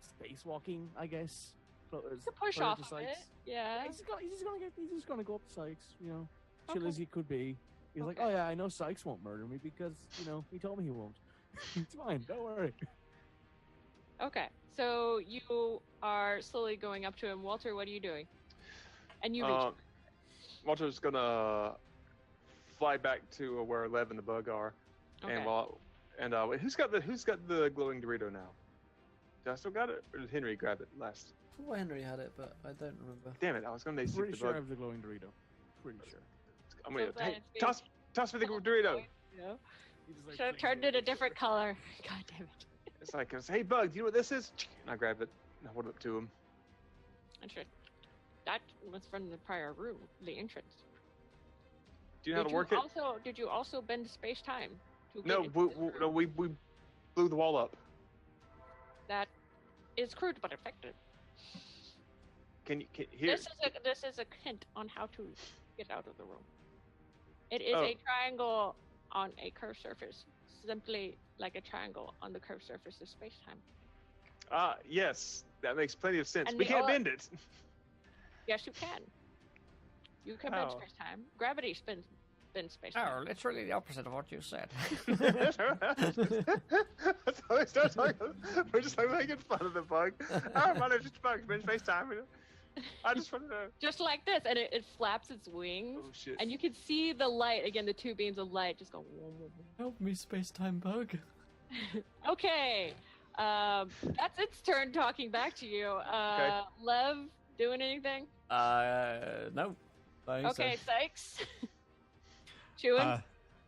spacewalking, I guess. To push off of it. Yeah. He's just gonna go up to Sykes, you know, chill Okay. as he could be. He's like, Okay. oh yeah, I know Sykes won't murder me because, you know, he told me he won't. It's fine, don't worry. Okay, so you are slowly going up to him. Walter, what are you doing? And you reach. Walter's gonna fly back to where Lev and the bug are, Okay. who's got the glowing Dorito now? Did I still got it, or did Henry grab it last? I thought Henry had it, but I don't remember. Damn it! I was gonna see Pretty the sure I bug. have the glowing Dorito. Pretty sure. I'm gonna So then hey, it's toss me the Dorito. Yeah. He just, like, Should have flings turned it a different color. God damn it. It's like, hey bug, do you know what this is? And I grab it and I hold it up to him. Interesting. That was from the prior room, the entrance. Do you know how to work it? Did you also bend space time? No, we blew the wall up. That is crude but effective. Can here? This is a hint on how to get out of the room. It is Oh. a triangle on a curved surface, simply like a triangle on the curved surface of space-time. Yes, that makes plenty of sense. And We the can't other- bend it. Yes, you can. You can bend How? space-time. Gravity bends space-time. Oh, literally the opposite of what you said. So we start talking, we're just like making fun of the bug. Oh, my name's just bug. Been FaceTime. I just want to know. Just like this, and it flaps its wings, Oh shit. and you can see the light again. The two beams of light just go. Whoom, whoom, Help me, space-time bug. whoom. Okay, that's its turn talking back to you. Okay. Lev, doing anything? No. I think Okay, so. Sykes. Chewing.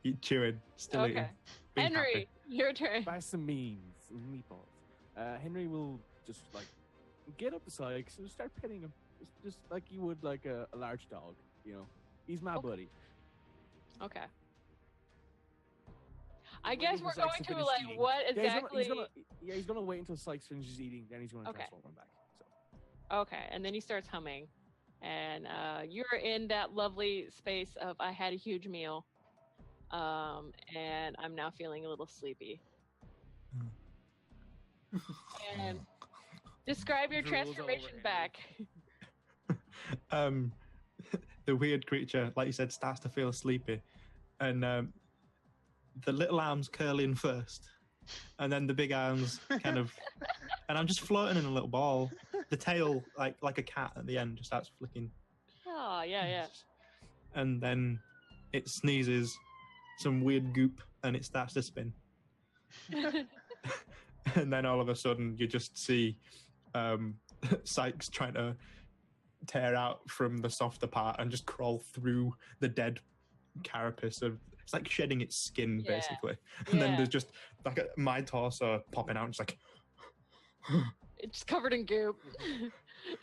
You chewing, still eating. Okay. being Henry, happy. your turn. By some means, meatballs. Henry will just like get up to Sykes and start petting him, just like you would like a large dog. You know, he's my Okay. buddy. Okay. I Waiting guess for we're Sykes going to to finish like eating. what Yeah, exactly? he's gonna wait until Sykes finishes eating, then he's gonna Okay. transform him back. So. Okay, and then he starts humming, and you're in that lovely space of I had a huge meal, and I'm now feeling a little sleepy. And describe your Drool's all over transformation Henry. back. The weird creature, like you said, starts to feel sleepy, and the little arms curl in first, and then the big arms kind of, and I'm just floating in a little ball. The tail, like a cat at the end, just starts flicking, Oh yeah, and then it sneezes some weird goop, and it starts to spin. yeah. And then all of a sudden you just see Sykes trying to tear out from the softer part and just crawl through the dead carapace of it's like shedding its skin Yeah. basically, and then Yeah. there's just like my torso popping out, just like It's covered in goop.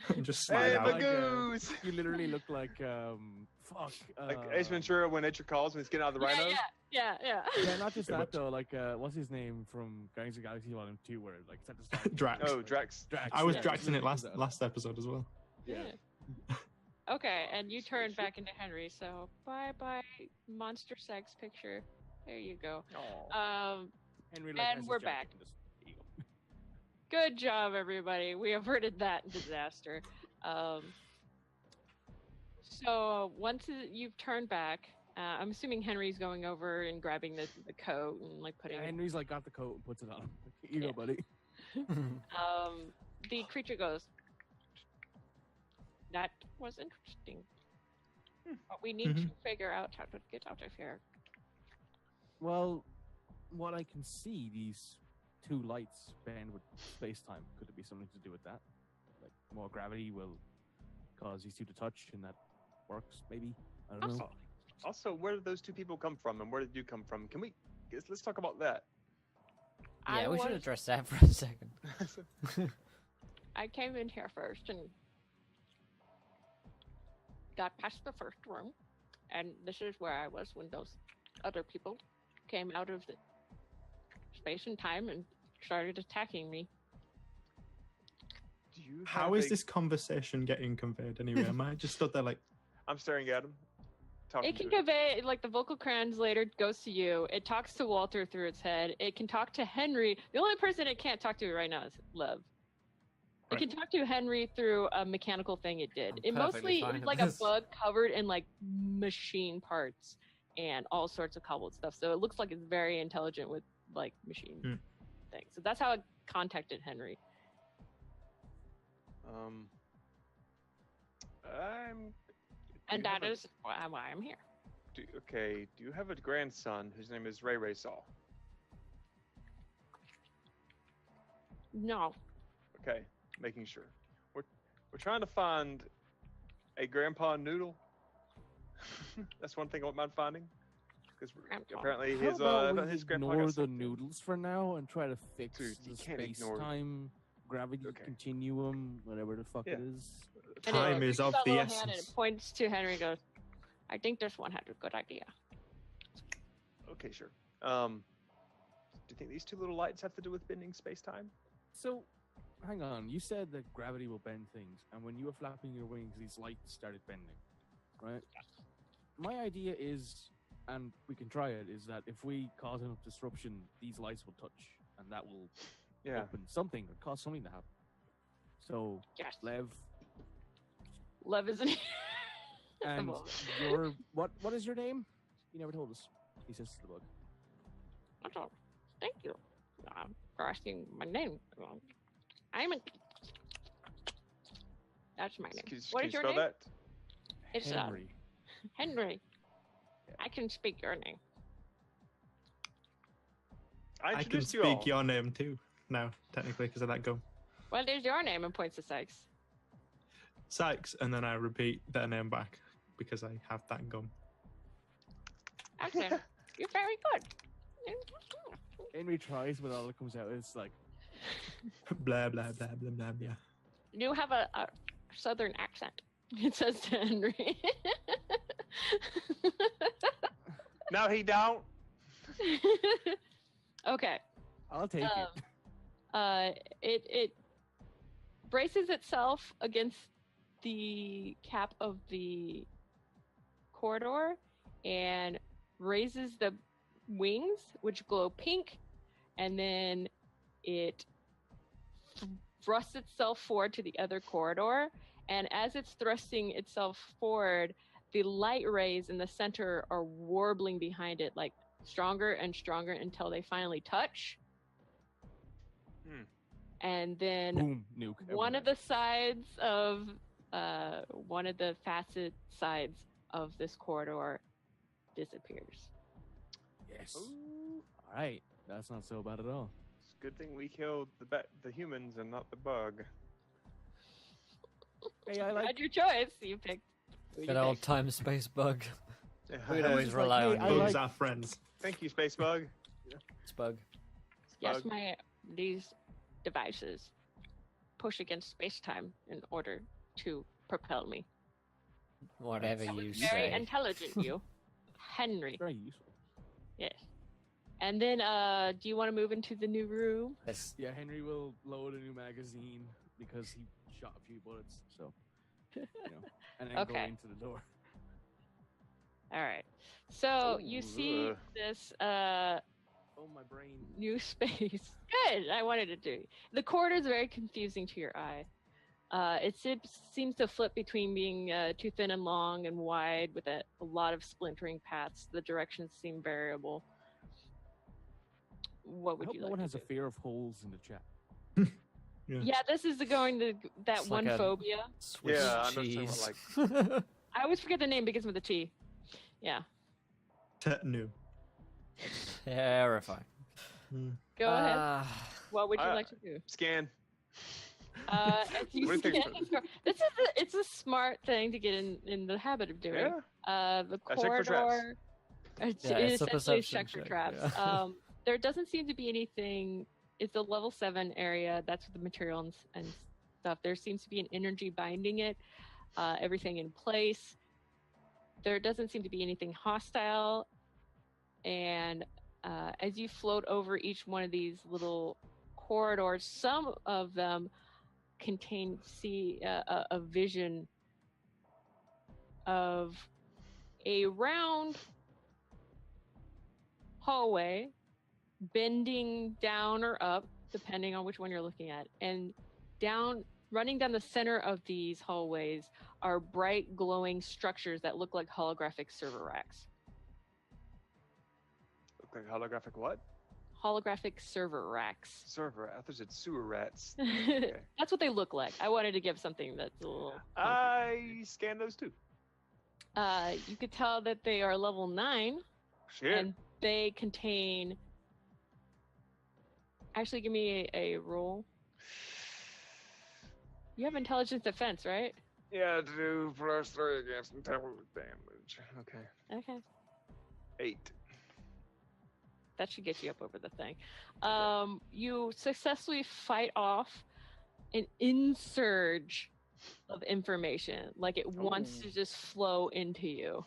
and just slide Hey, out. Like, Bagoos! You literally look like Like Ace Ventura when nature calls when he's getting out of the rhinos. Yeah. Yeah, not just Pretty that much. though. Like, what's his name from Guardians of the Galaxy Volume 2, where like it's at the start. Drax. Oh, Drax. Drax. I was yeah, Draxing it literally last episode as well. Yeah. Okay, and you turn back into Henry. So bye monster sex picture. There you go. Henry, And has we're his jacket back. and just- there you go. Good job, everybody. We averted that disaster. So once you've turned back, I'm assuming Henry's going over and grabbing the coat and like putting Yeah, it. Henry's like got the coat and puts it on. Here you Yeah. go, buddy. The creature goes, that was interesting. But we need to figure out how to get out of here. Well, what I can see, these two lights bend with space-time. Could it be something to do with that? Like, more gravity will cause these two to touch, and that works, maybe? I don't know. Also, where did those two people come from, and where did you come from? Can we? Let's talk about that. Yeah, we should was- address that for a second. I came in here first and got past the first room, and this is where I was when those other people came out of the space and time and started attacking me. Do you? How is this conversation getting conveyed anyway? Am I just stood there like, I'm staring at him. Talking It can to him. convey, like, the vocal translator goes to you. It talks to Walter through its head. It can talk to Henry. The only person it can't talk to right now is Lev. It Right. can talk to Henry through a mechanical thing it did. I'm It perfectly mostly fine is with like this. a bug covered in, like, machine parts and all sorts of cobbled stuff. So it looks like it's very intelligent with, like, machine things. So that's how it contacted Henry. And that is why I'm here. Do you have a grandson whose name is Ray Ray Saw? No. Okay, making sure. We're trying to find a Grandpa Noodle. That's one thing I wouldn't mind finding. Because Grandpa. apparently How about we his grandpa ignore got the sucked in. noodles for now and try to fix Dude, you the can't ignore- space-time gravity Okay. continuum, whatever the fuck it Yeah. is. And it time is reaches of that the little hand and essence? it points to Henry and goes, I think this one had a good idea. Okay, sure. Do you think these two little lights have to do with bending space-time? So, hang on. You said that gravity will bend things, and when you were flapping your wings, these lights started bending, right? My idea is, and we can try it, is that if we cause enough disruption, these lights will touch, and that will Yeah. open something or cause something to happen. So, Yes. Lev, Lev isn't here. at the and moment. your what is your name? You never told us. He says to the bug. That's all. Thank you for asking my name. I'm a... That's my name. What is your spell name? that? It's Henry. Henry. Yeah. I can speak your name. I I can introduced you speak all. your name too now, technically, because of that gum. What is your name? And points to Sykes. Sykes, and then I repeat their name back because I have that gum. Excellent. You're very good. Henry tries, but all that comes out is like, Blah blah blah blah blah blah. You have a southern accent. It says to Henry. No, he don't. Okay. I'll take it. It braces itself against the cap of the corridor and raises the wings, which glow pink, and then it thrusts itself forward to the other corridor. And as it's thrusting itself forward, the light rays in the center are warbling behind it, like stronger and stronger until they finally touch. And then Boom, nuke. one everyone of the sides of one of the facet sides of this corridor disappears. Yes. Ooh, All right. That's not so bad at all. it's a good thing we killed the humans and not the bug. Hey, I You like. had your choice. You picked. who you Good old picked. time space bug. We'd Yeah. always just like, rely hey, on I you. Bugs like- are friends. Thank you, Space Bug. It's bug. Yes, Bug. these devices. push against space-time in order to propel me. Whatever That was you very say. intelligent, you. Henry. Very useful. Yes. And then, do you want to move into the new room? Yes. Yeah, Henry will load a new magazine because he shot a few bullets. So, and then go Okay. into the door. All right. So you Ooh, see ugh. this Oh, my brain. new space. Good. I wanted to do. The corridor is very confusing to your eye. It seems to flip between being too thin and long and wide with a lot of splintering paths. The directions seem variable. What I would hope you no like one to has do? a fear of holes in the chat. Yeah, this is that It's one like a- phobia. Swiss Yeah, I know cheese. something I always forget the name because of the T. Yeah. Tetanu. Terrifying. Go ahead. What would you I- like to do? Scan. As you What do you think scan about the store, it's a smart thing to get in the habit of doing. Yeah. The I check for traps. corridor. Yeah, It it's a essentially perception check for check, traps. yeah. There doesn't seem to be anything. It's a level 7 area. That's with the material and stuff. There seems to be an energy binding it. Everything in place. There doesn't seem to be anything hostile. And as you float over each one of these little corridors, some of them contain a vision of a round hallway bending down or up depending on which one you're looking at, and running down the center of these hallways are bright glowing structures that look like holographic server racks. Look like holographic what? Holographic server racks. Server. I thought you said sewer rats. That's what they look like. I wanted to give something that's a little concrete. I scanned those too. You could tell that they are level 9, Shit. and they contain. Actually, give me a roll. You have intelligence defense, right? Yeah, 2 + 3 against intelligence damage. Okay. Okay. 8. That should get you up over the thing. You successfully fight off an insurge of information. Like it wants to just flow into you.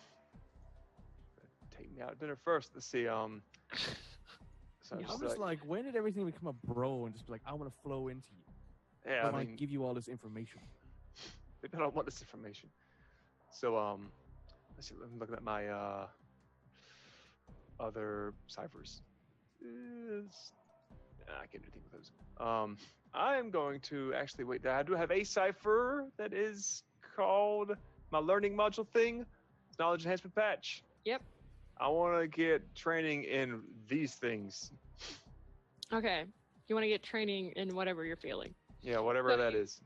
Take me out to dinner first. Let's see. So Yeah, I'm I'm just like, when did everything become a bro and just be like, I want to flow into you? yeah, I I want to mean, give you all this information. maybe I don't want this information. So let's see. I'm looking at my other ciphers. I can't do anything with those. I am going to actually wait. I do have a cipher that is called my learning module thing. It's knowledge enhancement patch. Yep. I want to get training in these things. Okay. You want to get training in whatever you're feeling. Yeah, whatever So that you- is.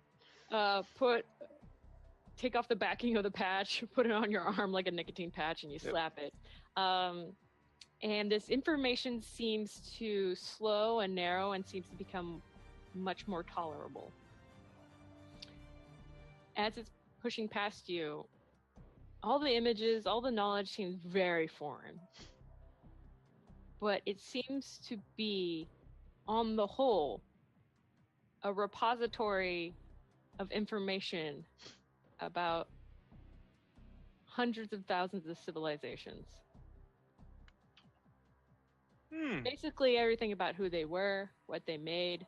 Take off the backing of the patch, put it on your arm like a nicotine patch, and you Yep. slap it. And this information seems to slow and narrow and seems to become much more tolerable. As it's pushing past you, all the images, all the knowledge seems very foreign. But it seems to be, on the whole, a repository of information about hundreds of thousands of civilizations. Basically everything about who they were, what they made,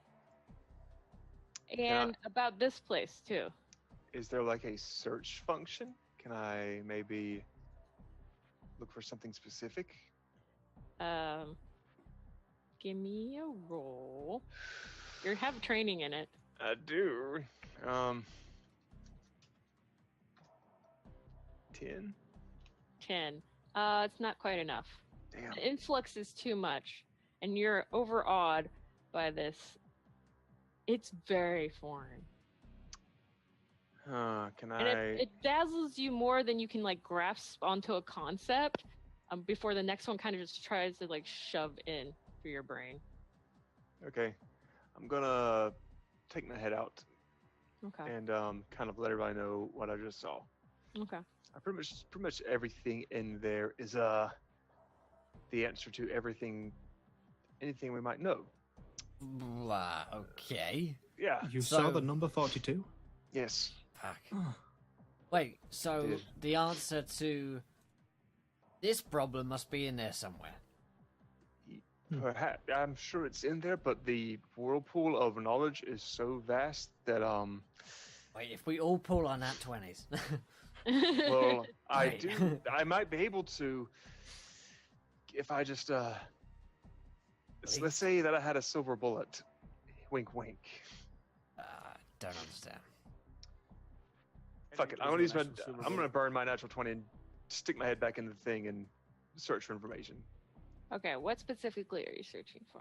and about this place too. Is there like a search function? Can I maybe look for something specific? Give me a roll. You have training in it. I do. 10. 10. It's not quite enough. Damn. The influx is too much, and you're overawed by this. It's very foreign. Can And I? it dazzles you more than you can like grasp onto a concept before the next one kind of just tries to like shove in through your brain. Okay, I'm gonna take my head out Okay. and kind of let everybody know what I just saw. Okay. Pretty much everything in there is the answer to anything we might know. Okay. Yeah. You So- saw the number 42? Yes. Fuck. Wait, so Dude. the answer to this problem must be in there somewhere. Perhaps I'm sure it's in there, but the whirlpool of knowledge is so vast that Wait, if we all pull on that 20s. well, I Right. do. I might be able to if I just let's say that I had a silver bullet. Wink, wink. Don't understand. Fuck it. I'm gonna burn my natural 20 and stick my head back in the thing and search for information. Okay, what specifically are you searching for?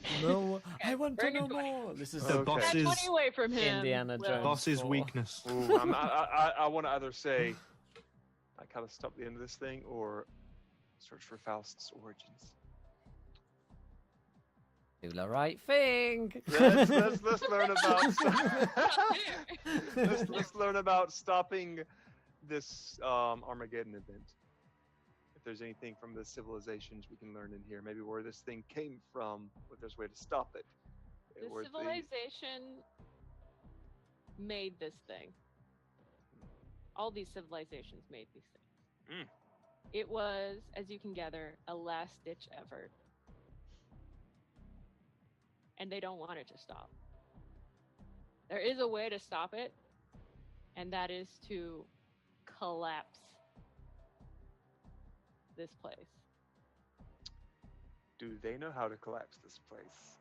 Everything. No, I want to bring know it 20. more. This is The Okay. boss That's is 20 away from him. Indiana Will. Jones. boss's Four. weakness. Ooh, I want to either say I kind of stop the end of this thing or search for Faust's origins. Do the right thing. Let's learn about let's learn about stopping this Armageddon event. If there's anything from the civilizations we can learn in here, maybe where this thing came from, if there's a way to stop it. The Or civilization made this thing. All these civilizations made these things. Mm. It was, as you can gather, a last-ditch effort. And they don't want it to stop. There is a way to stop it, and that is to collapse this place. Do they know how to collapse this place?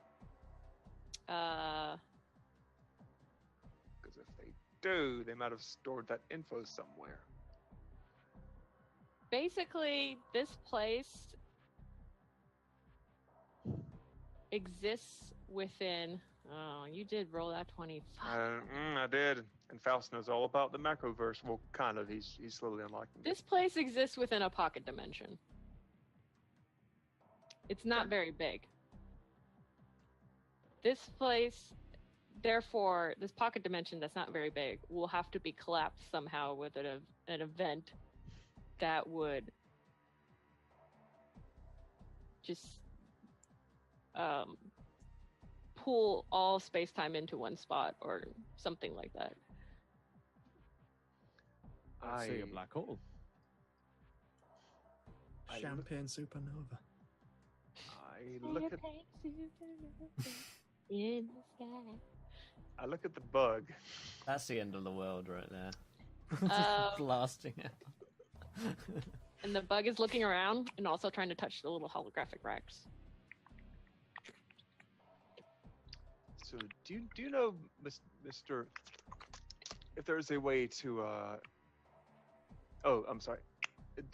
Because if they do, they might have stored that info somewhere. Basically, this place exists within. Oh, you did roll that 20. I did. And Faust knows all about the macroverse. Well, kind of. He's slowly unlocking it. This place exists within a pocket dimension. It's not very big. This place, therefore, this pocket dimension that's not very big will have to be collapsed somehow with an event that would just pull all space-time into one spot or something like that. I'd say a black hole. Champagne supernova. I look at In the sky. I look at the bug. That's the end of the world right there. Um, Blasting out. And the bug is looking around and also trying to touch the little holographic racks. So do you know, Mr. If there's a way to oh, I'm sorry.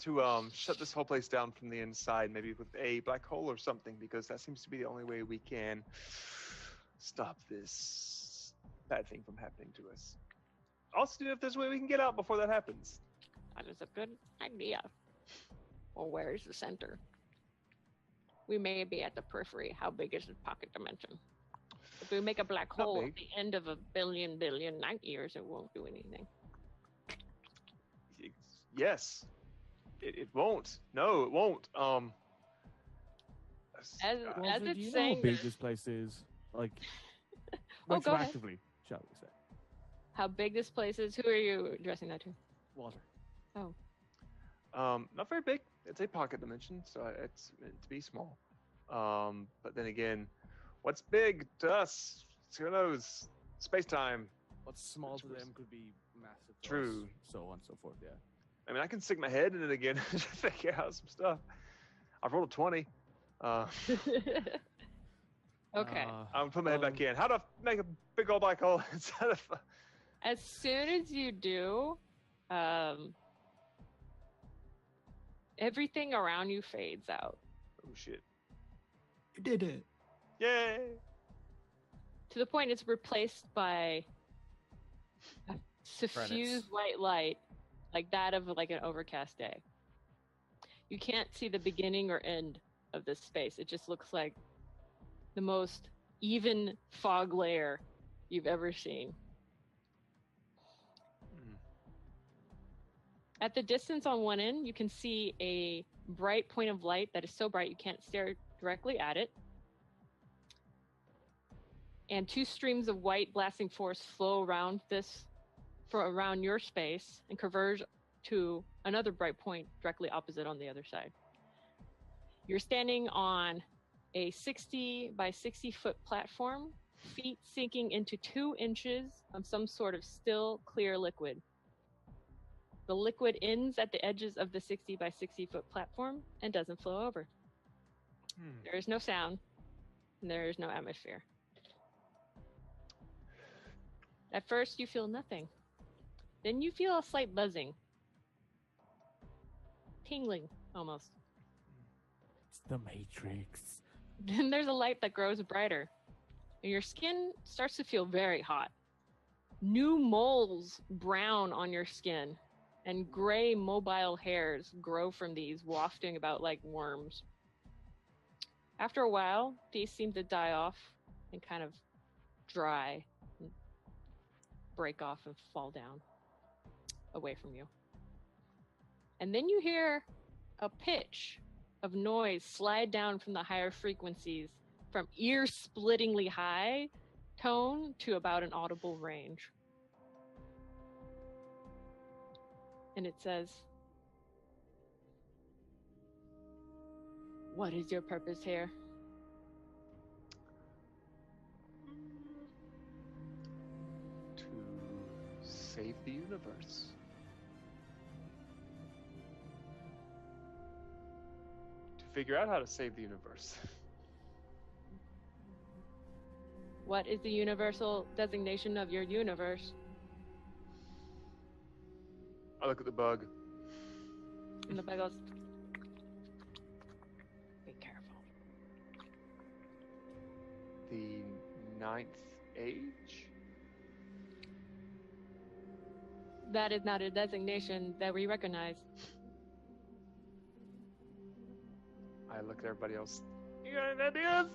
To shut this whole place down from the inside, maybe with a black hole or something, because that seems to be the only way we can stop this bad thing from happening to us. Also, do you know if there's a way we can get out before that happens? That is a good idea. Well, where is the center? We may be at the periphery. How big is the pocket dimension? If we make a black Not hole big. at the end of a billion light years, it won't do anything. Yes. It won't. No, it won't. As Walter, do it's you know saying how big this, this place is? Like, Oh, go ahead. retroactively, shall we say? how big this place is, who are you addressing that to? Walter. Not very big. It's a pocket dimension, so it's meant to be small. But then again, what's big to us? Who knows? Space time. What's small to Which was- them could be massive to True. us, so on and so forth, yeah. I mean, I can stick my head in it again to figure out some stuff. I've rolled a 20. Okay. I'm putting my head back in. How to make a big old black hole instead of. As soon as you do, everything around you fades out Oh shit! You did it. Yay! to the point it's replaced by a suffused white light, like that of like an overcast day. You can't see the beginning or end of this space. It just looks like the most even fog layer you've ever seen. Hmm. At the distance on one end, you can see a bright point of light that is so bright you can't stare directly at it. and two streams of white blasting force flow around around your space and converge to another bright point directly opposite on the other side. You're standing on a 60 by 60 foot platform, feet sinking into 2 inches of some sort of still, clear liquid. The liquid ends at the edges of the 60 by 60 foot platform and doesn't flow over. There is no sound, and there is no atmosphere. At first, you feel nothing. Then you feel a slight buzzing. Tingling, almost. It's the Matrix. Then there's a light that grows brighter, and your skin starts to feel very hot. New moles brown on your skin, and gray mobile hairs grow from these, wafting about like worms. After a while, these seem to die off and kind of dry, and break off and fall down away from you. And then you hear a pitch of noise slide down from the higher frequencies from ear-splittingly high tone to about an audible range. And it says, "What is your purpose here?" To save the universe. To figure out how to save the universe. What is the universal designation of your universe? I look at the bug. And the bug goes, "Be careful." The 9th age? That is not a designation that we recognize. I look at everybody else. You got any ideas?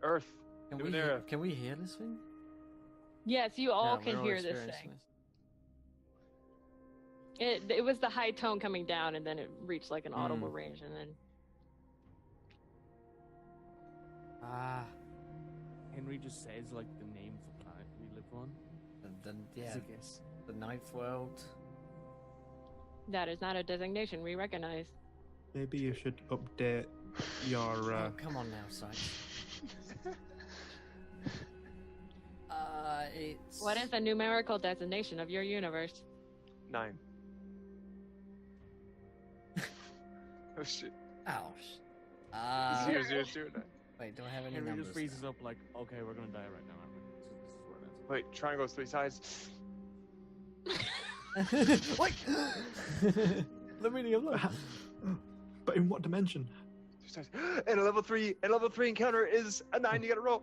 Earth. Numenera. Can we hear this thing? Yes, you all Yeah, can we're all hear this experiencing thing. It was the high tone coming down, and then it reached like an audible range, and then Henry just says like the name of the planet we live on. Yeah, As a guess. the ninth world. that is not a designation we recognize. Maybe you should update your. Oh, come on now, Sykes. It's What is the numerical designation of your universe? 9. Oh shit. Ouch. 0009. Wait, do I have any Henry numbers? just freezes up like, okay, we're gonna die right now, aren't we? This is where it is. Wait, triangles 3 sides. Wait! The meaning of life. But in what dimension? 2 sides. And a level 3 encounter is a 9. You gotta roll.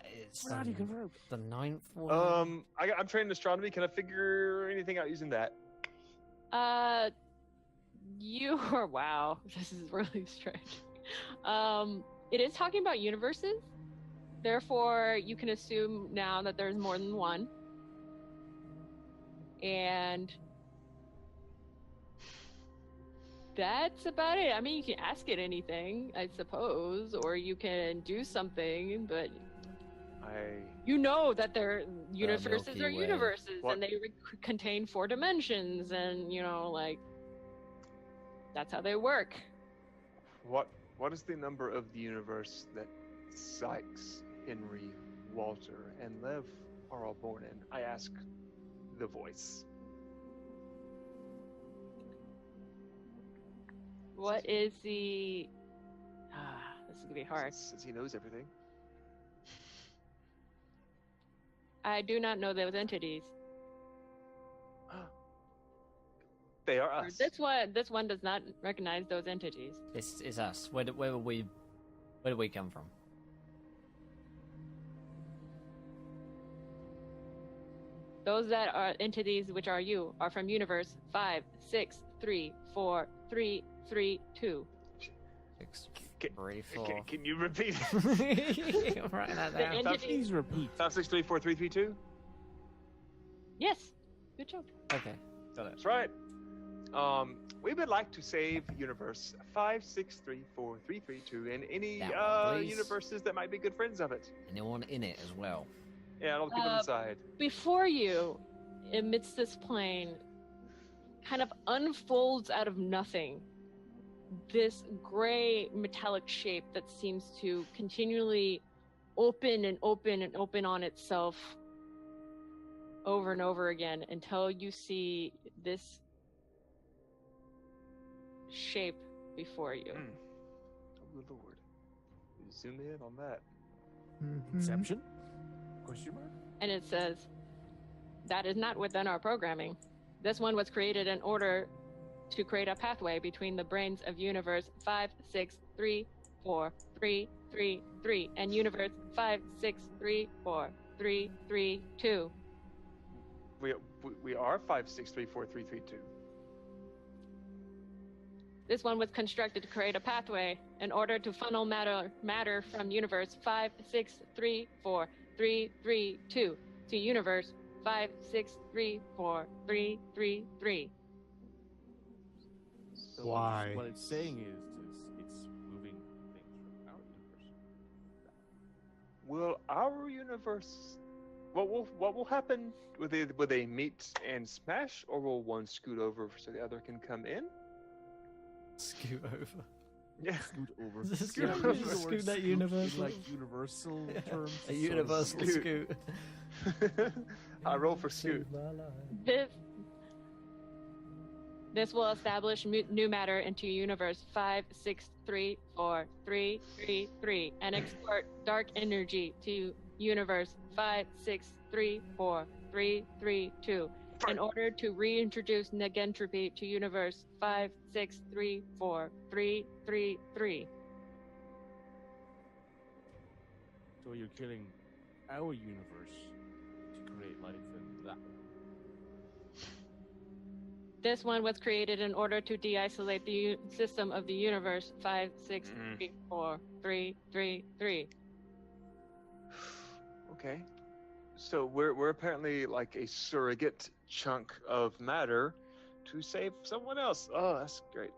It's We're already confirmed. the ninth one. I'm trained in astronomy. Can I figure anything out using that? You are, wow, this is really strange. It is talking about universes. Therefore, you can assume now that there's more than one. And that's about it. I mean, you can ask it anything, I suppose, or you can do something, but you know that universes Milky are Way. universes, What? and they contain 4 dimensions, and like that's how they work. What is the number of the universe that Sykes, Henry, Walter, and Lev are all born in? I ask the voice. What is the? This is gonna be hard. Since he knows everything. I do not know those entities. They are Or us. This one does not recognize those entities. It's us. Where did we come from? Those that are entities which are you are from universe 5, 6, 3, 4, 3, 3, 2. 6, Can- 3, 4. Can you repeat? Write that The down. entities. Please repeat. 5, 6, 3, 4, 3, 3, 2? Yes. Good job. Okay. That's right. we would like to save universe 5634332 and any That one, please. universes that might be good friends of it. Anyone in it as well? Yeah, and all the people inside. Before you, amidst this plane, kind of unfolds out of nothing this gray metallic shape that seems to continually open and open and open on itself over and over again until you see this shape before you. Oh, Lord. Zoom in on that. Inception? Question mark? And it says, that is not within our programming. This one was created in order to create a pathway between the brains of universe 5634333 and universe 5634332. We are 5634332. This one was constructed to create a pathway in order to funnel matter from universe 5634332 to universe 5634333. So Why? What it's saying is it's moving things from our universe. Will our universe? What will happen? Will they meet and smash, or will one scoot over so the other can come in? Scoot over. Yeah. Scoot over. Scoot over. use the word Scoot that scoot in, universal. like universal terms. A universal Scoot. scoot. I roll for scoot. This will establish new matter into universe 5634333 and export dark energy to universe 5634332 in order to reintroduce negentropy to universe 5634333. So you're killing our universe to create life in that one. This one was created in order to de-isolate the system of the universe 5634333. Okay. So we're apparently like a surrogate chunk of matter to save someone else. Oh, that's great.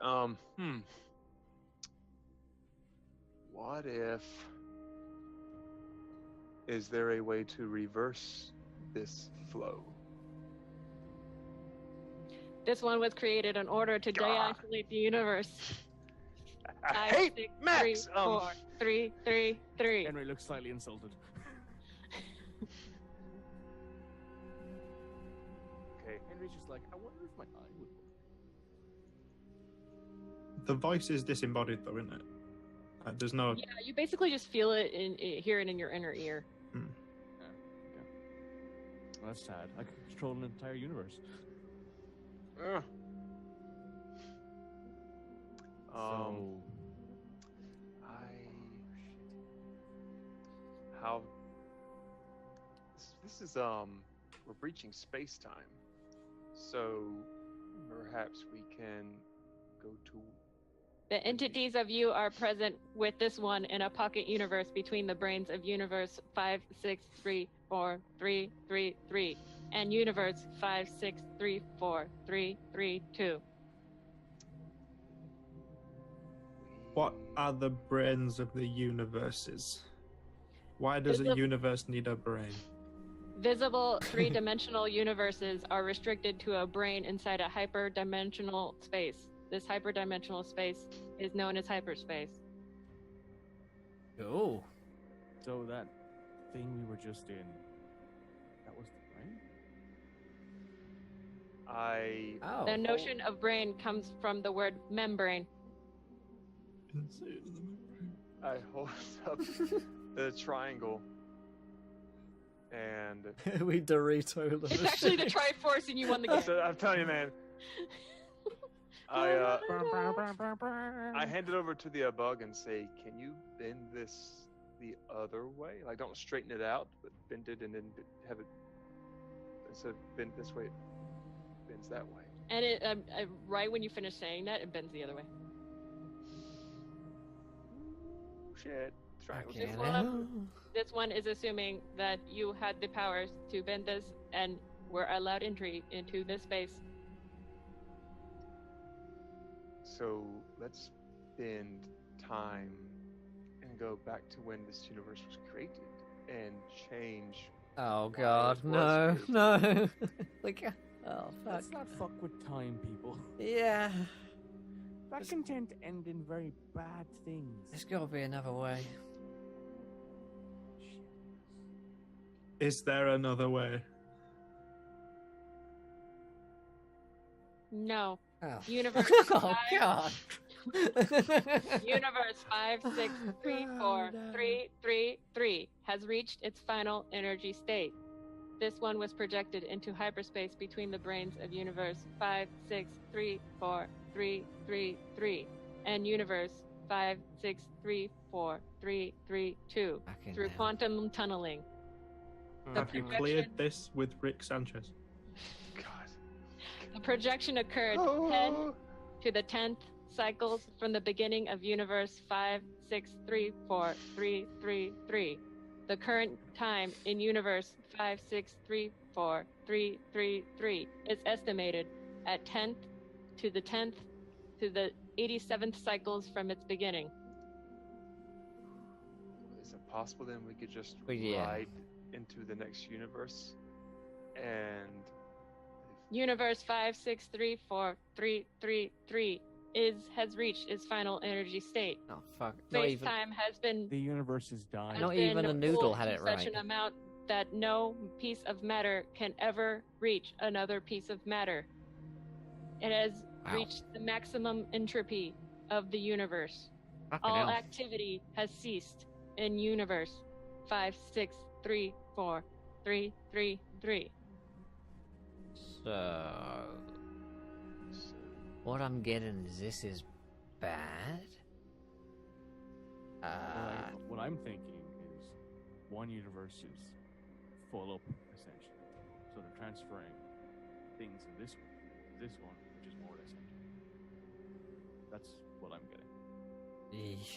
What if? Is there a way to reverse this flow? This one was created in order to de-isolate the universe. I hate Max. 5634333. Henry looks slightly insulted. Okay. Henry's just like, I wonder if my eye would work. The voice is disembodied, though, isn't it? There's no. Yeah, you basically just feel it hear it in your inner ear. Well, that's sad. I could control an entire universe. Ugh. So, How? This is we're breaching space time, so perhaps we can go to. The entities of you are present with this one in a pocket universe between the brains of universe 5634333 and universe 5634332. What are the brains of the universes? Why does It's a universe need a brain? Visible three-dimensional universes are restricted to a brain inside a hyperdimensional space. This hyperdimensional space is known as hyperspace. Oh. so that thing we were just in, that was the brain? Oh. The notion of brain comes from the word membrane. I hold up the triangle, and We Dorito the It's actually the Triforce and you won the game. so I'm telling you, man. I hand it over to the bug and say, "Can you bend this the other way? Like, don't straighten it out, but bend it and then have it. Instead of bend this way, it bends that way." And it right when you finish saying that, it bends the other way. Shit, triangle. Okay, This one- This one is assuming that you had the powers to bend this and were allowed entry into this space. So let's spend time and go back to when this universe was created and change. Oh why god, it no, was no. Like, oh fuck. Let's not fuck with time, people. Yeah, That can tend to end in very bad things. there's gotta be another way. Is there another way? No. Oh, Universe oh 5. god. Universe 56343333 has reached its final energy state. This one was projected into hyperspace between the brains of Universe 56343333 and Universe 56343332 Fucking through hell. quantum tunneling. The Have you projection- cleared this with Rick Sanchez? God. The projection occurred 10 Oh. to the 10th cycles from the beginning of Universe 56343333. The current time in Universe 56343333 is estimated at 10th to the 10th to the 87th cycles from its beginning. Is it possible then we could just Well, yeah. ride into the next universe and Universe 56343333 has reached its final energy state. Oh fuck. Not even. Space-time has been The universe is dying. Not has even been a noodle pulled had to it such right. an amount that no piece of matter can ever reach another piece of matter. It has Wow. reached the maximum entropy of the universe. Fucking All hell. activity has ceased in universe 56343333. So, what I'm getting is this is bad. What I'm thinking is one universe is full up, essentially. So they're transferring things in this one, which is more or less empty. That's what I'm getting. Eesh.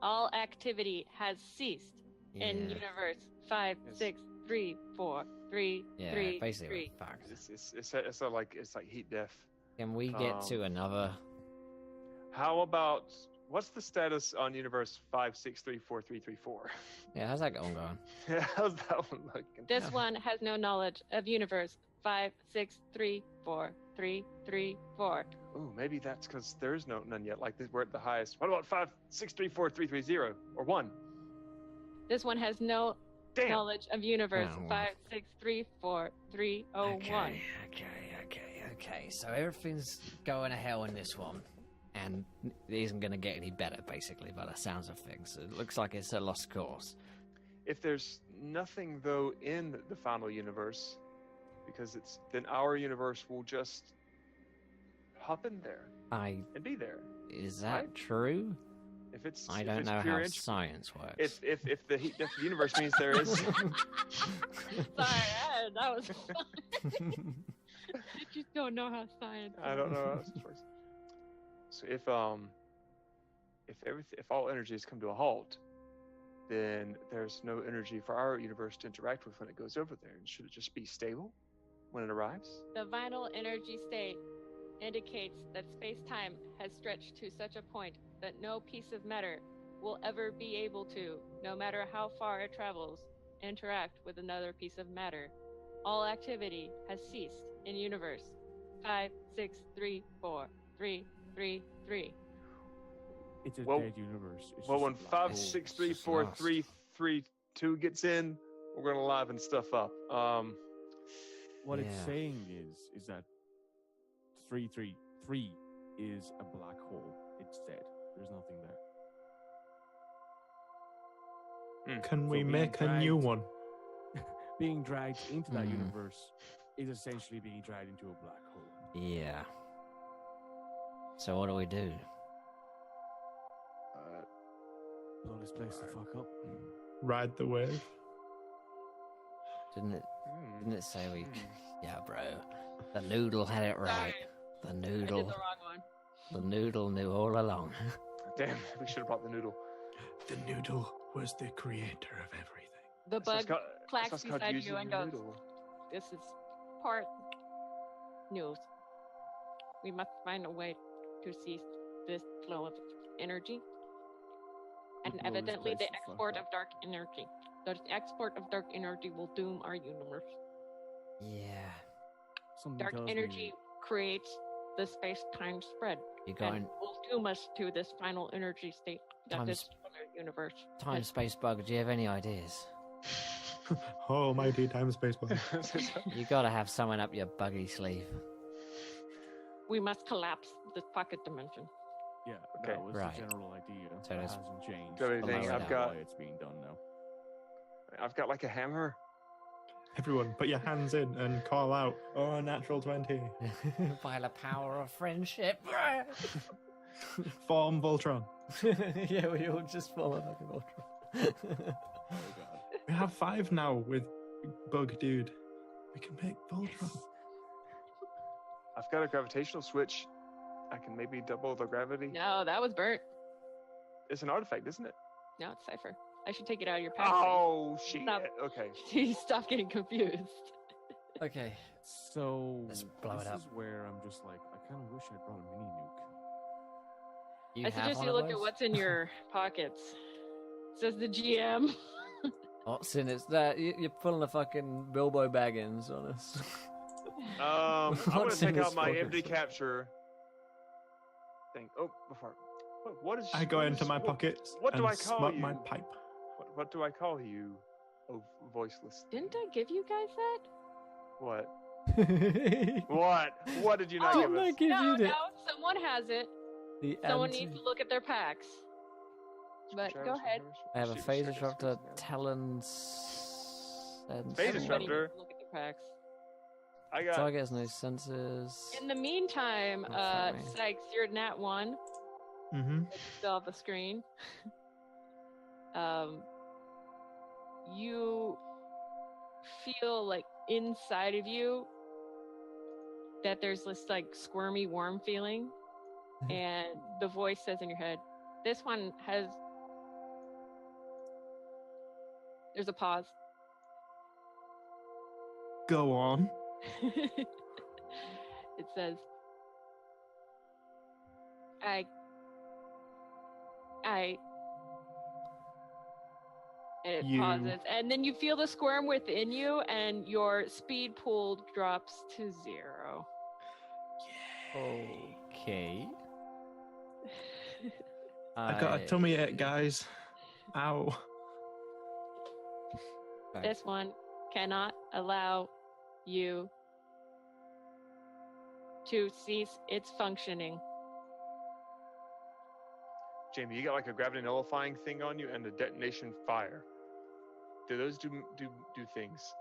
All activity has ceased in Yeah. universe 56343333. Yeah, basically, we're fucked. it's like heat death. Can we get to another? How about what's the status on universe 56343334? Yeah, how's that going? How's that one looking? This one has no knowledge of universe 56343334. Ooh, maybe that's because there's none yet. Like we're at the highest. What about 56343330 or 1? This one has no Damn. knowledge of universe Oh. 56343301. Okay. So everything's going to hell in this one, and it isn't going to get any better, basically, by the sounds of things. It looks like it's a lost cause. If there's nothing though in the final universe, because then our universe will just hop in there and be there. Is that Right? true? If it's I if don't it's know pure how int- science works. if the heat death of the universe means there is. Sorry, that was fun. I just don't know how science I don't know how this works. So if all energy has come to a halt, then there's no energy for our universe to interact with when it goes over there. And should it just be stable when it arrives? The vital energy state indicates that space-time has stretched to such a point that no piece of matter will ever be able to, no matter how far it travels, interact with another piece of matter. All activity has ceased in universe 56343333. It's a Well- dead universe. It's Well, just when a black five hole. six three four three three two gets in, we're gonna liven stuff up. What it's Yeah. saying is that 333 is a black hole. It's dead. There's nothing there. Can So we being make a new dragged- one? Being dragged into that Mhm. universe is essentially being dragged into a black hole. Yeah. So what do we do? Blow this place the fuck up. Ride the wave? Didn't it say we? Yeah, bro. The noodle had it right. The I did noodle. the wrong one. The noodle knew all along. Damn, we should have brought the noodle. The noodle was the creator of everything. The So it's bug got- clacks so it's called beside using you and the goes, noodle. "This is part news. We must find a way to cease this flow of energy. And Blow this evidently, place the the fuck export up. of dark energy. The export of dark energy will doom our universe. Yeah. Something Dark tells energy me creates the space-time spread You're and going will doom us to this final energy state that this other universe time has. space bug. Do you have any ideas? Oh, mighty time space bug. You gotta have someone up your buggy sleeve. We must collapse this pocket dimension. Yeah, Okay. that was Right. the general idea. So That there's- hasn't changed. Do you have anything? I've That's got- why it's being done now. I've got like a hammer. Everyone, put your hands in and call out, "Oh, natural 20. By the power of friendship. Form Voltron." Yeah, we all just fall like a Voltron. Oh god. We have 5 now with Bug Dude. We can make Voltron. I've got a gravitational switch. I can maybe double the gravity. No, that was burnt. It's an artifact, isn't it? No, it's Cypher. I should take it out of your pack. Oh shit! Stop. Okay. Stop getting confused. Okay. So Let's blow this it up. is where I'm just like, I kind of wish I brought a mini nuke. You I have suggest one you of look at those? what's in your pockets. Says the GM. What's in it? That you're pulling a fucking Bilbo Baggins on us. I'm gonna What's in take this out my pocket, empty sir? capture thing. Oh, before. What is? I go what into is- my what- pockets what do and I call smoke my you? pipe. What do I call you? Oh, voiceless. thing? Didn't I give you guys that? What? Did What did you not Oh, give us? I give No, you the, no, someone has it. the Someone anti- needs to look at their packs. But go ahead. I have a Shoot, phase shoot, disruptor, shoot, shoot. talons. Phase Everybody disruptor? needs to look at their packs. I got. Target has no sensors. In the meantime, Oh, fuck me. Sykes, you're at Nat 1. Mm-hmm. Still off the screen. You feel like inside of you that there's this like squirmy warm feeling, and the voice says in your head, this one has. There's a pause. Go on. It says, I, and it You- pauses, and then you feel the squirm within you, and your speed pool drops to 0. Okay. I got a tummy ache, guys. Ow. This one cannot allow you to cease its functioning. Jamie, you got like a gravity nullifying thing on you and a detonation fire. Do those do things?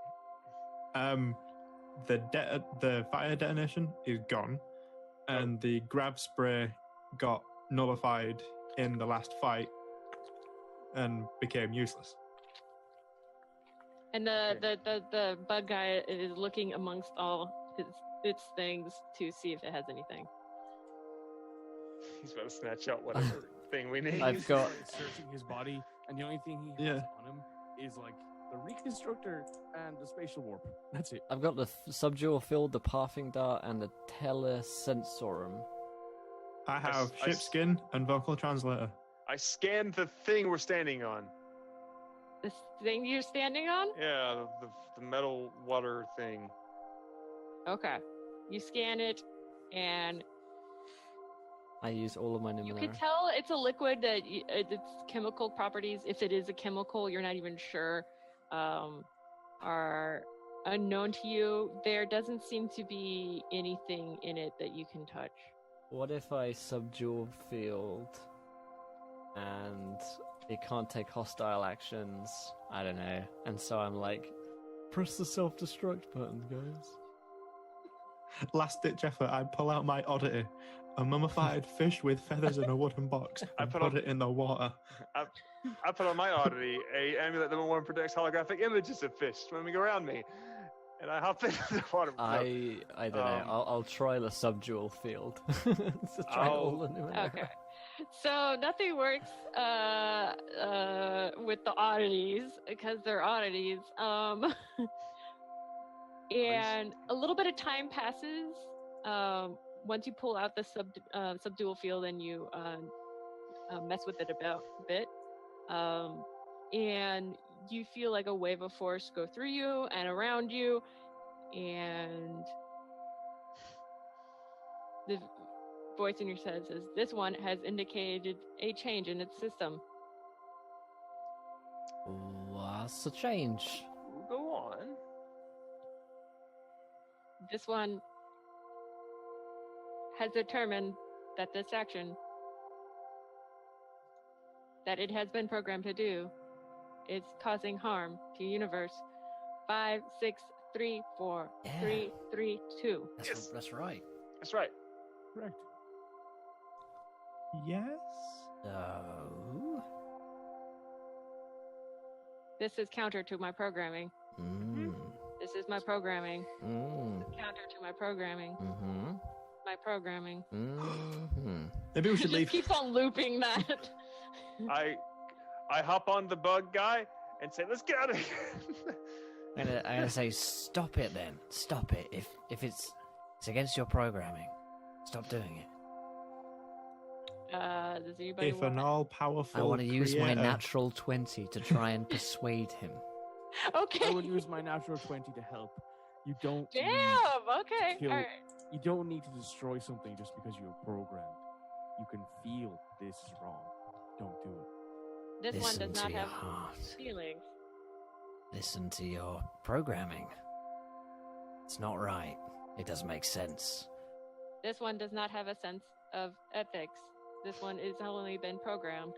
The fire detonation is gone, and the grab spray got nullified in the last fight and became useless. And the bug guy is looking amongst all its things to see if it has anything. He's about to snatch out whatever thing we need. I've got- Like, searching his body, and the only thing he has on him is like the reconstructor and the spatial warp. That's it. I've got the subdual field, the pathing dart, and the telesensorum. I have I ship skin and vocal translator. I scanned the thing we're standing on. This thing you're standing on? Yeah, the metal water thing. Okay. You scan it, and I use all of my you Numenera. can tell it's a liquid that its chemical properties, if it is a chemical, you're not even sure, are unknown to you. There doesn't seem to be anything in it that you can touch. What if I subdual field and it can't take hostile actions? I don't know. And so I'm like, press the self-destruct button, guys. Last ditch effort, I pull out my oddity, a mummified fish with feathers in a wooden box, I and put put on- it in the water. I put on my oddity a amulet that one protects holographic images of fish swimming around me, and I hop into the water. I don't know. I'll try the subdual field. To try all the Numenera. Okay. So nothing works with the oddities because they're oddities. And a little bit of time passes once you pull out the subdual field and you mess with it a bit, and you feel like a wave of force go through you and around you, and the voice in your head says, "This one has indicated a change in its system." What's the change? Go on. This one has determined that this action that it has been programmed to do is causing harm to universe 5, 6, 3, 4, Yeah. 3, 3, 2. Yes. That's right. That's right. Correct. Yes. So. This is counter to my programming. This is my programming. Counter to my programming. My programming. Maybe we should Just leave. keeps on looping that. I hop on the bug guy and say, "Let's get out of here." I'm gonna say, stop it then. Stop it. If it's against your programming, stop doing it. Does anybody If an want? all-powerful I want to use my creator- natural 20 to try and persuade him. Okay. I would use my natural 20 to help. You don't. Damn. Need Okay. kill- All right. You don't need to destroy something just because you're programmed. You can feel this is wrong. Don't do it. This one Listen does to not your have heart. feelings. Listen to your programming. It's not right. It doesn't make sense. This one does not have a sense of ethics. This one is only been programmed.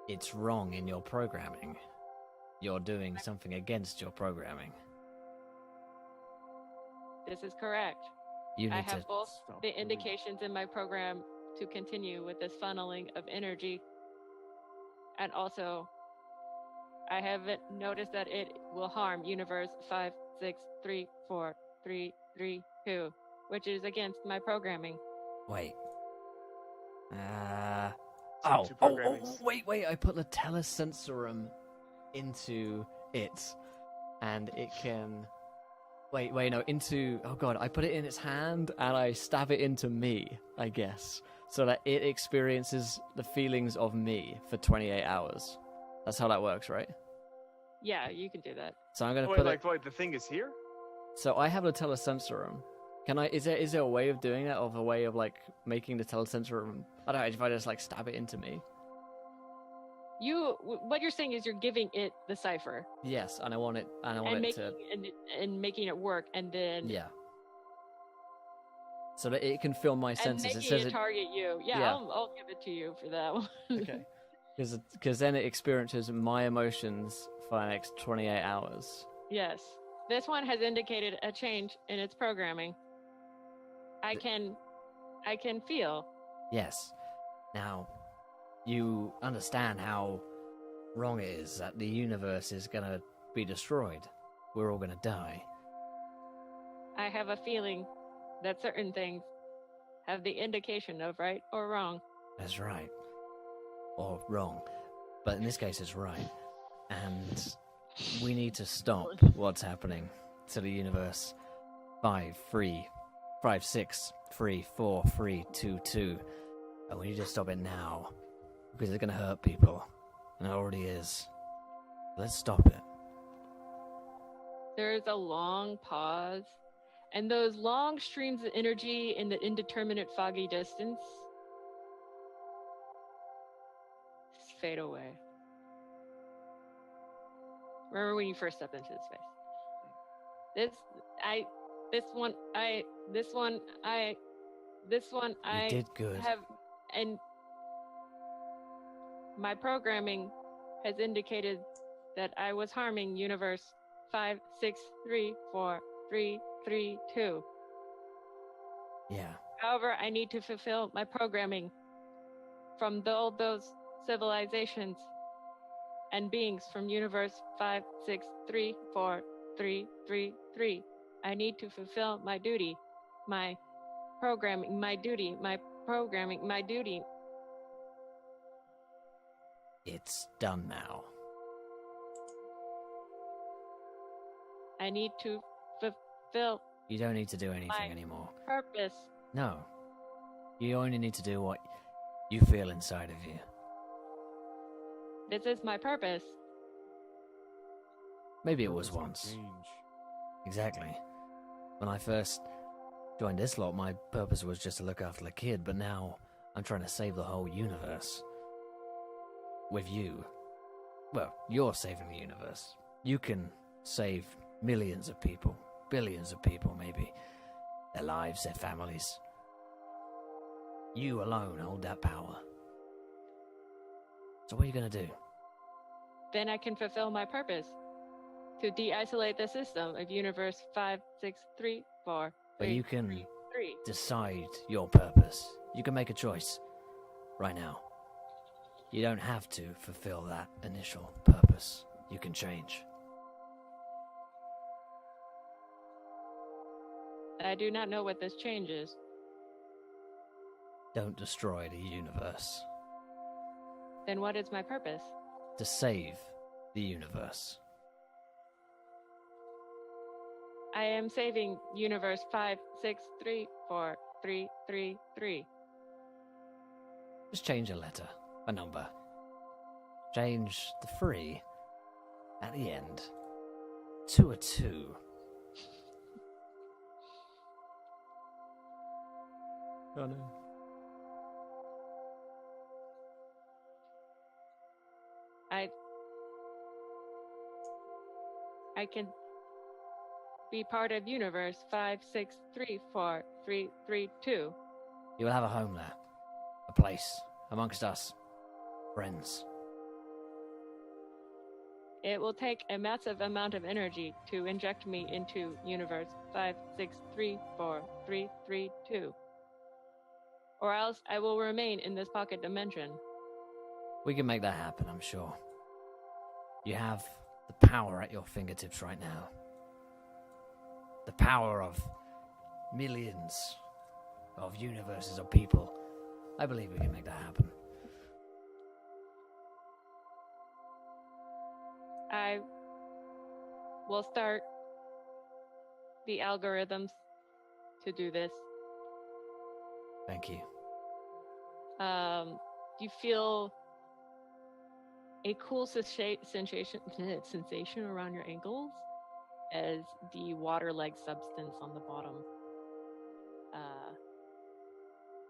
It's wrong in your programming. You're doing something against your programming. This is correct. You I need to. have both Stop the doing it. indications in my program to continue with this funneling of energy. And also, I haven't noticed that it will harm universe 5, 6, 3, 4, 3, 3, 2, which is against my programming. Wait. So two programmings. Wait. I put the telesensorum into it. And it can. Oh god, I put it in its hand and I stab it into me, I guess. So that it experiences the feelings of me for 28 hours. That's how that works, right? Yeah, you can do that. So I'm gonna Wait, put like, it. wait, the thing is here? So I have the telesensorum. Can I? Is there a way of doing that? Of a way of like making the telesensorum? I don't know if I just like stab it into me. What you're saying is you're giving it the cipher Yes, and I want it. And I want and it making to. and making it work, and then Yeah. So that it can feel my and senses. It making says it it. target you. Yeah, Yeah. I'll give it to you for that one. Okay. Because then it experiences my emotions for the next 28 hours. Yes. This one has indicated a change in its programming. I can feel. Yes. Now, you understand how wrong it is that the universe is gonna be destroyed. We're all gonna die. I have a feeling that certain things have the indication of right or wrong. That's right. Or wrong. But in this case, it's right. And we need to stop what's happening to the universe. 5, 6, 3, 4, 3, 2, 2. And we need to stop it now. Because it's going to hurt people. And it already is. Let's stop it. There is a long pause, and those long streams of energy in the indeterminate foggy distance fade away. Remember when you first stepped into this space? This one I You did good. have, and my programming has indicated that I was harming universe 5, 6, 3, 4, 3, 3, 2. Yeah. However, I need to fulfill my programming from all those civilizations and beings from universe 5, 6, 3, 4, 3, 3, 3. I need to fulfill my duty, my programming, my duty, my programming, my duty. It's done now. I need to fulfill You don't need to do anything My- anymore. purpose. No. You only need to do what you feel inside of you. This is my purpose. Maybe it was Purpose can once. change. Exactly. When I first joined this lot, my purpose was just to look after the kid, but now I'm trying to save the whole universe. With you. Well, you're saving the universe. You can save millions of people, billions of people maybe. Their lives, their families. You alone hold that power. So what are you going to do? Then I can fulfill my purpose. To de-isolate the system of universe 5634. But you can 3. decide your purpose. You can make a choice right now. You don't have to fulfill that initial purpose. You can change. I do not know what this change is. Don't destroy the universe. Then what is my purpose? To save the universe. I am saving universe 56343333. Just change a letter, a number. Change the 3 at the end to a 2. Oh no. I can be part of universe 56343332. You will have a home there. A place amongst us. Friends. It will take a massive amount of energy to inject me into universe 56343332. Or else I will remain in this pocket dimension. We can make that happen, I'm sure. You have the power at your fingertips right now. The power of millions of universes of people. I believe we can make that happen. I will start the algorithms to do this. Thank you. You feel a cool sensation around your ankles as the water-like substance on the bottom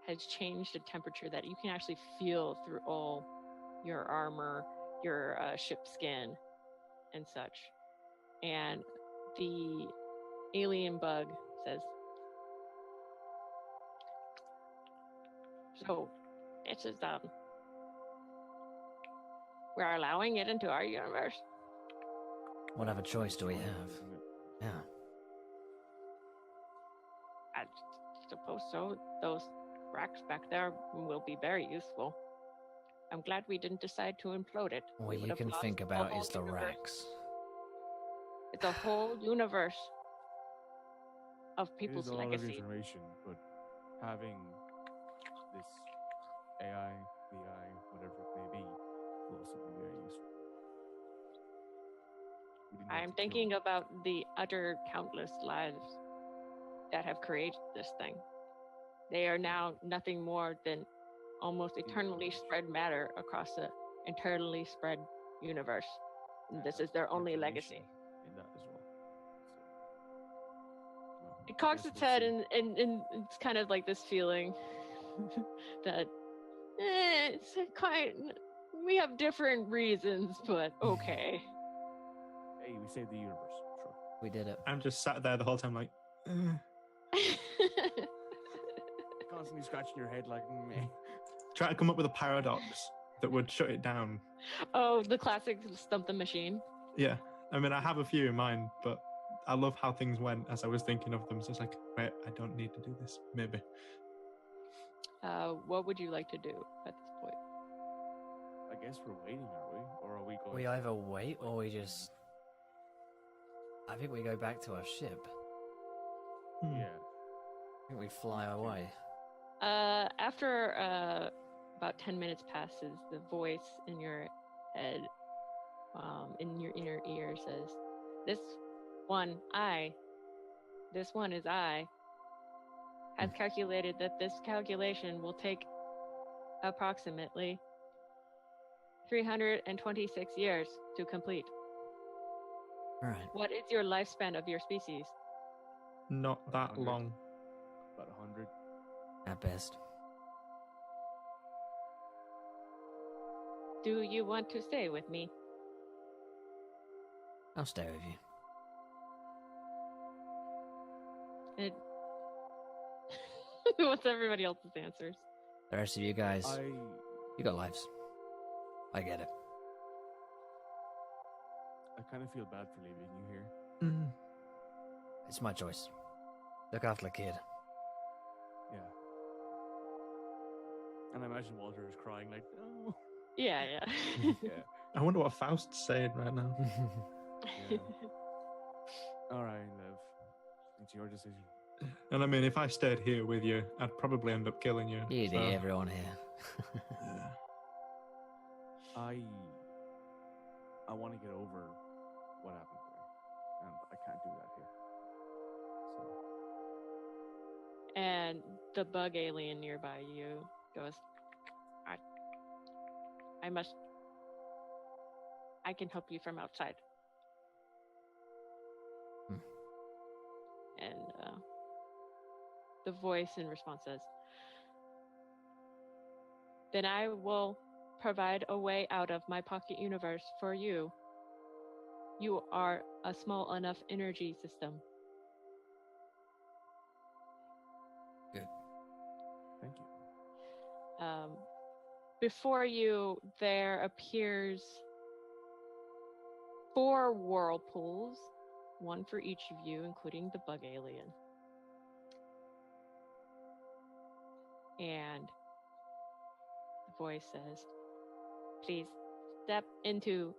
has changed the temperature that you can actually feel through all your armor, your ship skin, and such. And the alien bug says, "So, this is we're allowing it into our universe." What other choice do we have? Yeah. I suppose so. Those racks back there will be very useful. I'm glad we didn't decide to implode it. All We would you have can lost think the about whole is the universe. racks. It's a whole universe of It people's is a lot of legacy. information, but having this AI, VI, whatever it may be, will also be very useful. We didn't have I'm to kill thinking them. about the utter countless lives that have created this thing. They are now nothing more than almost eternally spread matter across the eternally spread universe. And this is their only legacy. Information in that as well. So, well, It I cocks guess its we'll head, see. and it's kind of like this feeling that it's quite. We have different reasons, but okay. Hey, we saved the universe. Sure. We did it. I'm just sat there the whole time like, Constantly scratching your head like, meh. try to come up with a paradox that would shut it down. Oh, the classic stump the machine. Yeah, I mean, I have a few in mind, but I love how things went as I was thinking of them. So it's like, wait, I don't need to do this. Maybe. What would you like to do at this point? I guess we're waiting, are we? Or are we going? We either wait or we just... I think we go back to our ship. Hmm. Yeah. I think we fly away. After about 10 minutes passes, the voice in your head, in your inner ear says, This one is I. has calculated that this calculation will take approximately 326 years to complete. All right. What is your lifespan of your species? Not that 100. long. About 100. At best. Do you want to stay with me? I'll stay with you. It... What's everybody else's answers? The rest of you guys, I you got lives. I get it. kind of feel bad for leaving you here. Mm. It's my choice. Look after the kid. Yeah. And I imagine Walter is crying like, no. Yeah. Yeah. I wonder what Faust's saying right now. Yeah. All right, Lev. It's your decision. And I mean, if I stayed here with you, I'd probably end up killing you. You so- do, everyone here. Yeah. I want to get over what happened there, and I can't do that here. So And the bug alien nearby you goes, I can help you from outside. Hmm. And the voice in response says, then I will provide a way out of my pocket universe for you. You are a small enough energy system. thank you. Before you, there appears 4 whirlpools, one for each of you, including the bug alien. And the voice says, please step into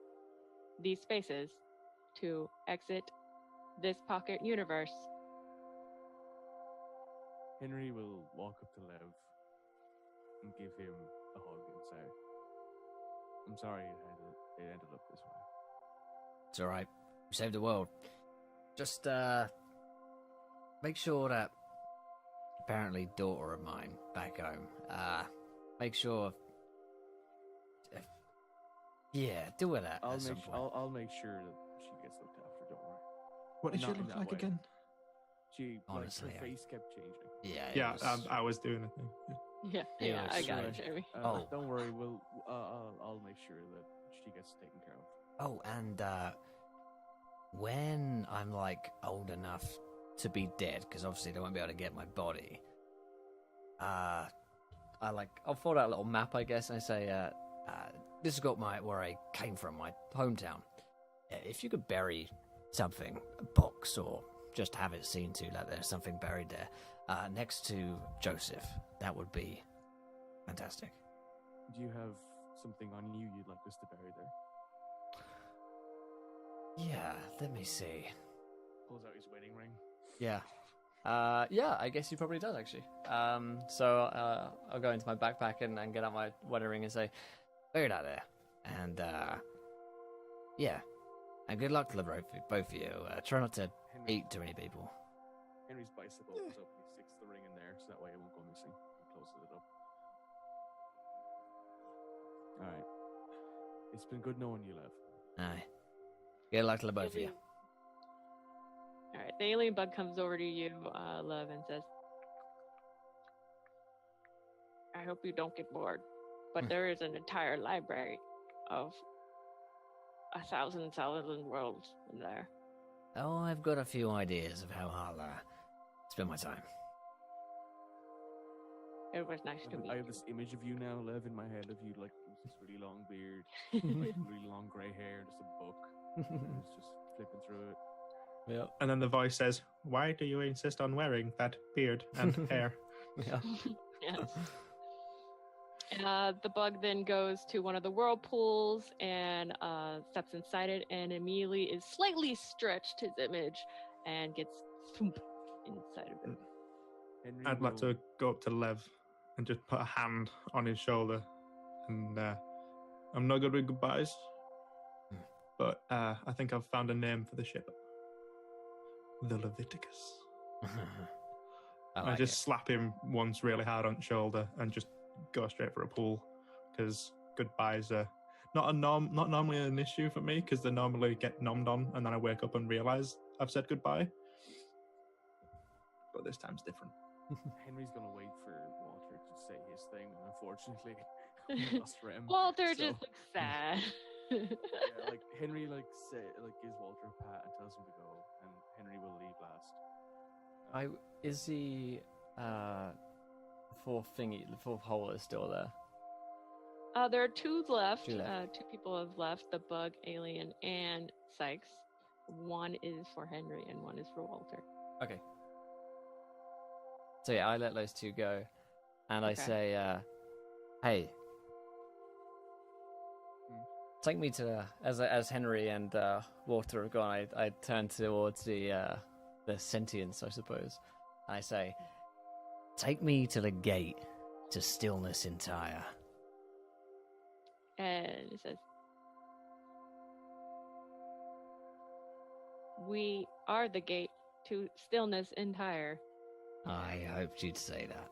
these spaces to exit this pocket universe. Henry will walk up to Lev and give him a hug and say, I'm sorry it ended up this way. It's alright. We saved the world. Just, make sure that apparently daughter of mine back home, make sure... yeah, deal with that at some point. I'll make sure that she gets looked after, don't worry. What did she Not in look that like way. again? She, Honestly, like, her face kept changing. Yeah, it Yeah, was- I was doing a thing. Yeah. Yeah, Yeah, I sure. got it, Jeremy. Oh. Don't worry, I'll make sure that she gets taken care of. Oh, and when I'm like old enough to be dead, because obviously they won't be able to get my body, I'll fold out a little map, I guess, and I say, this has got where I came from, my hometown. If you could bury something, a box, or just have it seen to that there's something buried there, next to Joseph, that would be fantastic. Do you have something on you you'd like us to bury there? Yeah, let me see. Pulls out his wedding ring. Yeah. Yeah, I guess he probably does, actually. So I'll go into my backpack and get out my wedding ring and say, bury it out there. And, yeah. And good luck to both of you. Try not to eat too many people. Henry's bicycle opens up and he sticks the ring in there so that way it won't go missing. He closes it up. Alright. It's been good knowing you, Lev. Aye. Good luck to the both of you. All right, the alien bug comes over to you, Love, and says, I hope you don't get bored, but there is an entire library of 1,000 worlds in there. Oh, I've got a few ideas of how I'll spend my time. It was nice to meet I have you. this image of you now, Lev, in my head of you like with this really long beard, like really long grey hair, just a book. And it's just flipping through it. Yep. And then the voice says, why do you insist on wearing that beard and hair? Yeah. Yes. The bug then goes to one of the whirlpools and steps inside it, and immediately is slightly stretched his image and gets thump inside of it. Henry I'd like will- to go up to Lev and just put a hand on his shoulder. And I'm not good with goodbyes, but I think I've found a name for the ship. The Leviticus. I like just slap him once really hard on the shoulder and just go straight for a pull, because goodbyes are not normally an issue for me, because they normally get nommed on and then I wake up and realise I've said goodbye. But this time's different. Henry's gonna wait for Walter to say his thing, and unfortunately, we lost for him. Walter So, just looks sad. yeah, like Henry gives Walter a pat and tells him to go, and Henry will leave last. Is the the fourth hole is still there? There are two left. Two left. Two people have left: the Bug, Alien, and Sykes. One is for Henry, and one is for Walter. Okay. So yeah, I let those two go, and I Okay. say, "Hey, take me to as Henry and Walter have gone." I turn towards the sentience, I suppose. I say, "Take me to the gate to Stillness entire." And it says, "We are the gate to Stillness entire." I hoped you'd say that.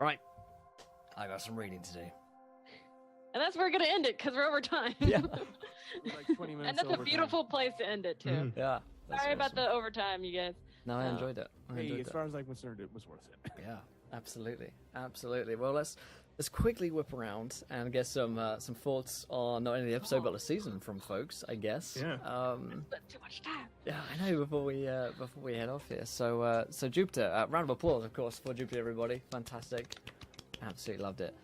Right, I got some reading to do. And that's where we're gonna end it because we're over time. Yeah. We're like 20 minutes And that's a overtime. beautiful place to end it too. Mhm. Yeah. that's Sorry about awesome. the overtime, you guys. No, I Oh. enjoyed it. I Hey, enjoyed as it. far as I'm concerned, it was worth it. Yeah, absolutely, absolutely. Well, let's quickly whip around and get some thoughts on not only the episode but the season from folks, I guess. Yeah. Spent too much time. Yeah, I know. Before we head off here, so Jupiter, round of applause, of course, for Jupiter, everybody. Fantastic, absolutely loved it.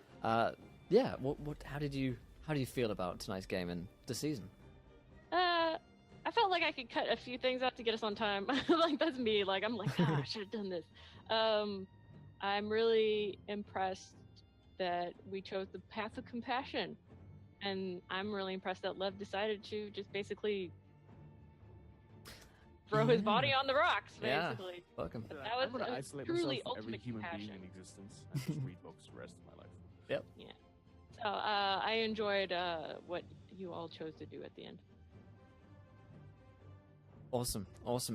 Yeah, how did you feel about tonight's game and the season? I felt like I could cut a few things out to get us on time. Like that's me. Like I'm like, I should have done this. I'm really impressed that we chose the path of compassion, and I'm really impressed that Lev decided to just basically throw his body on the rocks. Yeah. Basically, Welcome. That I'm was gonna a isolate truly myself from every ultimate human being compassion. in existence and just read books the rest of my life. So I enjoyed what you all chose to do at the end. Awesome,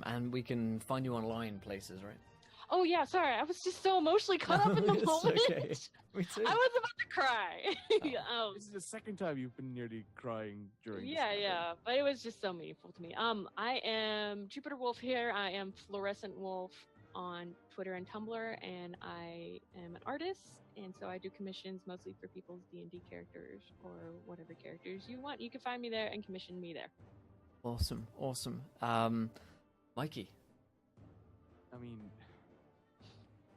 and we can find you online places, right? Oh yeah, sorry, I was just so emotionally caught up in the It's moment. okay. Me too. I was about to cry. This is the second time you've been nearly crying during this Yeah, campaign. yeah, but it was just so meaningful to me. I am Jupiter Wolf here. I am Fluorescent Wolf on Twitter and Tumblr, and I am an artist, and so I do commissions mostly for people's D&D characters or whatever characters you want. You can find me there and commission me there. Awesome. Mikey. I mean,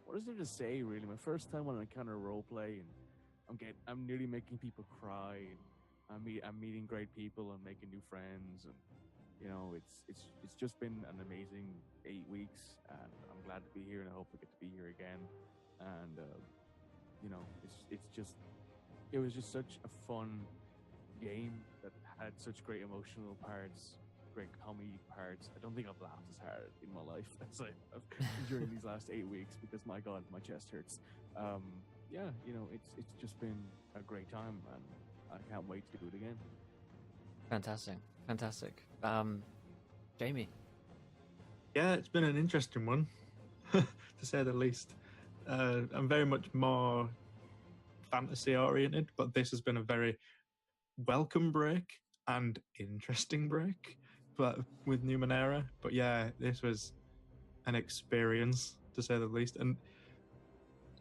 what is there to say, really? My first time on an encounter roleplay, and I'm nearly making people cry, and I'm meeting great people and making new friends, and you know, it's just been an amazing 8 weeks, and I'm glad to be here, and I hope we get to be here again. And you know, it was just such a fun game that had such great emotional parts, great comedy parts. I don't think I've laughed as hard in my life as I have during these last 8 weeks, because my God, my chest hurts. Yeah, you know, it's just been a great time, and I can't wait to do it again. Fantastic. Jamie. Yeah, it's been an interesting one, to say the least. I'm very much more fantasy oriented, but this has been a very welcome break and interesting break, but with Numenera. But yeah, this was an experience, to say the least, and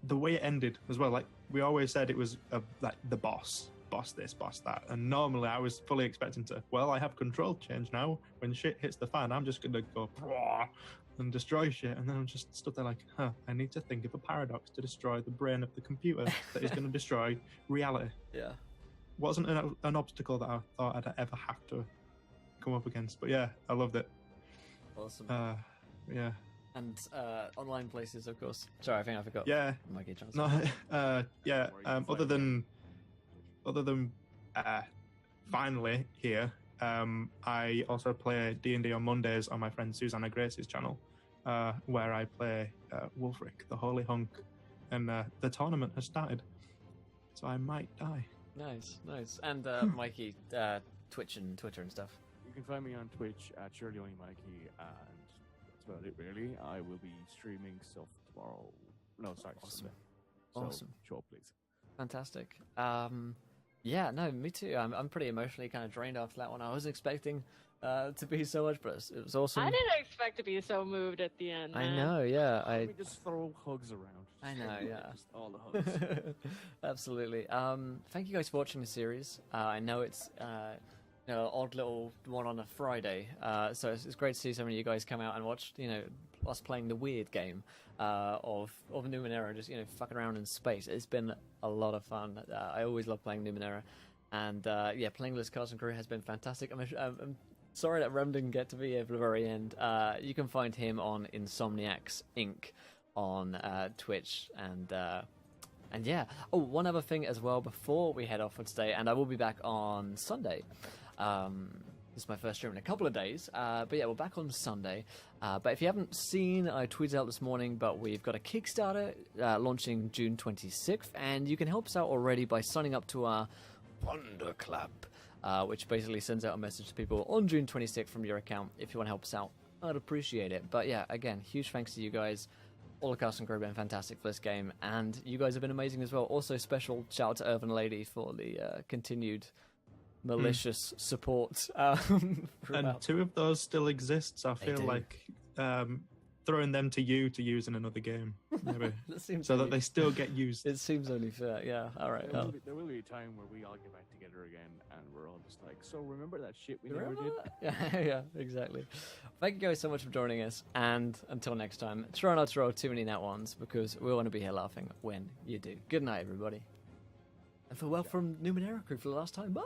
the way it ended as well. Like we always said, it was like the boss this, boss that, and normally I was fully expecting to, well, I have control change now. When shit hits the fan, I'm just gonna go and destroy shit, and then I'm just stood there like, I need to think of a paradox to destroy the brain of the computer that is going to destroy reality. Yeah. Wasn't an obstacle that I thought I'd ever have to come up against, but yeah, I loved it. Awesome. Yeah. And online places, of course. Sorry, I think I forgot. Yeah. Mikey Johnson. No. Yeah. Other than finally here, I also play D&D on Mondays on my friend Susanna Grace's channel, where I play Wulfric, the Holy Hunk, and the tournament has started, so I might die. Nice. And Mikey, Twitch and Twitter and stuff. You can find me on Twitch at Surely Only Mikey, and that's about it, really. I will be streaming stuff tomorrow. No, sorry. Awesome. Sunday. So, Awesome. sure, please. Fantastic. Yeah, no, me too. I'm pretty emotionally kind of drained after that one. I wasn't expecting to be so much, but it was awesome. I didn't expect to be so moved at the end. I man. know, yeah. Let me just throw hugs around. I know, yeah. Just all the hugs. Absolutely. Thank you guys for watching the series. I know it's odd little one on a Friday, so it's great to see so many of you guys come out and watch. Us playing the weird game of Numenera, just fucking around in space. It's been a lot of fun. I always love playing Numenera, and playing with this cast and crew has been fantastic. I'm sorry that Rem didn't get to be here for the very end. You can find him on Insomniacs Inc. on Twitch, and yeah. Oh, one other thing as well before we head off for today, and I will be back on Sunday. This is my first stream in a couple of days, but yeah, we're back on Sunday. But if you haven't seen, I tweeted out this morning, but we've got a Kickstarter launching June 26th, and you can help us out already by signing up to our Wonder Clap, which basically sends out a message to people on June 26th from your account. If you want to help us out, I'd appreciate it. But yeah, again, huge thanks to you guys. All the cast and crew have been fantastic for this game, and you guys have been amazing as well. Also, special shout out to Irvin Lady for the continued malicious support. And 2 of those still exists. I feel do. like throwing them to you to use in another game, maybe, That seems so that only- they still get used. It seems only fair. Yeah. All right. There will be a time where we all get back together again, and we're all just like, so remember that shit we never did? Yeah, exactly. Thank you guys so much for joining us, and until next time, try not to roll too many nat ones, because we want to be here laughing when you do. Good night, everybody. And farewell from Numenera crew for the last time. Bye!